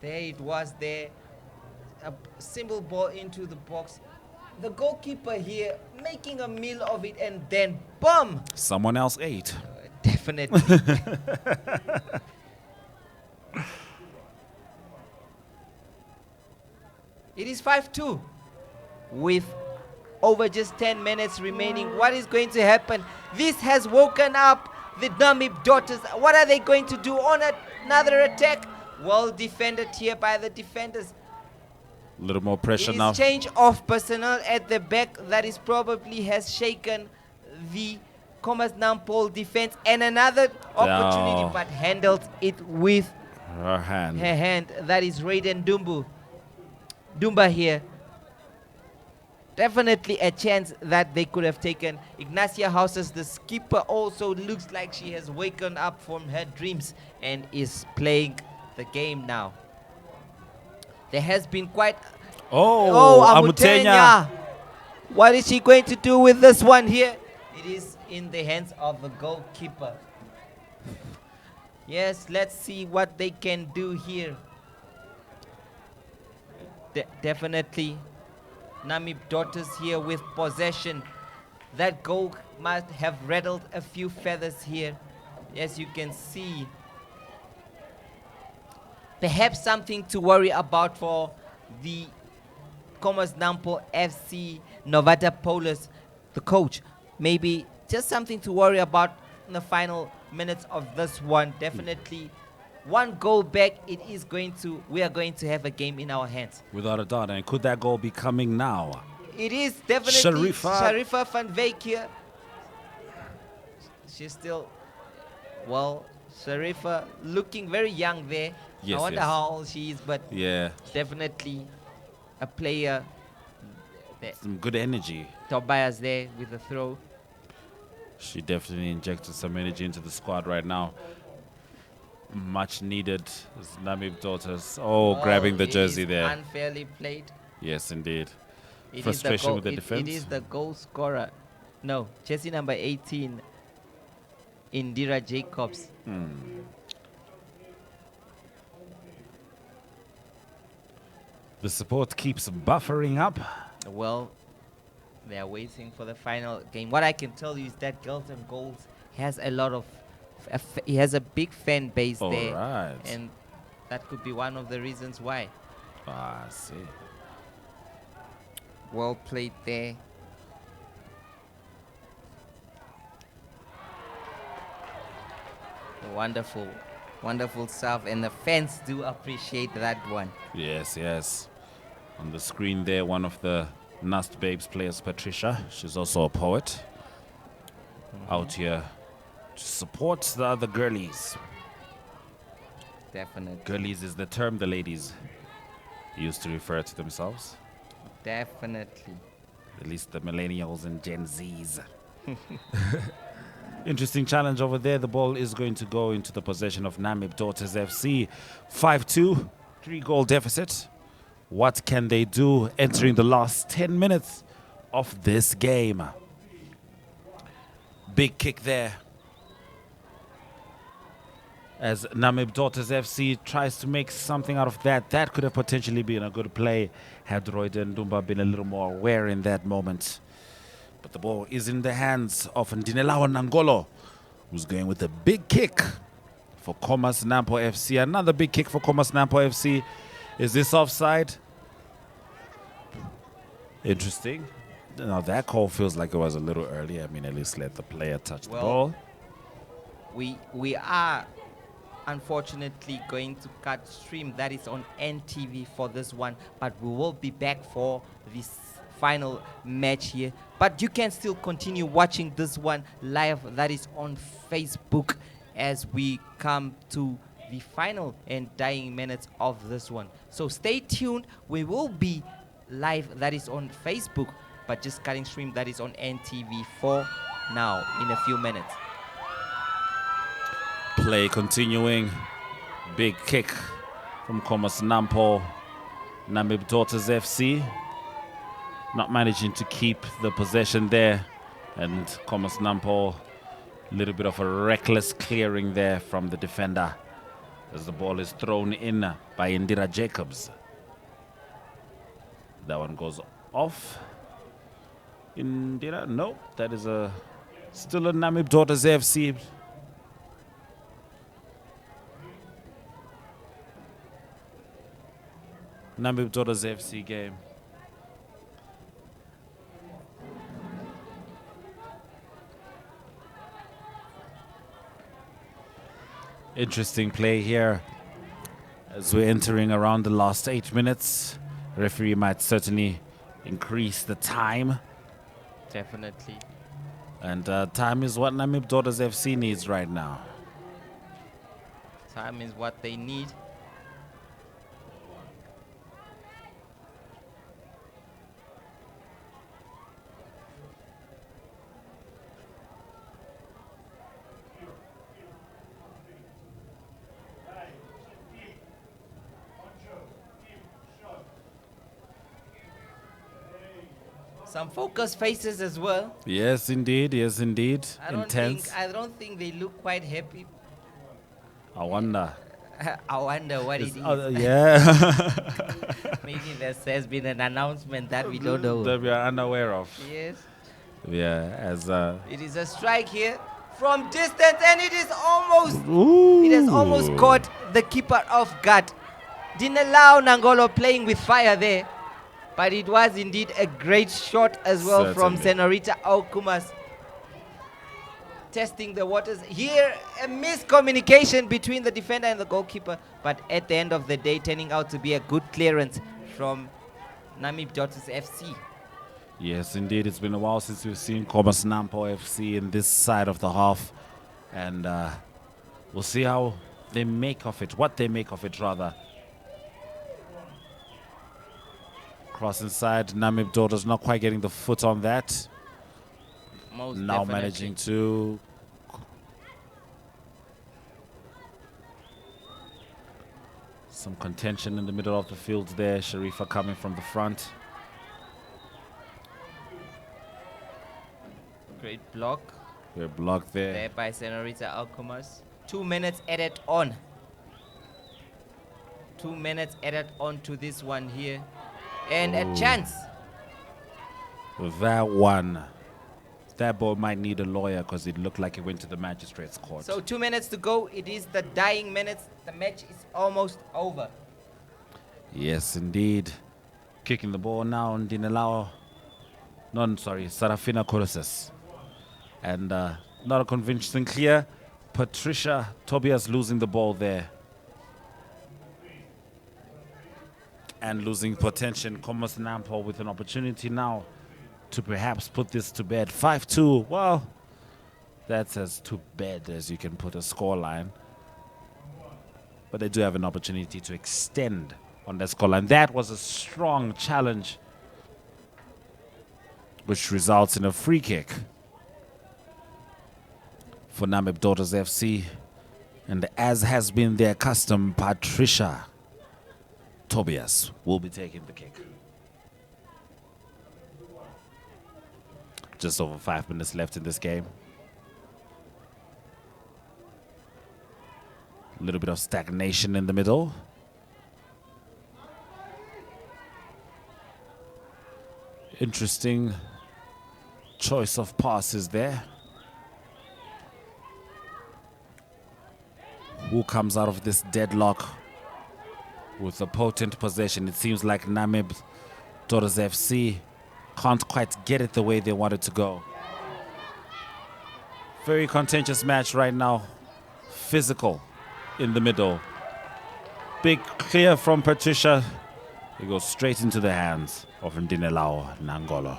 [SPEAKER 2] There it was there. A simple ball into the box. The goalkeeper here making a meal of it, and then boom!
[SPEAKER 1] Someone else ate.
[SPEAKER 2] Definitely. It is 5-2 with over just 10 minutes remaining. What is going to happen? This has woken up the Namib daughters. What are they going to do on another attack? Well defended here by the defenders.
[SPEAKER 1] A little more pressure
[SPEAKER 2] It is
[SPEAKER 1] now.
[SPEAKER 2] change of personnel at the back that is probably has shaken the Khomas Nampol defense, and another opportunity,
[SPEAKER 1] Oh.
[SPEAKER 2] but handled it with
[SPEAKER 1] Her hand.
[SPEAKER 2] her hand. That is Raiden Dumba here. Definitely a chance that they could have taken. Ignacia Houses, the skipper, also looks like she has waken up from her dreams and is playing the game now. There has been quite...
[SPEAKER 1] Oh, Amutenya.
[SPEAKER 2] What is she going to do with this one here? It is in the hands of the goalkeeper. Yes, let's see what they can do here. Definitely Namib daughters here with possession. That goal must have rattled a few feathers here. As you can see. Perhaps something to worry about for the Khomas Nampol FC Novata Polis, the coach. Maybe just something to worry about in the final minutes of this one. Definitely one goal back, we are going to have a game in our hands.
[SPEAKER 1] Without a doubt. And could that goal be coming now?
[SPEAKER 2] It is definitely
[SPEAKER 1] Sharifa
[SPEAKER 2] van Wyk here. She's still, well, Sharifa looking very young there.
[SPEAKER 1] Yes,
[SPEAKER 2] I wonder
[SPEAKER 1] yes.
[SPEAKER 2] how old she is, but
[SPEAKER 1] Yeah.
[SPEAKER 2] definitely a player.
[SPEAKER 1] Some good energy.
[SPEAKER 2] Tobias there with the throw.
[SPEAKER 1] She definitely injected some energy into the squad right now. Much needed. As Namib daughters. Oh, grabbing the
[SPEAKER 2] it
[SPEAKER 1] jersey
[SPEAKER 2] is
[SPEAKER 1] there.
[SPEAKER 2] Unfairly played.
[SPEAKER 1] Yes, indeed.
[SPEAKER 2] It is
[SPEAKER 1] Frustration with the
[SPEAKER 2] it
[SPEAKER 1] defense.
[SPEAKER 2] is the goal scorer. No, jersey number 18, Indira Jacobs.
[SPEAKER 1] The support keeps buffering up.
[SPEAKER 2] Well, they are waiting for the final game. What I can tell you is that Gelton Goals has a lot of, he has a big fan base
[SPEAKER 1] All
[SPEAKER 2] there,
[SPEAKER 1] right.
[SPEAKER 2] and that could be one of the reasons why.
[SPEAKER 1] Ah, I see.
[SPEAKER 2] Well played there. Wonderful, wonderful stuff, and the fans do appreciate that one.
[SPEAKER 1] Yes, yes. On the screen there, one of the Nust Babes players, Patricia. She's also a poet. Out here to support the other girlies.
[SPEAKER 2] Definitely.
[SPEAKER 1] Girlies is the term the ladies used to refer to themselves.
[SPEAKER 2] Definitely.
[SPEAKER 1] At least the millennials and Gen Zs. Interesting challenge over there. The ball is going to go into the possession of Namib Daughters FC. 5-2, 3-goal deficit. What can they do entering the last 10 minutes of this game? Big kick there. As Namib Daughters FC tries to make something out of that. That could have potentially been a good play had Royden Dumba been a little more aware in that moment. But the ball is in the hands of Ndinelawa Nangolo, who's going with a big kick for Khomas Nampol FC. Another big kick for Khomas Nampol FC. Is this offside? Interesting. Now that call feels like it was a little early. I mean, at least let the player touch the ball.
[SPEAKER 2] We are unfortunately going to cut stream that is on NTV for this one, but we will be back for this final match here. But you can still continue watching this one live that is on Facebook as we come to the final and dying minutes of this one. So stay tuned. We will be live that is on Facebook, but just cutting stream that is on NTV for now in a few minutes.
[SPEAKER 1] Play continuing. Big kick from Khomas Nampol. Namib Daughters FC not managing to keep the possession there. And Khomas Nampol, a little bit of a reckless clearing there from the defender as the ball is thrown in by Indira Jacobs. That one goes off. Indira, no, that is still a Namib Daughters FC. Namib Daughters FC game. Interesting play here as we're entering around the last 8 minutes. Referee might certainly increase the time.
[SPEAKER 2] Definitely.
[SPEAKER 1] And time is what Namib Daughters FC needs right now.
[SPEAKER 2] Time is what they need. Some focused faces as well.
[SPEAKER 1] Yes, indeed. Yes, indeed. Intense.
[SPEAKER 2] I don't think they look quite happy.
[SPEAKER 1] I wonder.
[SPEAKER 2] I wonder what it is.
[SPEAKER 1] Yeah.
[SPEAKER 2] Maybe there has been an announcement that we don't know.
[SPEAKER 1] That we are unaware of.
[SPEAKER 2] Yes.
[SPEAKER 1] Yeah, as
[SPEAKER 2] It is a strike here from distance, and it is almost.
[SPEAKER 1] Ooh.
[SPEAKER 2] It has almost caught the keeper off guard. Didn't allow Nangolo playing with fire there, but it was indeed a great shot as well from Senorita Khomas. Testing the waters here, a miscommunication between the defender and the goalkeeper, but at the end of the day, turning out to be a good clearance from Namib Daughters FC.
[SPEAKER 1] Yes, indeed. It's been a while since we've seen Khomas Nampol FC in this side of the half, and we'll see how they make of it, what they make of it rather. Cross inside, Namib Daughters not quite getting the foot on that.
[SPEAKER 2] Most
[SPEAKER 1] now
[SPEAKER 2] definitely.
[SPEAKER 1] managing to some contention in the middle of the field there. Sharifa coming from the front.
[SPEAKER 2] Great block.
[SPEAKER 1] Great block there.
[SPEAKER 2] There by Senorita Khomas. 2 minutes added on. 2 minutes added on to this one here. And a chance.
[SPEAKER 1] That one. That ball might need a lawyer because it looked like it went to the magistrate's court.
[SPEAKER 2] So 2 minutes to go. It is the dying minutes. The match is almost over.
[SPEAKER 1] Yes, indeed. Kicking the ball now on Dinelao. Sarafina Corses. And not a convincing clear. Patricia Tobias losing the ball there. And losing potential. Khomas Nampol with an opportunity now to perhaps put this to bed. 5-2. Well, that's as to bed as you can put a scoreline. But they do have an opportunity to extend on that scoreline. That was a strong challenge, which results in a free kick for Namib Daughters FC. And as has been their custom, Patricia Tobias will be taking the kick. Just over 5 minutes left in this game. A little bit of stagnation in the middle. Interesting choice of passes there. Who comes out of this deadlock with a potent possession? It seems like Namib Daughters FC can't quite get it the way they want it to go. Very contentious match right now. Physical in the middle. Big clear from Patricia. It goes straight into the hands of Ndinelao Nangolo.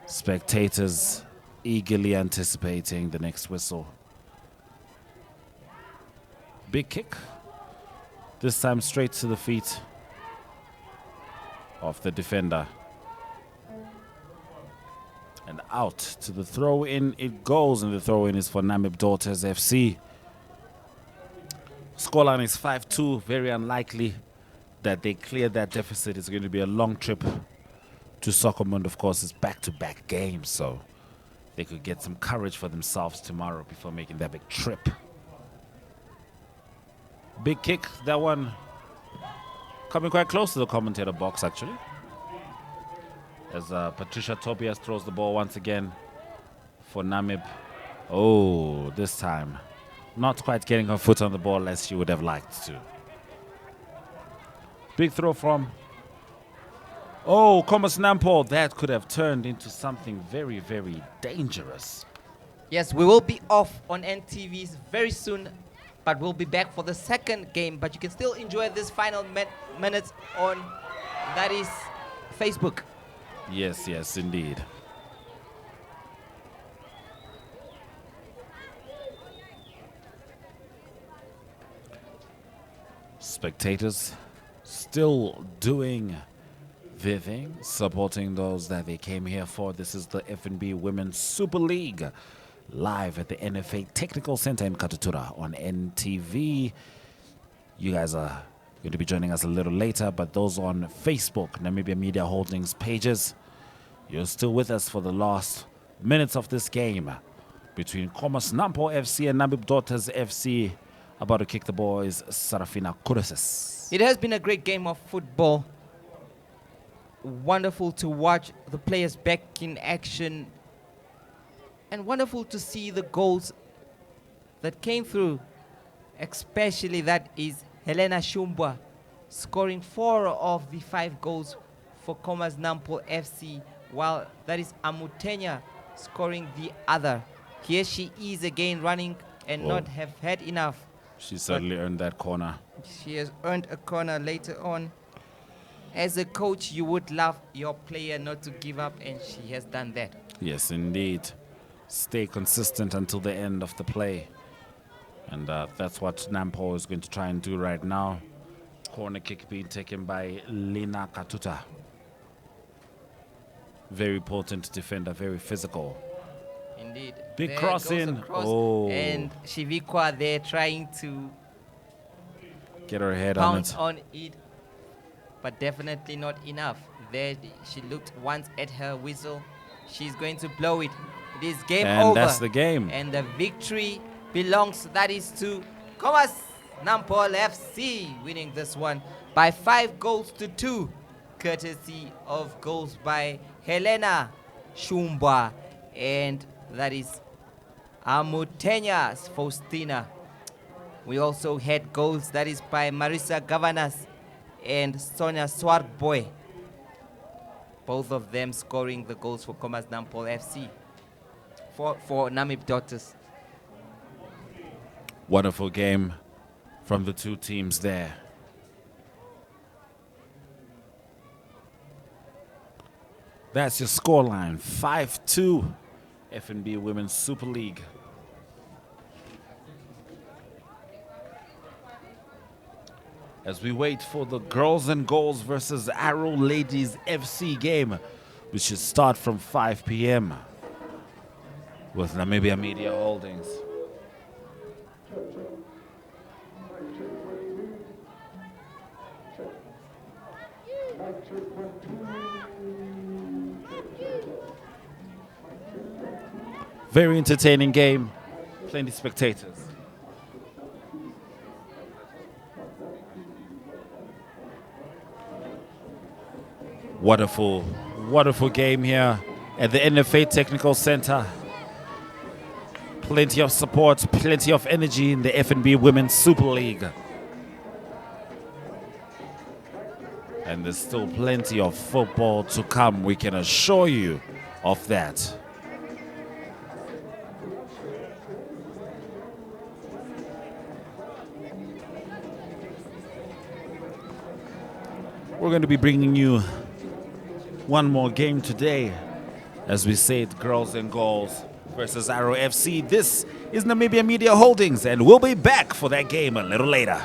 [SPEAKER 1] Spectators eagerly anticipating the next whistle. Big kick. This time straight to the feet of the defender. And out to the throw-in it goes, and the throw-in is for Namib Daughters FC. Scoreline is 5-2. Very unlikely that they clear that deficit. It's going to be a long trip to Soccermund. Of course, it's back-to-back games, so they could get some courage for themselves tomorrow before making that big trip. Big kick, that one coming quite close to the commentator box, actually. As Patricia Tobias throws the ball once again for Namib. Oh, this time not quite getting her foot on the ball as she would have liked to. Big throw from Khomas Nampol. That could have turned into something very, very dangerous.
[SPEAKER 2] Yes, we will be off on NTVs very soon, but we'll be back for the second game. But you can still enjoy this final minutes on, that is, Facebook.
[SPEAKER 1] Yes, yes, indeed. Spectators still doing their thing, supporting those that they came here for. This is the FNB Women Super League, live at the NFA Technical Center in Katutura on NTV. You guys are going to be joining us a little later, but those on Facebook, Namibia Media Holdings pages, you're still with us for the last minutes of this game between Khomas Nampol FC and Namib Daughters FC. About to kick the boys, Sarafina Kureses.
[SPEAKER 2] It has been a great game of football. Wonderful to watch the players back in action. And wonderful to see the goals that came through. Especially that is Helena Shumbwa scoring 4 of the 5 goals for Khomas Nampol FC, while that is Amutenya scoring the other. Here she is again running and not have had enough.
[SPEAKER 1] She certainly earned that corner.
[SPEAKER 2] She has earned a corner later on. As a coach, you would love your player not to give up, and she has done that.
[SPEAKER 1] Yes, indeed. Stay consistent until the end of the play. And that's what Nampol is going to try and do right now. Corner kick being taken by Lina Katuta. Very potent defender, very physical.
[SPEAKER 2] Indeed.
[SPEAKER 1] Big
[SPEAKER 2] There
[SPEAKER 1] cross
[SPEAKER 2] goes
[SPEAKER 1] in.
[SPEAKER 2] across,
[SPEAKER 1] Oh.
[SPEAKER 2] and Shivikwa there trying to
[SPEAKER 1] Get her head on
[SPEAKER 2] pounce
[SPEAKER 1] it.
[SPEAKER 2] on it, but definitely not enough. There she looked once at her whistle. She's going to blow it. It is game
[SPEAKER 1] And
[SPEAKER 2] over.
[SPEAKER 1] that's the game.
[SPEAKER 2] And the victory belongs, that is, to Khomas Nampol FC, winning this one by 5 goals to 2, courtesy of goals by Helena Shumba, and that is Amutenya Faustina. We also had goals, that is by Marisa Gavanas and Sonia Swartboy. Both of them scoring the goals for Khomas Nampol FC, for Namib Daughters.
[SPEAKER 1] Wonderful game from the two teams there. That's your scoreline, 5-2, FNB Women Super League. As we wait for the Girls and Goals versus Arrow Ladies FC game, which should start from 5 p.m. with Namibia Media Holdings. Very entertaining game, plenty of spectators. Wonderful, wonderful game here at the NFA Technical Center. Plenty of support, plenty of energy in the FNB Women Super League. And there's still plenty of football to come, we can assure you of that. We're going to be bringing you one more game today, as we said, Girls and Goals versus Arrow FC. This is Namibia Media Holdings, and we'll be back for that game a little later.